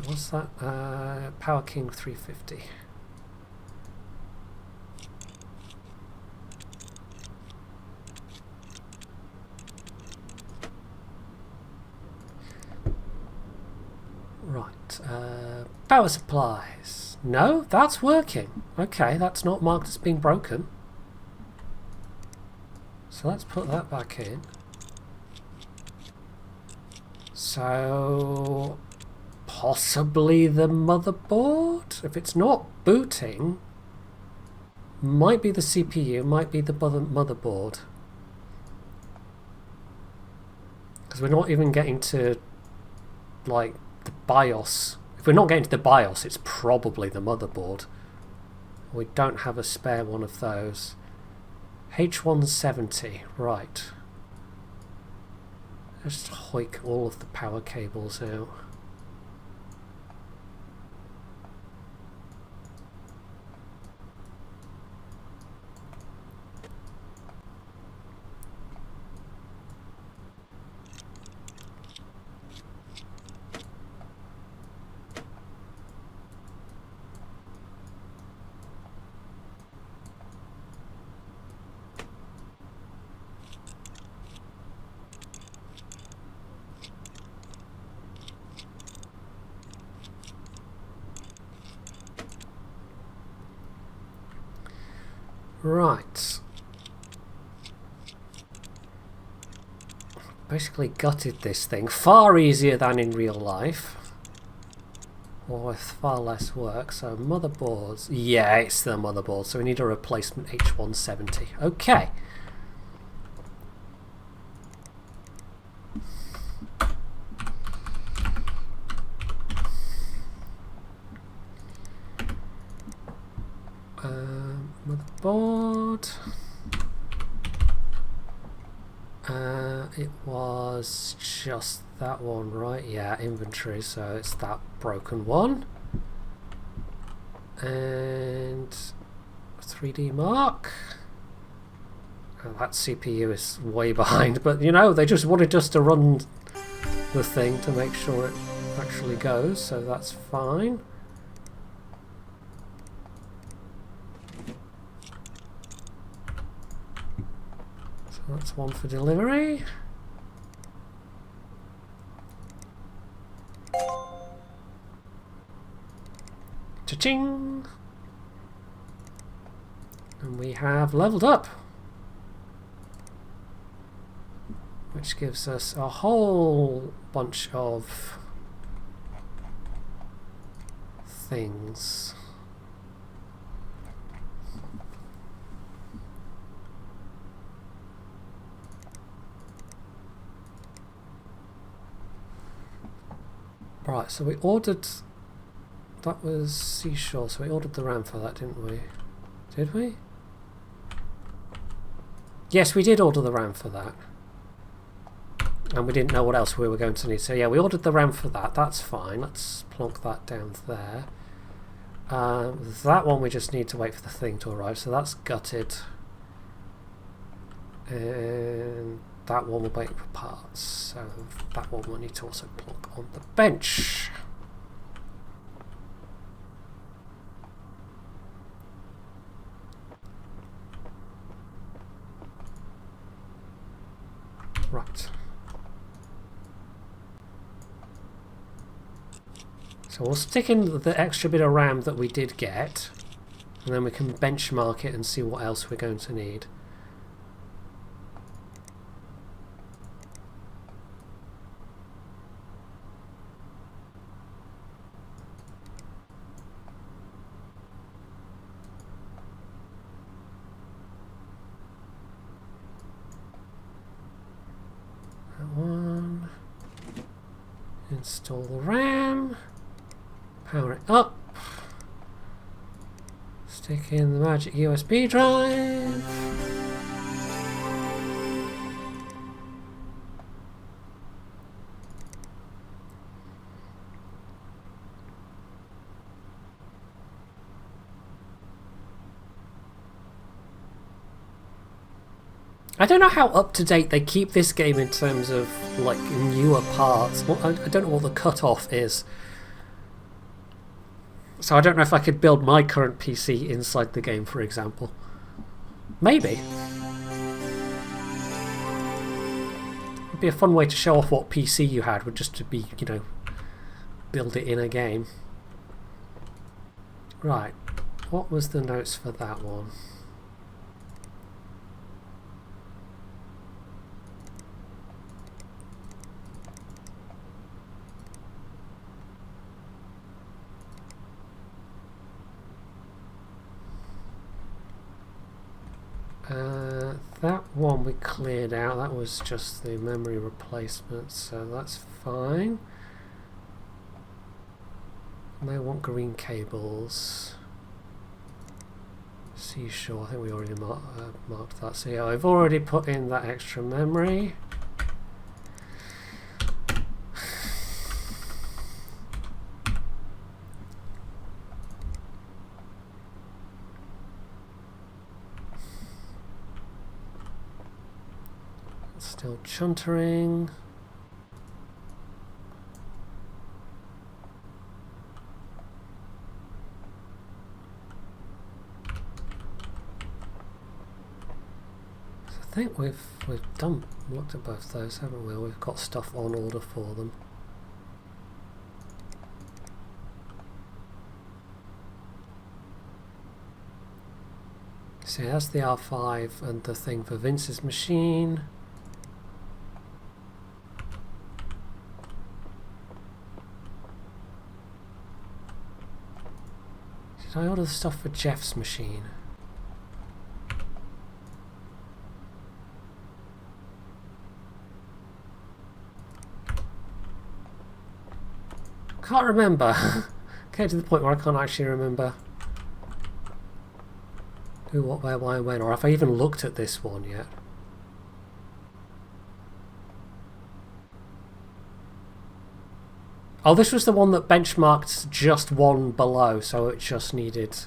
What's that? Power King 350. Right. Power supplies. No, that's working. Okay, that's not marked as being broken. So let's put that back in. So possibly the motherboard? If it's not booting, might be the CPU, might be the motherboard. Because we're not even getting to, like, the BIOS. If we're not getting to the BIOS, it's probably the motherboard. We don't have a spare one of those. H170, right. Just hoik all of the power cables out. Right. Basically gutted this thing. Far easier than in real life. Or with far less work. So motherboards. Yeah, it's the motherboard. So we need a replacement H170. Okay. Motherboard. It was just that one, right? Yeah, inventory, so it's that broken one. And 3D mark. Oh, that CPU is way behind, but you know, they just wanted us to run the thing to make sure it actually goes, so that's fine. That's one for delivery. Cha-ching! And we have leveled up. Which gives us a whole bunch of things. Right, so we ordered, that was Seashore, so we ordered the RAM for that, didn't we? Did we? Yes, we did order the RAM for that. And we didn't know what else we were going to need. So yeah, we ordered the RAM for that, that's fine. Let's plonk that down there. That one we just need to wait for the thing to arrive, so that's gutted. And that one will wait for parts, so that one will need to also plonk on the bench. Right. So we'll stick in the extra bit of RAM that we did get, and then we can benchmark it and see what else we're going to need. Install the RAM, power it up, stick in the magic USB drive. I don't know how up to date they keep this game in terms of like newer parts. Well, I don't know what the cutoff is So I don't know if I could build my current PC inside the game, for example. Maybe. It'd be a fun way to show off what PC you had, would just to be, you know, build it in a game. Right. What was the notes for that one? That one we cleared out. That was just the memory replacement, so that's fine. And they want green cables. Seashore, I think we already marked that. So yeah, I've already put in that extra memory. Still chuntering. I think we've looked at both those, haven't we? We've got stuff on order for them. So that's the R5 and the thing for Vince's machine. Did I order the stuff for Jeff's machine? Can't remember. Getting to the point where I can't actually remember who, what, where, why, when, or if I even looked at this one yet. Oh, this was the one that benchmarked just one below, so it just needed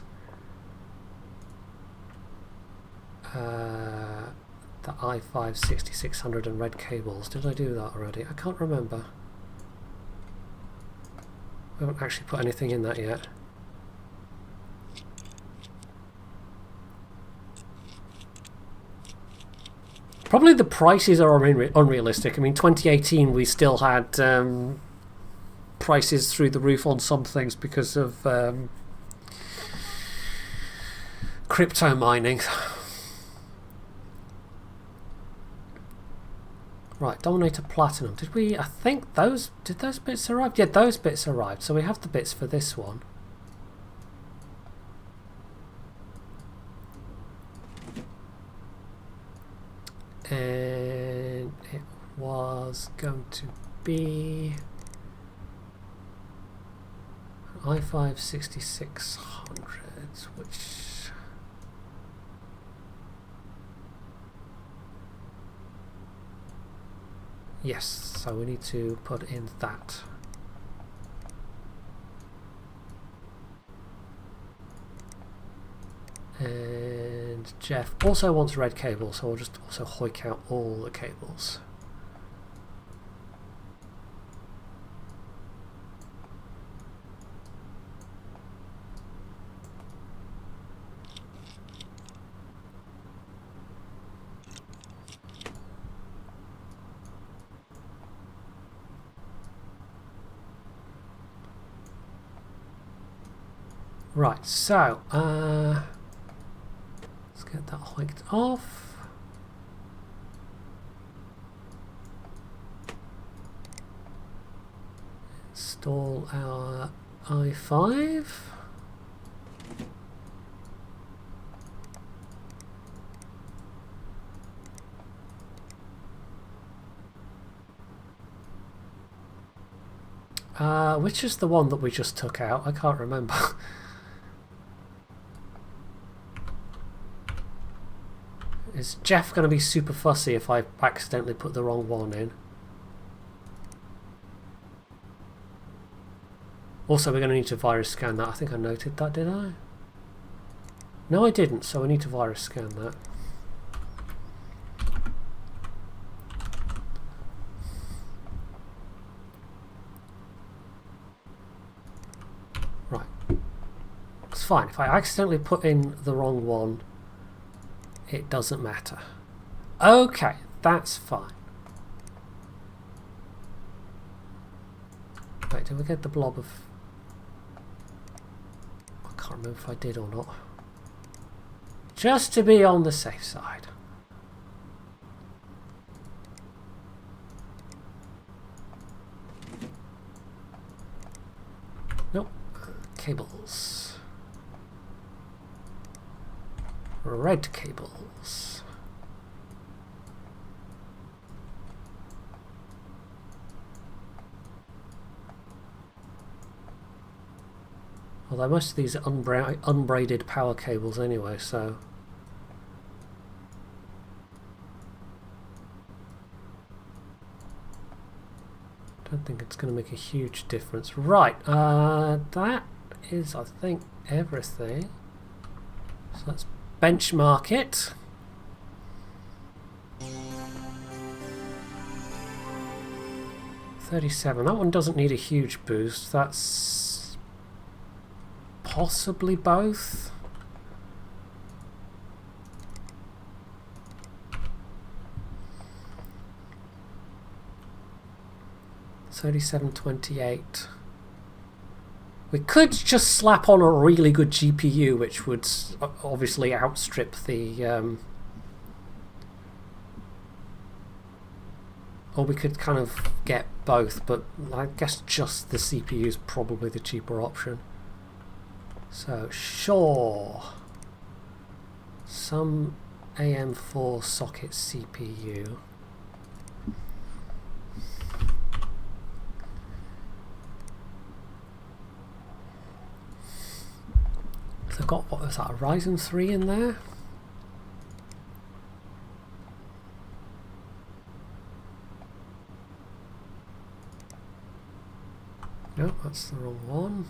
the i5 6600 and red cables. Did I do that already? I can't remember. I haven't actually put anything in that yet. Probably the prices are unrealistic. I mean, 2018 we still had prices through the roof on some things because of crypto mining. Right, Dominator Platinum. Did we? I think those. Did those bits arrive? Yeah, those bits arrived. So we have the bits for this one. And it was going to be i5 6600, which yes, so we need to put in that. And Jeff also wants red cable, so we'll just also hoik out all the cables. Right, so let's get that hoiked off. Install our i5. Which is the one that we just took out? I can't remember. Is Jeff going to be super fussy if I accidentally put the wrong one in? Also, we're going to need to virus scan that. I think I noted that, did I? No, I didn't, so we need to virus scan that. Right. It's fine. If I accidentally put in the wrong one, it doesn't matter. Okay, that's fine. Wait, did we get the blob of... I can't remember if I did or not. Just to be on the safe side. Nope. Cables. Red cables. Although most of these are unbraided power cables anyway, so... I don't think it's going to make a huge difference. Right, that is, I think, everything. So let's benchmark it. $37. That one doesn't need a huge boost. That's possibly both. $37.28. We could just slap on a really good GPU, which would obviously outstrip the... or we could kind of get both, but I guess just the CPU is probably the cheaper option. So, sure. Some AM4 socket CPU. So I've got, what was that, a Ryzen 3 in there? No, that's the wrong one.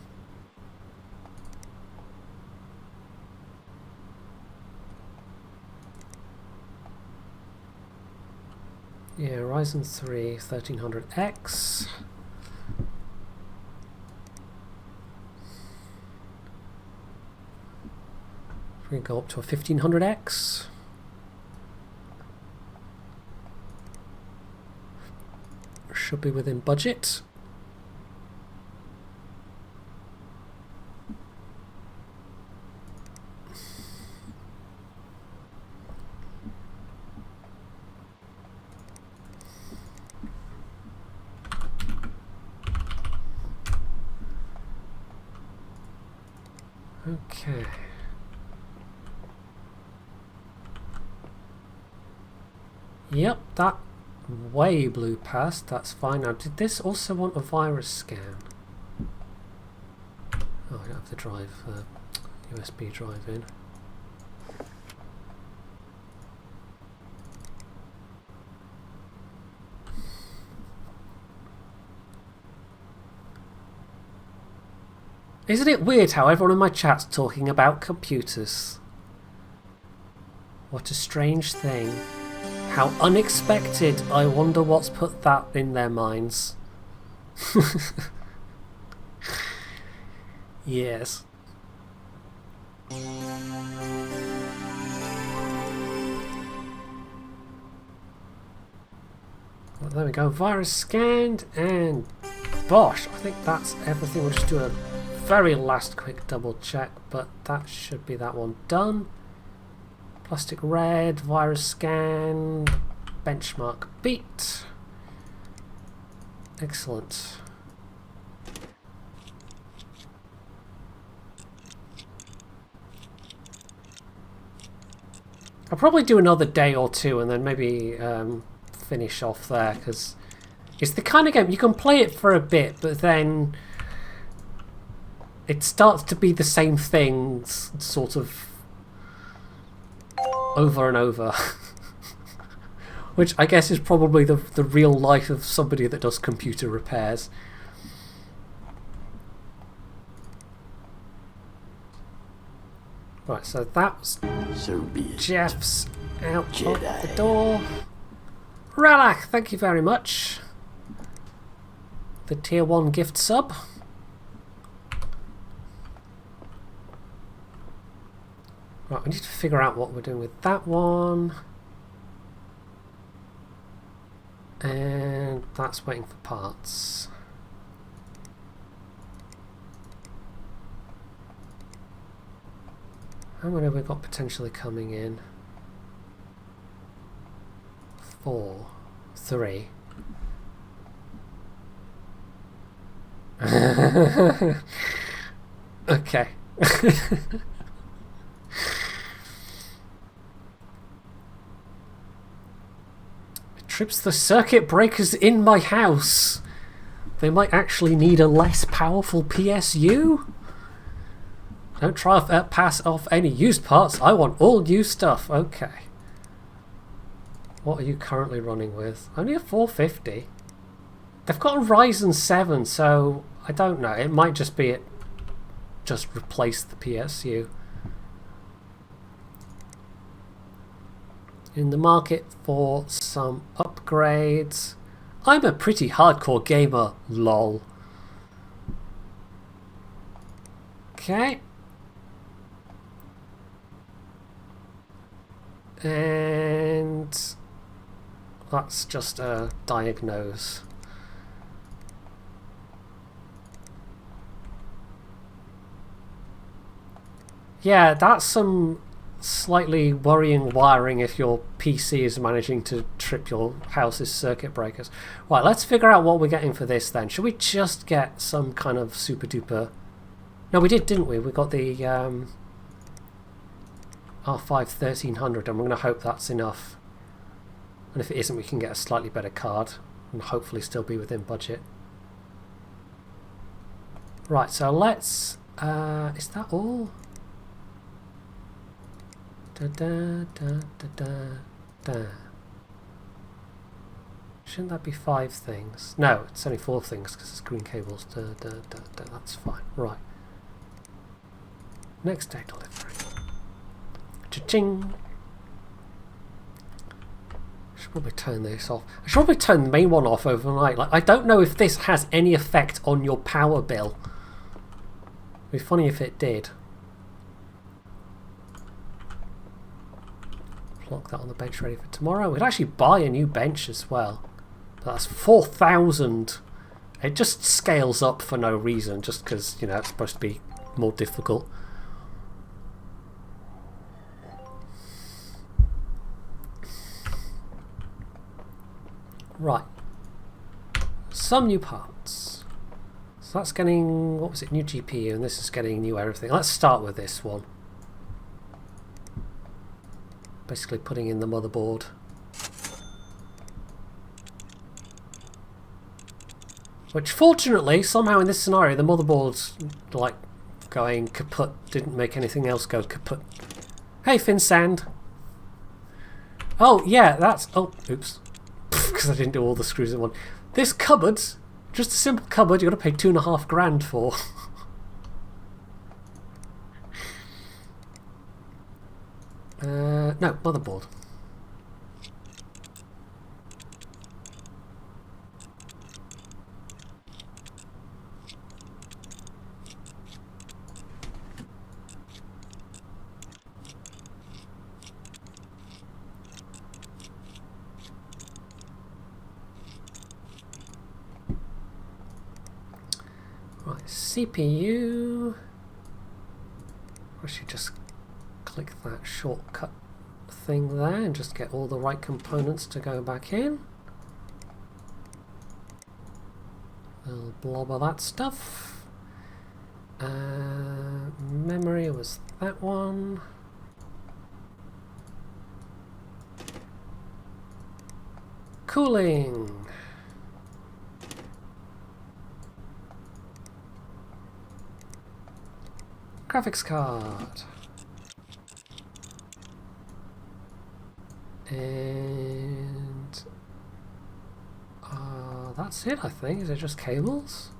Yeah, Ryzen 3 1300X. We go up to a 1500X. Should be within budget. Okay. Yep, that way blew past. That's fine. Now, did this also want a virus scan? Oh, I don't have the drive, USB drive in. Isn't it weird how everyone in my chat's talking about computers? What a strange thing. How unexpected. I wonder what's put that in their minds. Yes. Well, there we go. Virus scanned and bosh. I think that's everything. We'll just do a very last quick double check, but that should be that one done. Plastic red, virus scan, benchmark beat. Excellent. I'll probably do another day or two and then maybe finish off there, because it's the kind of game you can play it for a bit, but then it starts to be the same things, sort of over and over. Which I guess is probably the real life of somebody that does computer repairs. Right, so that's Jeff's out of the door. Ralak, thank you very much. The tier 1 gift sub. Right, we need to figure out what we're doing with that one. And that's waiting for parts. How many have we got potentially coming in? 4, 3. Okay. It trips the circuit breakers in my house. They might actually need a less powerful PSU. Don't try to pass off any used parts. I want all new stuff. Okay. What are you currently running with? Only a 450. They've got a Ryzen 7, so I don't know. It might just be it. Just replace the PSU. In the market for some upgrades. I'm a pretty hardcore gamer, lol. Okay. And that's just a diagnose. Yeah, that's some slightly worrying wiring if your PC is managing to trip your house's circuit breakers. Right, let's figure out what we're getting for this then. Should we just get some kind of super duper... No, we did, didn't we? We got the R5 1300 and we're going to hope that's enough. And if it isn't, we can get a slightly better card and hopefully still be within budget. Right, so let's... is that all? Da, da, da, da, da, da. Shouldn't that be 5 things? No, it's only 4 things because it's green cables. Da, da, da, da. That's fine. Right. Next day delivery. Cha-ching! I should probably turn this off. I should probably turn the main one off overnight. Like, I don't know if this has any effect on your power bill. It'd be funny if it did. Lock that on the bench ready for tomorrow. We'd actually buy a new bench as well. But that's 4,000. It just scales up for no reason, just because, you know, it's supposed to be more difficult. Right. Some new parts. So that's getting, what was it, new GPU, and this is getting new everything. Let's start with this one. Basically putting in the motherboard. Which fortunately, somehow in this scenario, the motherboard's like going kaput. Didn't make anything else go kaput. Hey, Finsand. Oh, yeah, that's... Oh, oops. Because I didn't do all the screws in one. This cupboard, just a simple cupboard, you've got to pay $2.5 grand for. No, motherboard. Right, CPU. I should just click that shortcut thing there and just get all the right components to go back in. A little blob of that stuff. Memory was that one. Cooling. Graphics card. And that's it, I think. Is it just cables?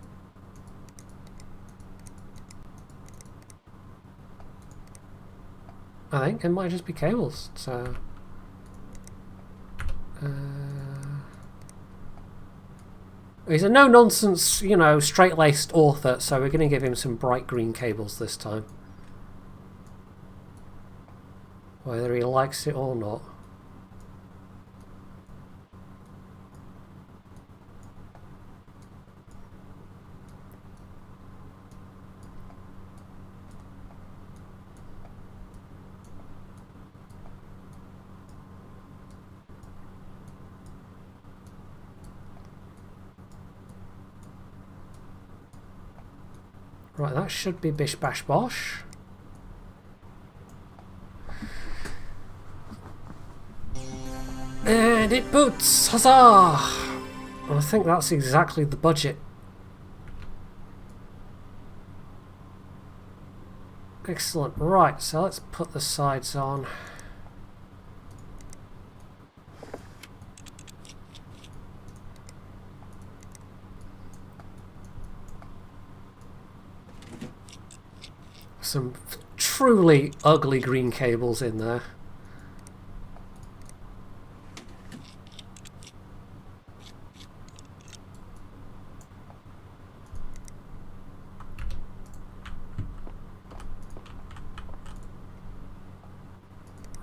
I think it might just be cables. So he's a no-nonsense, you know, straight-laced author, so we're going to give him some bright green cables this time. whether he likes it or not. Right, that should be bish bash bosh. And it boots! Huzzah! And I think that's exactly the budget. Excellent. Right, so let's put the sides on. Some truly ugly green cables in there.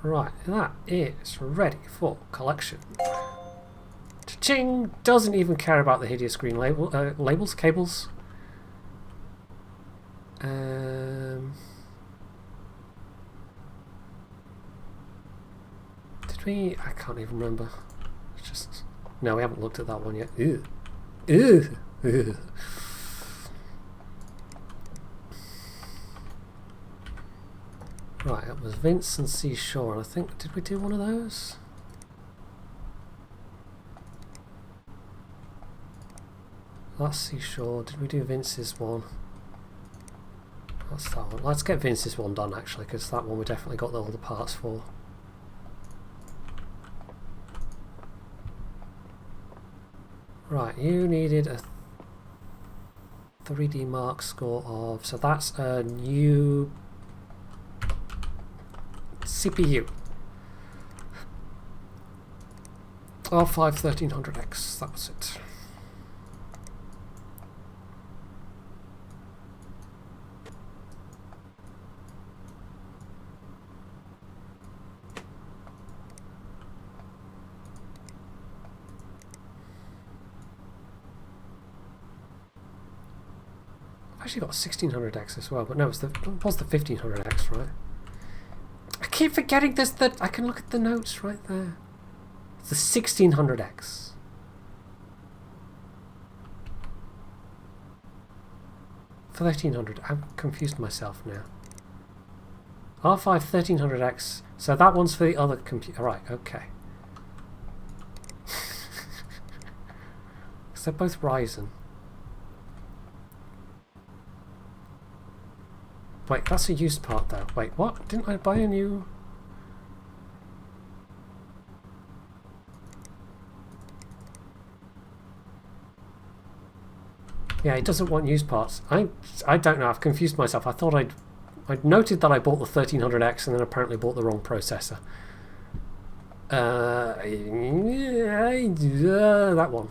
Right, that is ready for collection. Cha-ching! Doesn't even care about the hideous green labels, cables. Did we? I can't even remember. It's just no, we haven't looked at that one yet. Ew. Ew. Ew. Right, it was Vince and Seashore, and I think, did we do one of those? That's Seashore. Did we do Vince's one? That's that one. Let's get Vince's one done actually, because that one we definitely got all the parts for. Right, you needed a 3D Mark score of, so that's a new CPU. R5 1300X, that was it. I've actually got 1600X as well, but no, it was the 1500X, right? I keep forgetting this, that I can look at the notes right there. It's the 1600X. For 1300, I've confused myself now. R5 1300X, so that one's for the other computer. Right, okay. So they're both Ryzen. Wait, that's a used part though. Wait, what? Didn't I buy a new... Yeah, it doesn't want used parts. I don't know, I've confused myself. I thought I'd noted that I bought the 1300X and then apparently bought the wrong processor. That one.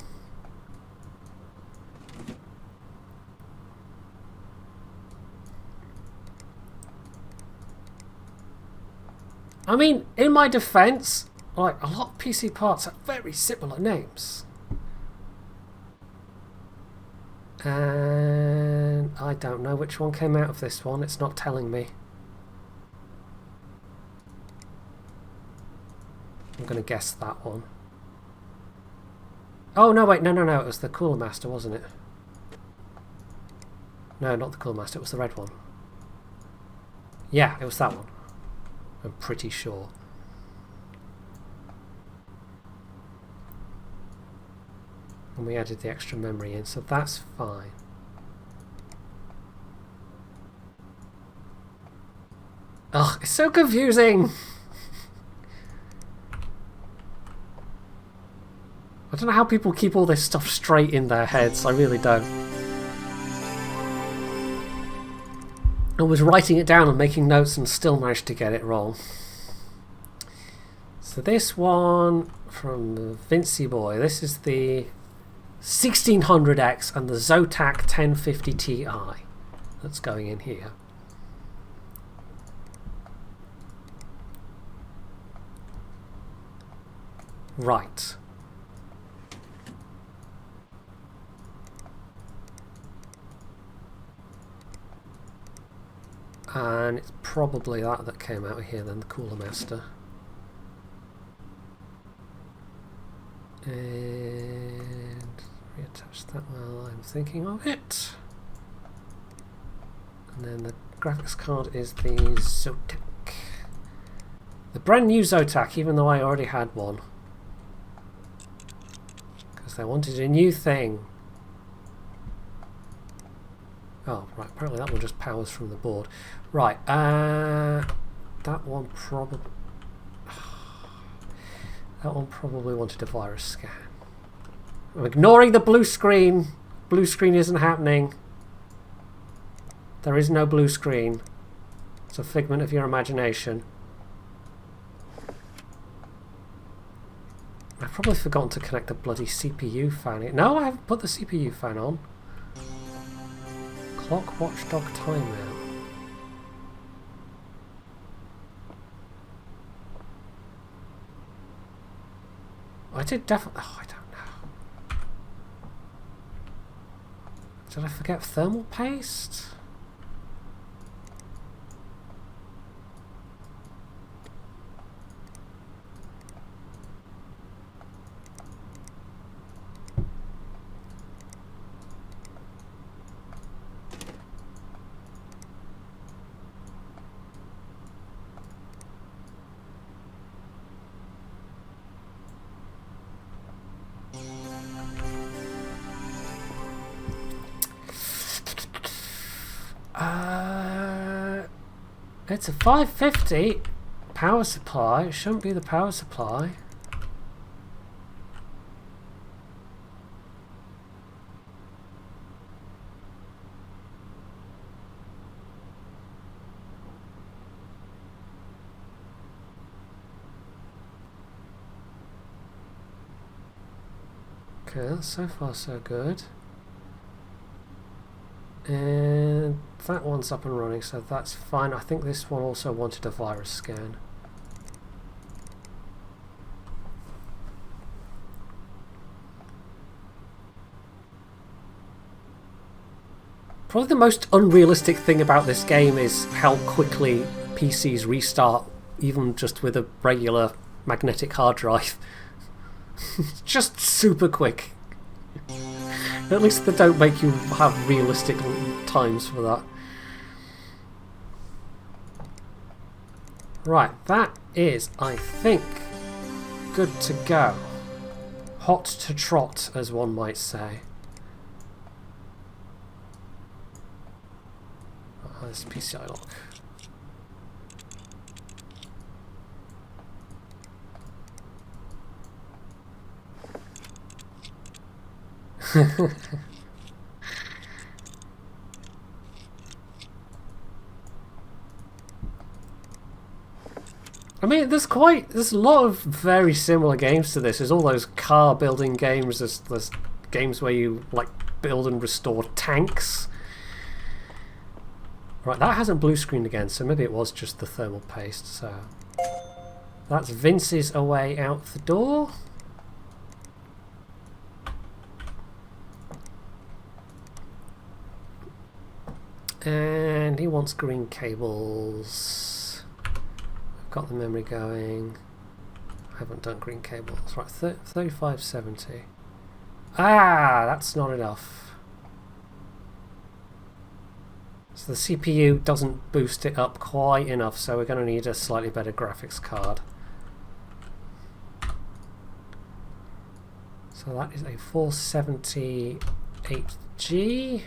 I mean, in my defense, like, a lot of PC parts have very similar names. And I don't know which one came out of this one. It's not telling me. I'm going to guess that one. Oh, no, wait. No. It was the Cooler Master, wasn't it? No, not the Cooler Master. It was the red one. Yeah, it was that one. I'm pretty sure. And we added the extra memory in, so that's fine. Ugh, it's so confusing! I don't know how people keep all this stuff straight in their heads, I really don't. I was writing it down and making notes and still managed to get it wrong. So this one from Vincey Boy, this is the 1600X and the Zotac 1050 Ti that's going in here. Right. And it's probably that came out of here then, the Cooler Master. And reattach that while I'm thinking of it. And then the graphics card is the Zotac. The brand new Zotac, even though I already had one. Because they wanted a new thing. Oh, right, apparently that one just powers from the board. Right, that one probably... That one probably wanted a virus scan. I'm ignoring the blue screen. Blue screen isn't happening. There is no blue screen. It's a figment of your imagination. I've probably forgotten to connect the bloody CPU fan in. No, I haven't put the CPU fan on. Clock watchdog timeout. I did definitely... Oh, I don't know. Did I forget thermal paste? It's a 550 power supply. It shouldn't be the power supply. Okay, so far so good. And that one's up and running, so that's fine. I think this one also wanted a virus scan. Probably the most unrealistic thing about this game is how quickly PCs restart, even just with a regular magnetic hard drive. It's just super quick. At least they don't make you have realistic times for that. Right, that is, I think, good to go. Hot to trot, as one might say. Oh, there's PCI lock. I mean, there's a lot of very similar games to this. There's all those car building games. There's games where you like build and restore tanks. Right, that hasn't blue screened again, so maybe it was just the thermal paste. So that's Vince's away out the door. And he wants green cables. I've got the memory going. I haven't done green cables. Right, 3570. Ah, that's not enough. So the CPU doesn't boost it up quite enough, so we're going to need a slightly better graphics card. So that is a 478G.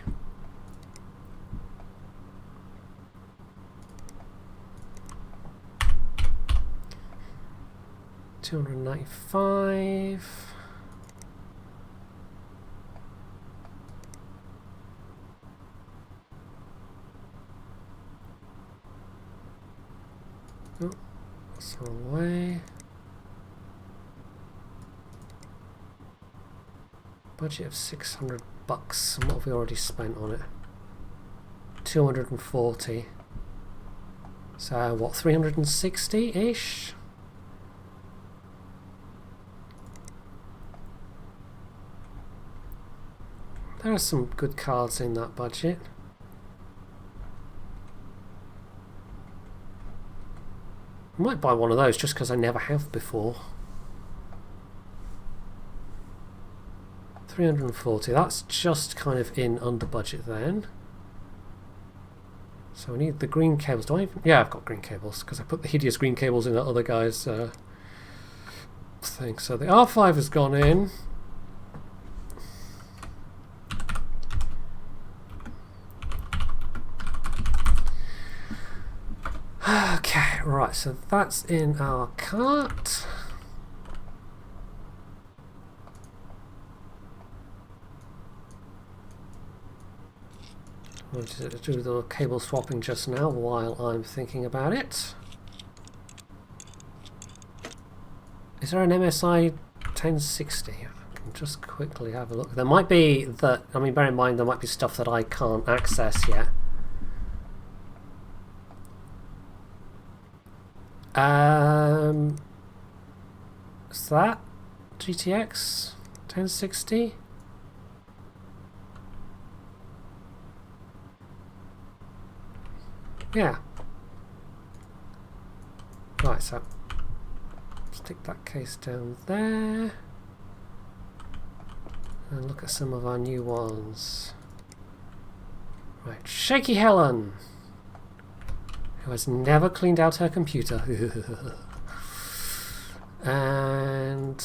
$295. Oh, that's the wrong way. Budget of $600. And what have we already spent on it? 240. So what, 360-ish? There are some good cards in that budget. I might buy one of those just because I never have before. 340, that's just kind of in under budget then. So I need the green cables. Do I even? Yeah, I've got green cables because I put the hideous green cables in that other guy's thing. So the R5 has gone in. Okay, right, so that's in our cart. We'll do the cable swapping just now while I'm thinking about it. Is there an MSI 1060? I can just quickly have a look. There might be that, I mean, bear in mind there might be stuff that I can't access yet. Is that GTX 1060? Yeah. Right, so stick that case down there and look at some of our new ones. Right, Shaky Helen, who has never cleaned out her computer. And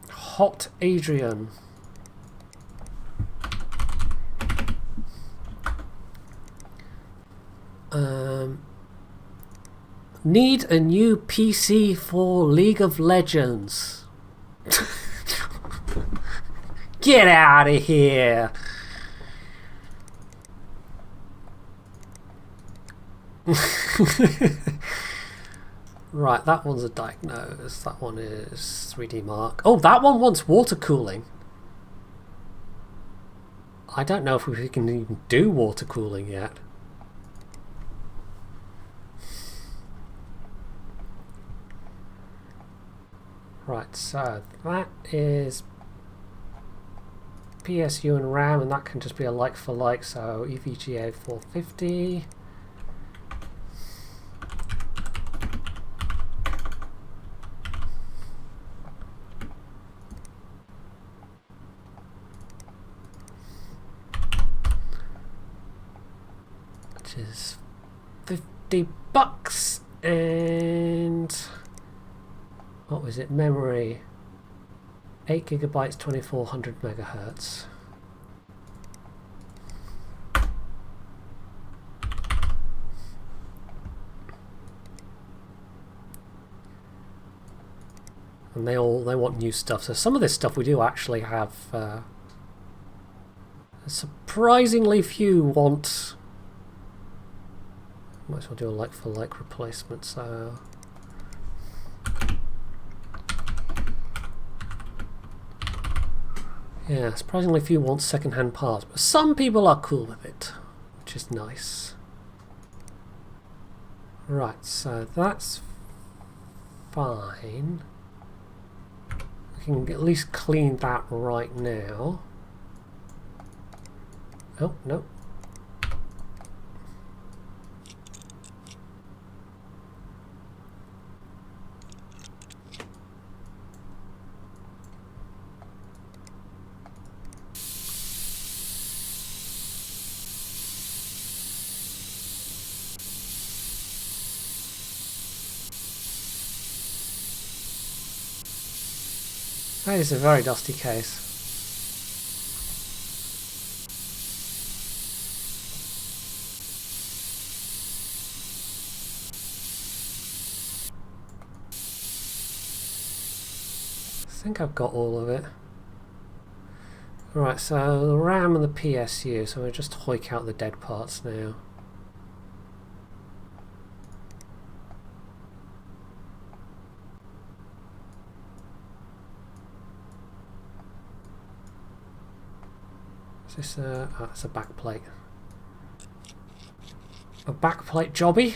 Hot Adrian. Need a new PC for League of Legends. Get out of here. Right, that one's a diagnose. That one is 3D Mark. Oh, that one wants water cooling. I don't know if we can even do water cooling yet. Right, so that is PSU and RAM, and that can just be a like for like, so EVGA 450. Which is $50, and what was it? Memory 8 gigabytes, 2400 megahertz. And they want new stuff. So some of this stuff we do actually have. Surprisingly few want. Might as well do a like for like replacement. So. Yeah, surprisingly few want second-hand parts, but some people are cool with it, which is nice. Right, so that's fine. We can at least clean that right now. Oh, no. That is a very dusty case. I think I've got all of it. Right, so the RAM and the PSU, so we'll just hoik out the dead parts now. Is this it's a back plate. A back plate jobby?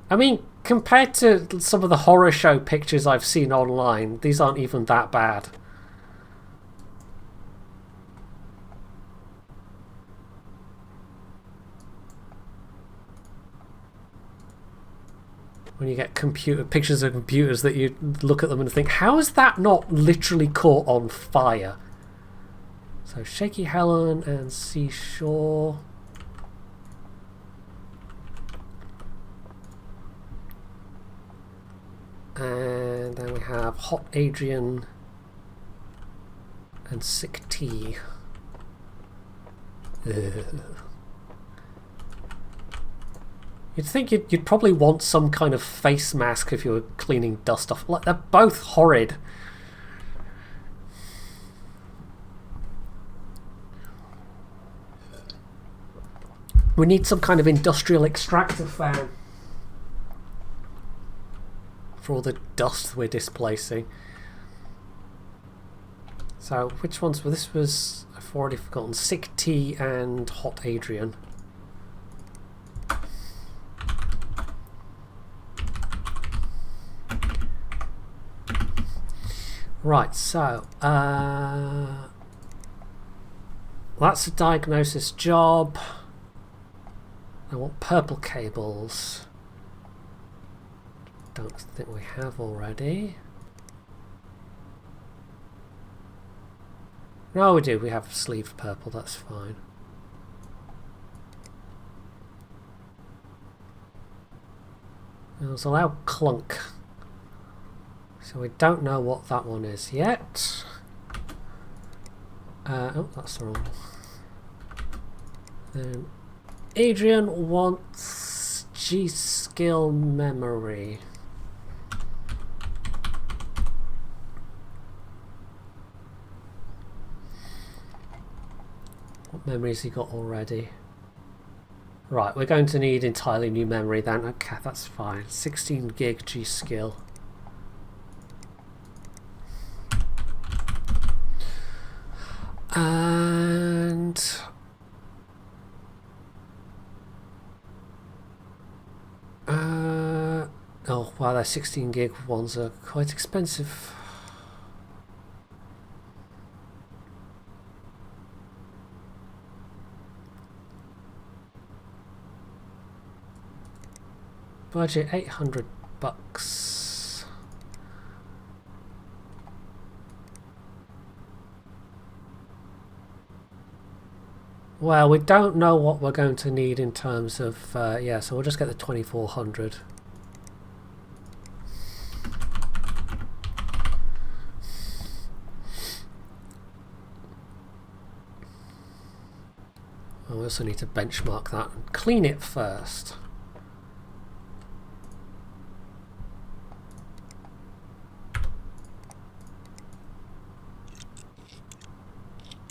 I mean, compared to some of the horror show pictures I've seen online, these aren't even that bad. When you get pictures of computers that you look at them and think, how is that not literally caught on fire? So Shaky Helen and Seashore. And then we have Hot Adrian and Sick Tea. Ugh. You'd think you'd probably want some kind of face mask if you were cleaning dust off. Like, they're both horrid. We need some kind of industrial extractor fan for all the dust we're displacing. So, which ones were this? Was I've already forgotten. Sick Tea and Hot Adrian. Right, so that's a diagnosis job. I want purple cables. Don't think we have already. No, we do. We have sleeved purple. That's fine. Let's allow clunk. So we don't know what that one is yet. Oh, that's the wrong one. Then Adrian wants G-skill memory. What memory has he got already? Right, we're going to need entirely new memory then. Okay, that's fine. 16 gig G-skill. And oh wow, their 16 gig ones are quite expensive. Budget $800. Well, we don't know what we're going to need in terms of yeah, so we'll just get the 2400. We also need to benchmark that and clean it first.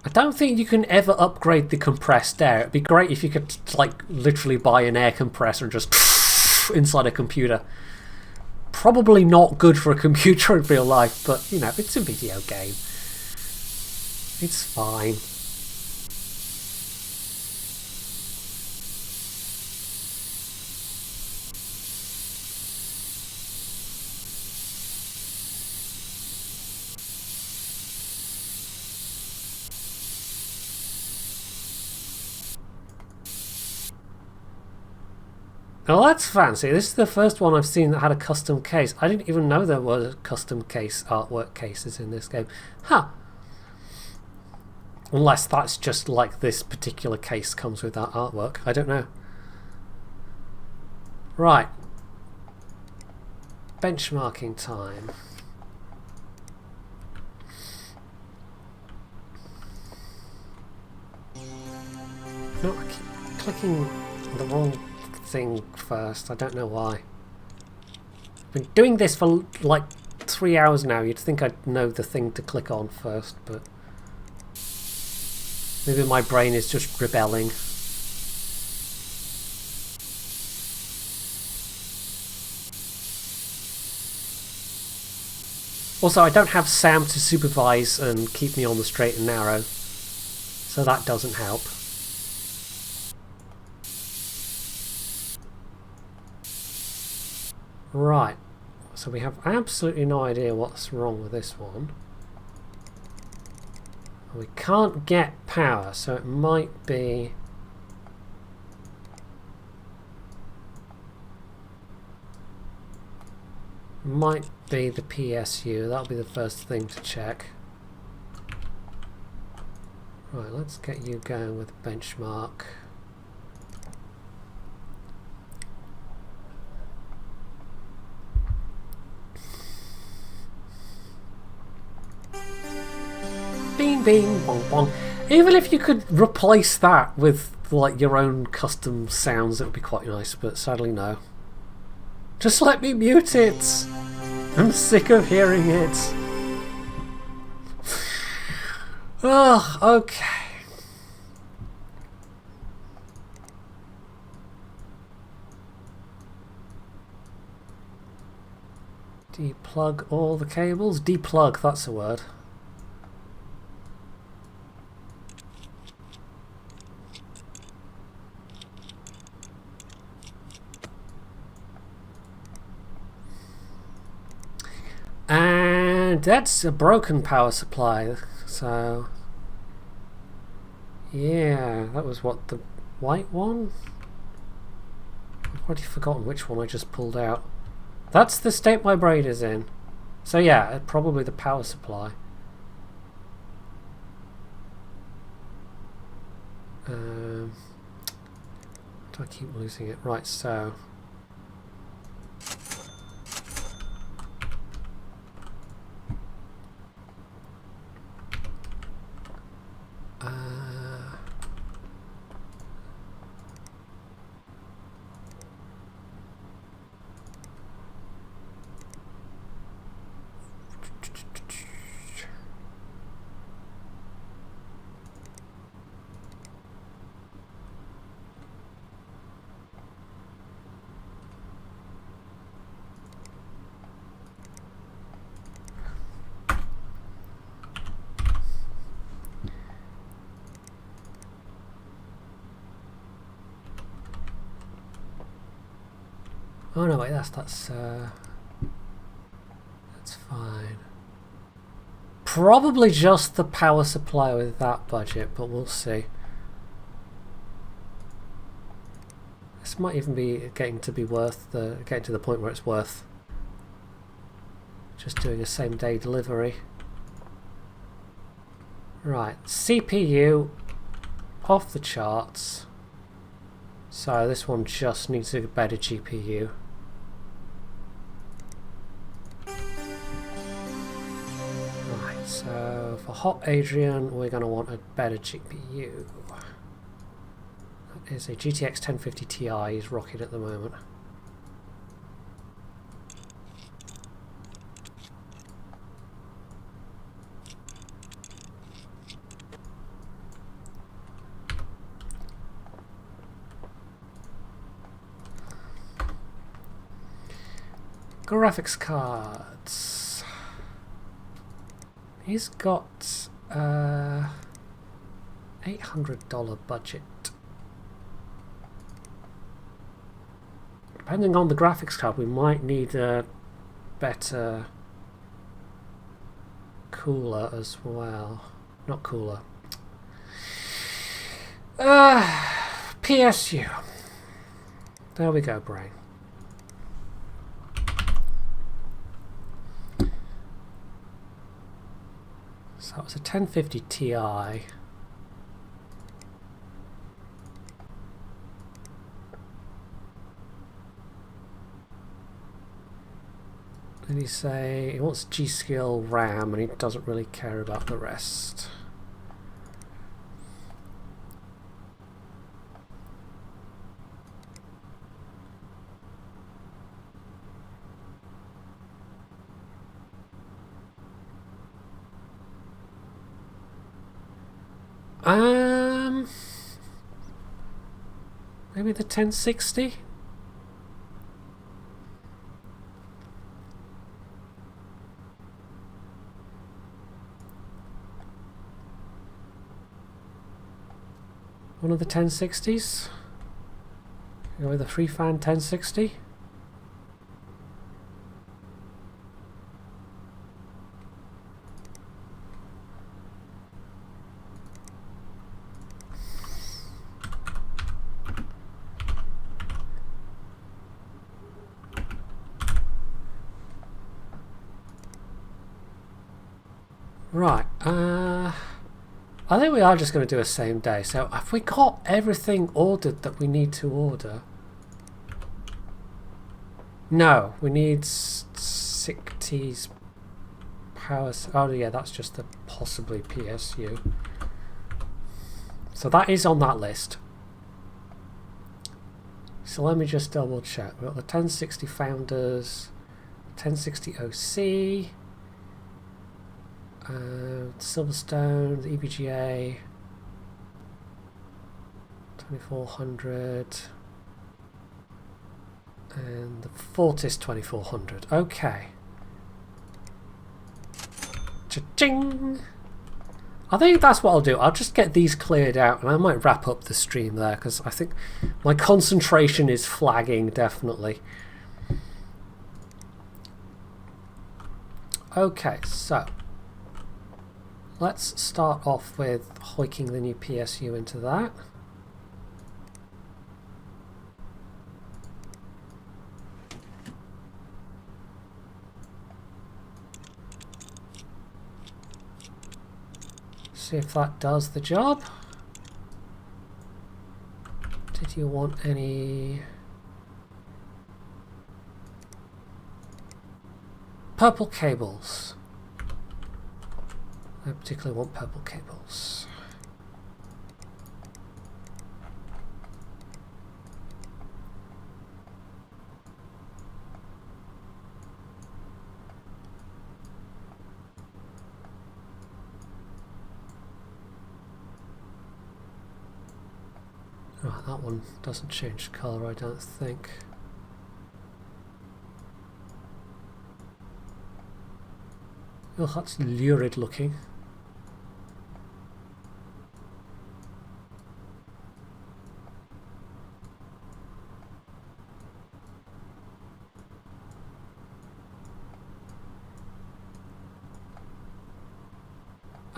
I don't think you can ever upgrade the compressed air. It'd be great if you could like literally buy an air compressor and just inside a computer. Probably not good for a computer in real life, but you know, it's a video game. It's fine. Oh, that's fancy. This is the first one I've seen that had a custom case. I didn't even know there were custom case artwork cases in this game. Huh. Unless that's just like this particular case comes with that artwork. I don't know. Right. Benchmarking time. No, I keep clicking the wrong thing first. I don't know why. I've been doing this for like 3 hours now. You'd think I'd know the thing to click on first, but maybe my brain is just rebelling. Also, I don't have Sam to supervise and keep me on the straight and narrow, so that doesn't help. Right, so we have absolutely no idea what's wrong with this one. We can't get power, so it might be... might be the PSU. That'll be the first thing to check. Right, let's get you going with benchmark. Bing bing bong bong. Even if you could replace that with like your own custom sounds, it would be quite nice, but sadly no. Just let me mute it! I'm sick of hearing it. Ugh, okay. Deplug all the cables? Deplug, that's a word. And that's a broken power supply, so yeah, that was what, the white one? I've already forgotten which one I just pulled out. That's the state my brain is in. So yeah, probably the power supply. Do I keep losing it? Right, so oh no, wait, that's fine. Probably just the power supply with that budget, but we'll see. This might even be getting to the point where it's worth just doing a same day delivery. Right, CPU off the charts. So this one just needs a better GPU. Right, so for Hot Adrian we're going to want a better GPU. That is a GTX 1050 Ti, is rocking at the moment. Graphics cards. He's got $800 budget. Depending on the graphics card, we might need a better cooler as well. Not cooler. PSU. There we go, brain. So that was a 1050 Ti. Did he say he wants G-Skill RAM and he doesn't really care about the rest? Maybe the 1060? One of the 1060s? Go with the free fan 1060? Right, I think we are just going to do a same day. So have we got everything ordered that we need to order? No, we need 60's power. Oh yeah, that's just the possibly PSU. So that is on that list. So let me just double check. We've got the 1060 Founders, 1060 OC, Silverstone, the EVGA, 2400, and the Fortis 2400. Okay. Cha-ching! I think that's what I'll do. I'll just get these cleared out and I might wrap up the stream there because I think my concentration is flagging, definitely. Okay, so let's start off with hoiking the new PSU into that. See if that does the job. Did you want any purple cables? I particularly want purple cables. Oh, that one doesn't change colour, I don't think. Oh, that's lurid looking.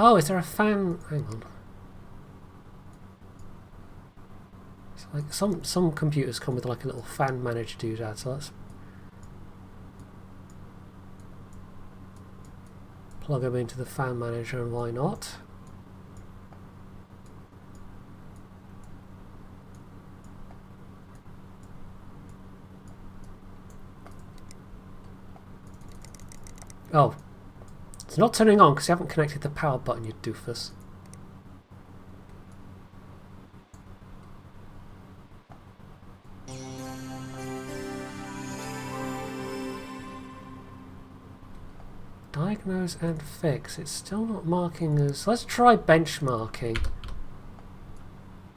Oh, is there a fan? Hang on. It's like some computers come with like a little fan manager doodad, so let's plug them into the fan manager, and why not? Oh, it's not turning on because you haven't connected the power button, you doofus. Diagnose and fix. It's still not marking as... Let's try benchmarking.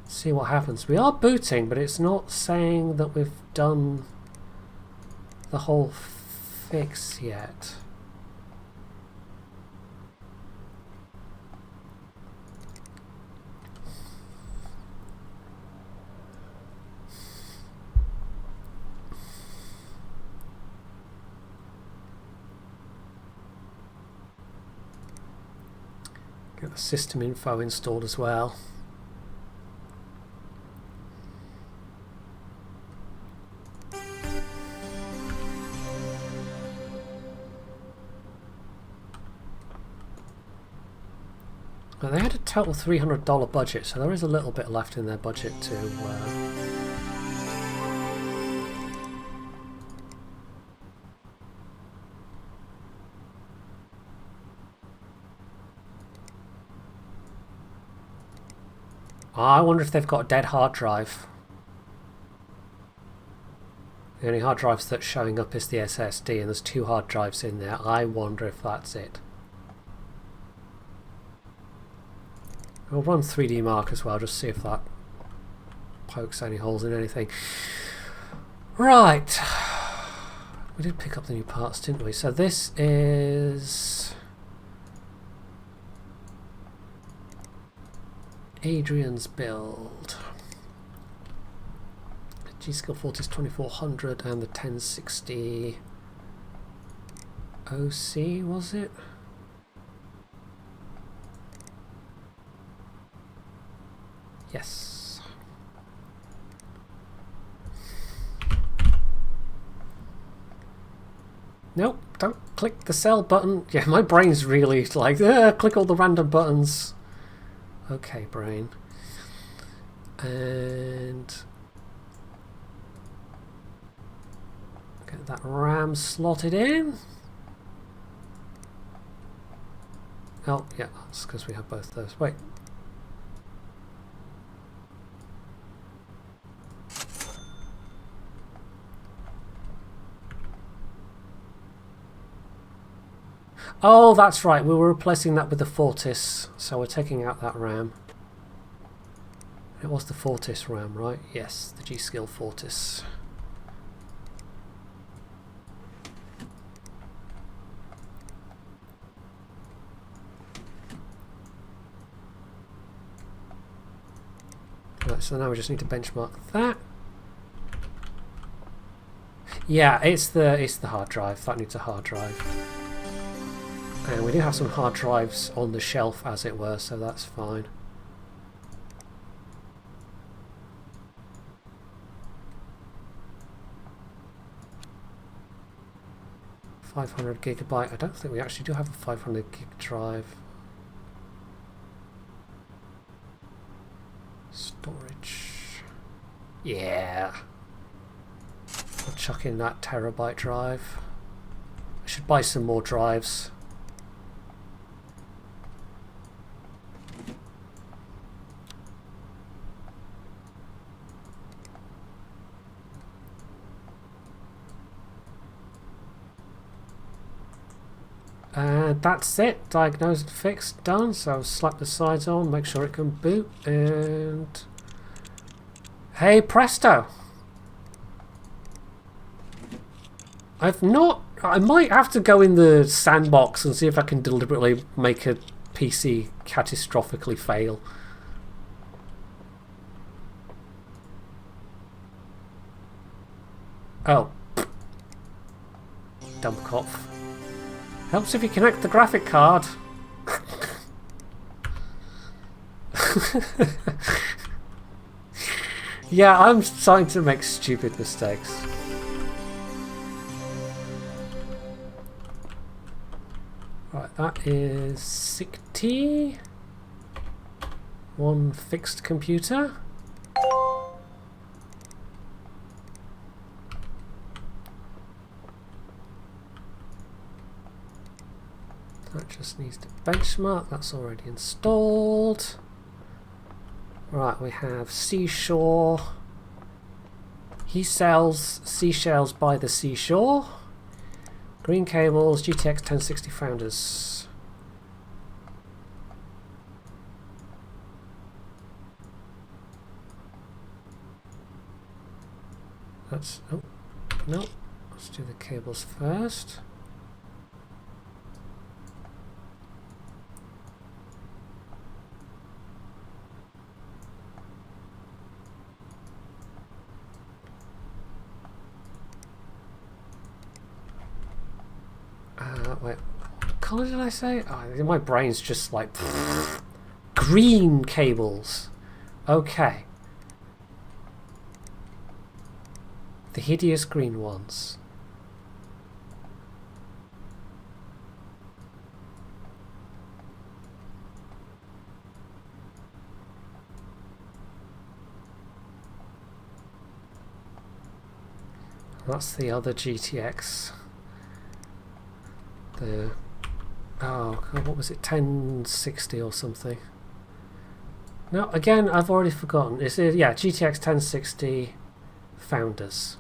See what happens. We are booting, but it's not saying that we've done the whole fix yet. Get the system info installed as well. Well, they had a total $300 budget, so there is a little bit left in their budget to I wonder if they've got a dead hard drive. The only hard drives that's showing up is the SSD, and there's 2 hard drives in there. I wonder if that's it. We'll run 3D Mark as well, just see if that pokes any holes in anything. Right. We did pick up the new parts, didn't we? So this is Adrian's build. G-Skill Fortis 2400 and the 1060 OC, was it? Yes. Nope, don't Click the sell button. Yeah, my brain's really like, click all the random buttons. Okay, brain. And get that RAM slotted in. Oh, yeah, that's because we have both those. Wait. Oh, that's right. We were replacing that with the Fortis, so we're taking out that RAM. It was the Fortis RAM, right? Yes, the G-Skill Fortis. Right, so now we just need to benchmark that. Yeah, it's the hard drive. That needs a hard drive. And we do have some hard drives on the shelf, as it were, so that's fine. £500GB. I don't think we actually do have a 500 gig drive. Storage. Yeah. I'll chuck in that terabyte drive. I should buy some more drives. And that's it. Diagnosed, fixed, done. So slap the sides on, make sure it can boot, and hey presto! I might have to go in the sandbox and see if I can deliberately make a PC catastrophically fail. Oh. Dumb cough. Helps if you connect the graphic card. Yeah, I'm starting to make stupid mistakes. Right, that is 60. One fixed computer. That just needs to benchmark. That's already installed. Right, we have Seashore. He sells seashells by the seashore. Green cables, GTX 1060 Founders. That's, oh, no. Let's do the cables first. Wait, what colour did I say? Oh, my brain's just like green cables. Okay. The hideous green ones. That's the other GTX. The, oh God, what was it, 1060 or something? No, again, I've already forgotten. It's yeah, GTX 1060 Founders.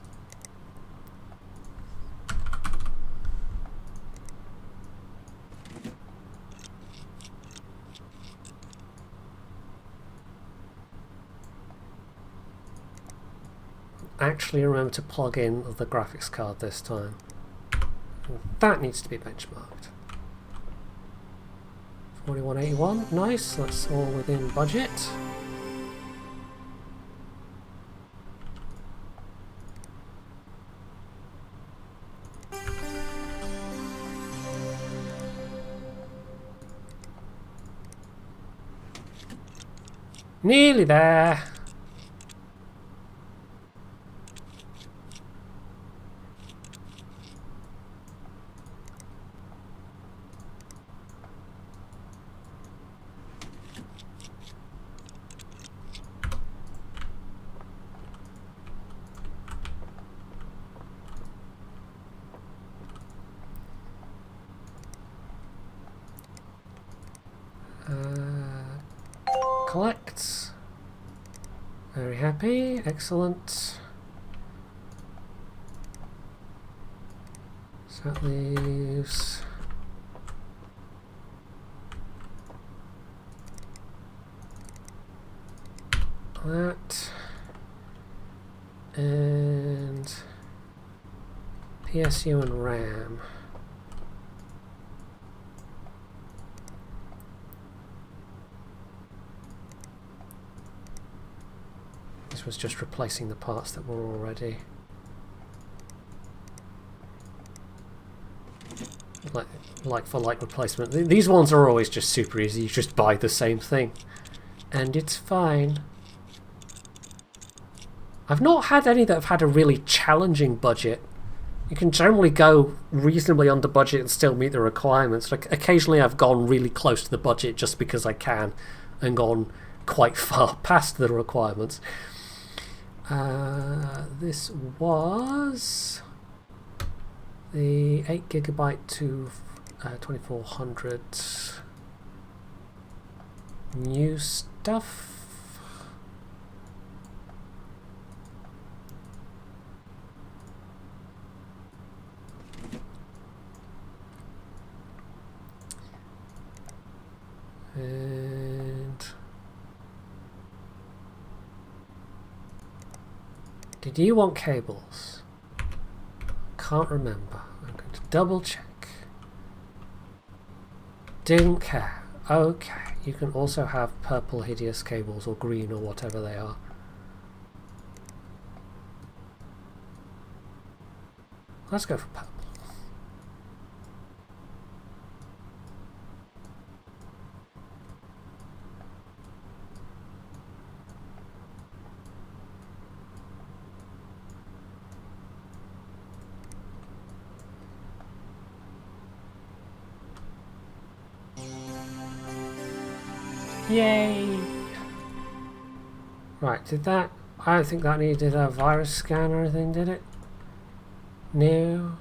Actually remember to plug in the graphics card this time. That needs to be benchmarked. 4181, nice, that's all within budget. Nearly there. Collect. Very happy. Excellent. So that leaves... that. And... PSU and RAM. This was just replacing the parts that were already like for like replacement. These ones are always just super easy. You just buy the same thing and it's fine. I've not had any that have had a really challenging budget. You can generally go reasonably under budget and still meet the requirements. Like occasionally I've gone really close to the budget just because I can and gone quite far past the requirements. This was the 8GB to 2400 new stuff. And did you want cables? Can't remember. I'm going to double check. Didn't care. Okay, you can also have purple hideous cables or green or whatever they are. Let's go for purple. Yay! Right, did that... I don't think that needed a virus scan or anything, did it? No.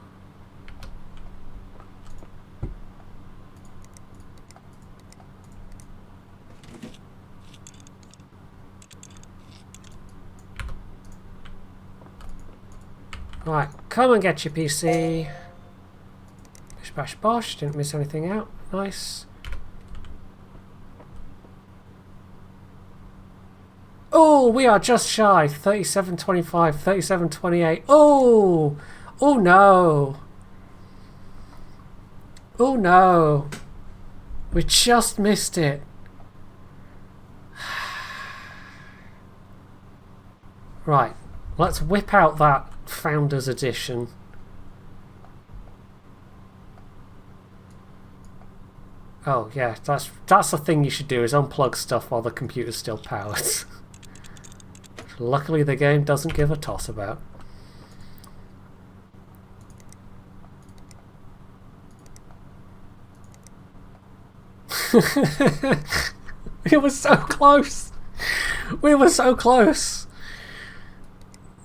Right, come and get your PC. Bish bash bosh, didn't miss anything out. Nice. Oh, we are just shy. 37.25, 37.28. Oh! Oh no! Oh no! We just missed it. Right, let's whip out that Founders Edition. Oh yeah, that's the thing you should do, is unplug stuff while the computer's still powered. Luckily the game doesn't give a toss about. We were so close! We were so close!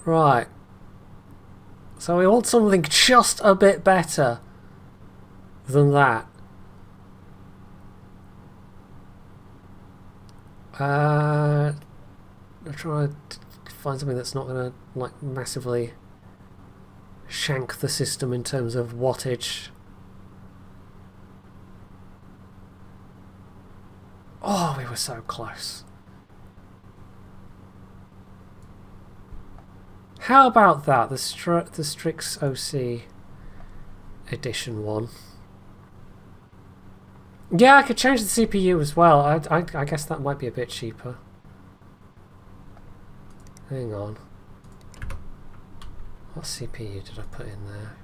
Right. So we want something just a bit better than that. I'm trying to find something that's not going to like massively shank the system in terms of wattage. Oh, we were so close. How about that? The Strix OC edition one. Yeah, I could change the CPU as well. I guess that might be a bit cheaper. Hang on. What CPU did I put in there?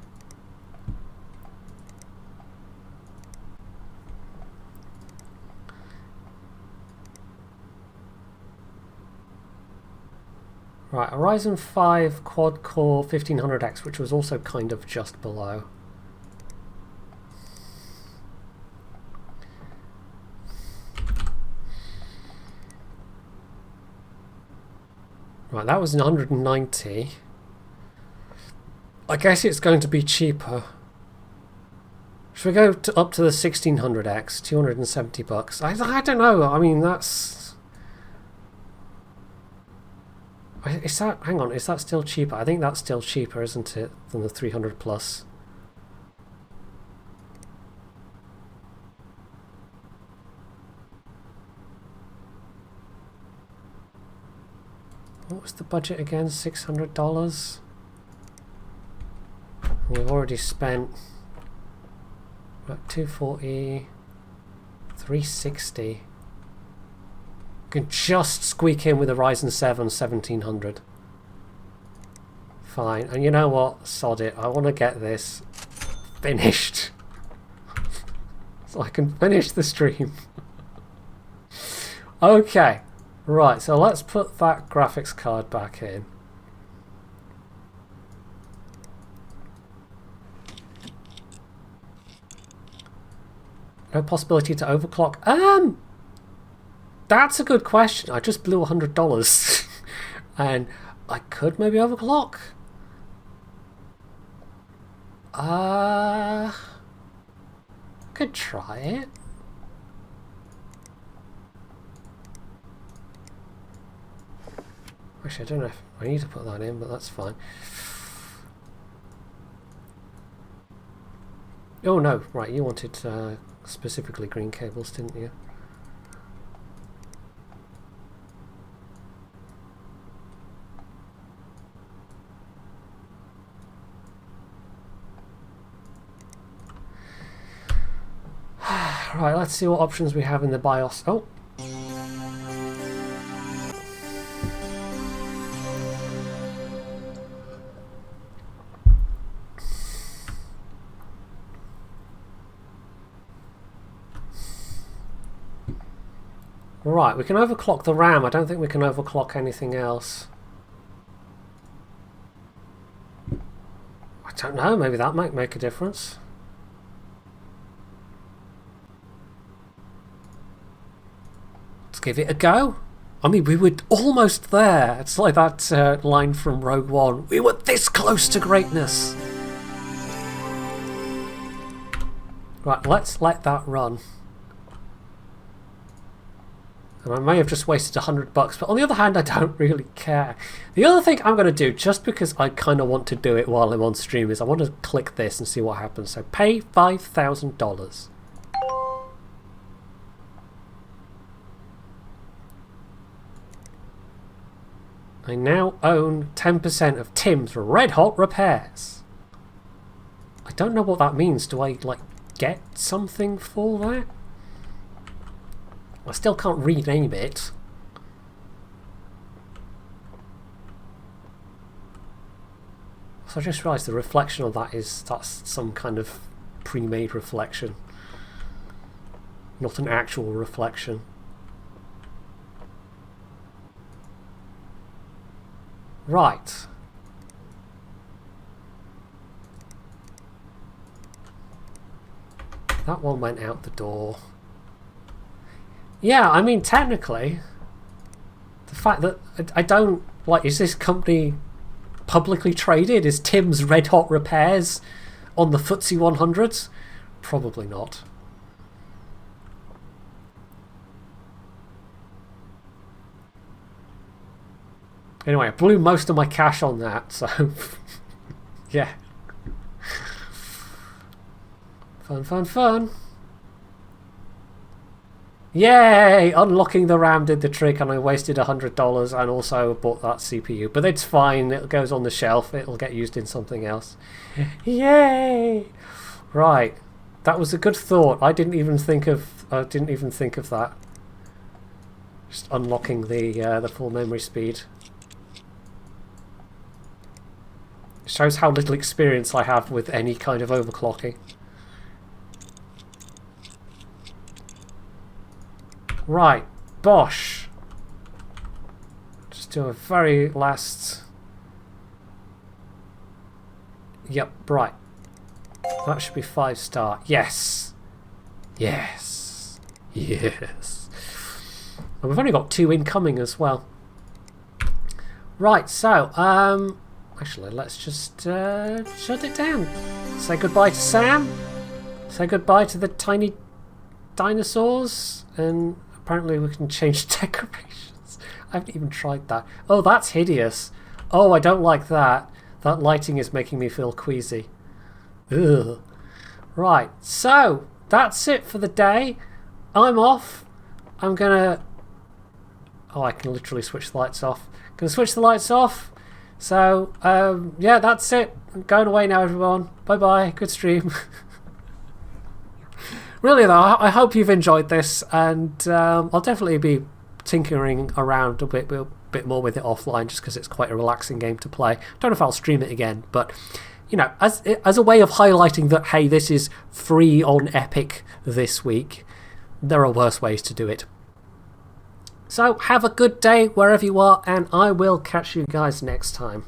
Right, a Ryzen 5 quad-core 1500X, which was also kind of just below. Right, that was 190. I guess it's going to be cheaper. Should we go up to the 1600X, 270 bucks? I don't know. I mean, that's... Is that... Hang on, is that still cheaper? I think that's still cheaper, isn't it, than the 300 plus? What was the budget again? $600? We've already spent... About 240... 360... Can just squeak in with a Ryzen 7 1700. Fine. And you know what? Sod it. I want to get this finished. So I can finish the stream. Okay. Right. So let's put that graphics card back in. No possibility to overclock? That's a good question. I just blew $100 and I could maybe overclock. Could try it. Actually, I don't know if I need to put that in, but that's fine. Oh no, right, you wanted specifically green cables, didn't you? Right, let's see what options we have in the BIOS. Oh! Right, we can overclock the RAM. I don't think we can overclock anything else. I don't know, maybe that might make a difference. Give it a go. I mean, we were almost there. It's like that line from Rogue One. We were this close to greatness. Right, let's let that run. And I may have just wasted $100, but on the other hand, I don't really care. The other thing I'm going to do, just because I kind of want to do it while I'm on stream, is I want to click this and see what happens. So pay $5,000. I now own 10% of Tim's Red Hot Repairs. I don't know what that means. Do I, like, get something for that? I still can't rename it. So I just realised the reflection of that's some kind of pre-made reflection. Not an actual reflection. Right. That one went out the door. Yeah, I mean, technically, the fact that I don't, like, is this company publicly traded? Is Tim's Red Hot Repairs on the FTSE 100s? Probably not. Anyway, I blew most of my cash on that, so yeah. Fun, fun, fun. Yay! Unlocking the RAM did the trick, and I wasted $100 and also bought that CPU. But it's fine, it goes on the shelf, it'll get used in something else. Yay! Right. That was a good thought. I didn't even think of that. Just unlocking the full memory speed. Shows how little experience I have with any kind of overclocking. Right, Bosch. Just do a very last... Yep, right. That should be 5-star. Yes! Yes! Yes! And we've only got 2 incoming as well. Right, so, actually, let's just shut it down. Say goodbye to Sam. say goodbye to the tiny dinosaurs, and apparently we can change decorations. I haven't even tried that. Oh, that's hideous. Oh, I don't like that. That lighting is making me feel queasy. Ugh. Right, so that's it for the day. I'm off. I'm gonna... Oh, I can literally switch the lights off. Gonna switch the lights off. So, yeah, that's it. I'm going away now, everyone. Bye-bye. Good stream. Really, though, I hope you've enjoyed this, and I'll definitely be tinkering around a bit more with it offline, just because it's quite a relaxing game to play. Don't know if I'll stream it again, but, you know, as a way of highlighting that, hey, this is free on Epic this week, there are worse ways to do it. So, have a good day wherever you are, and I will catch you guys next time.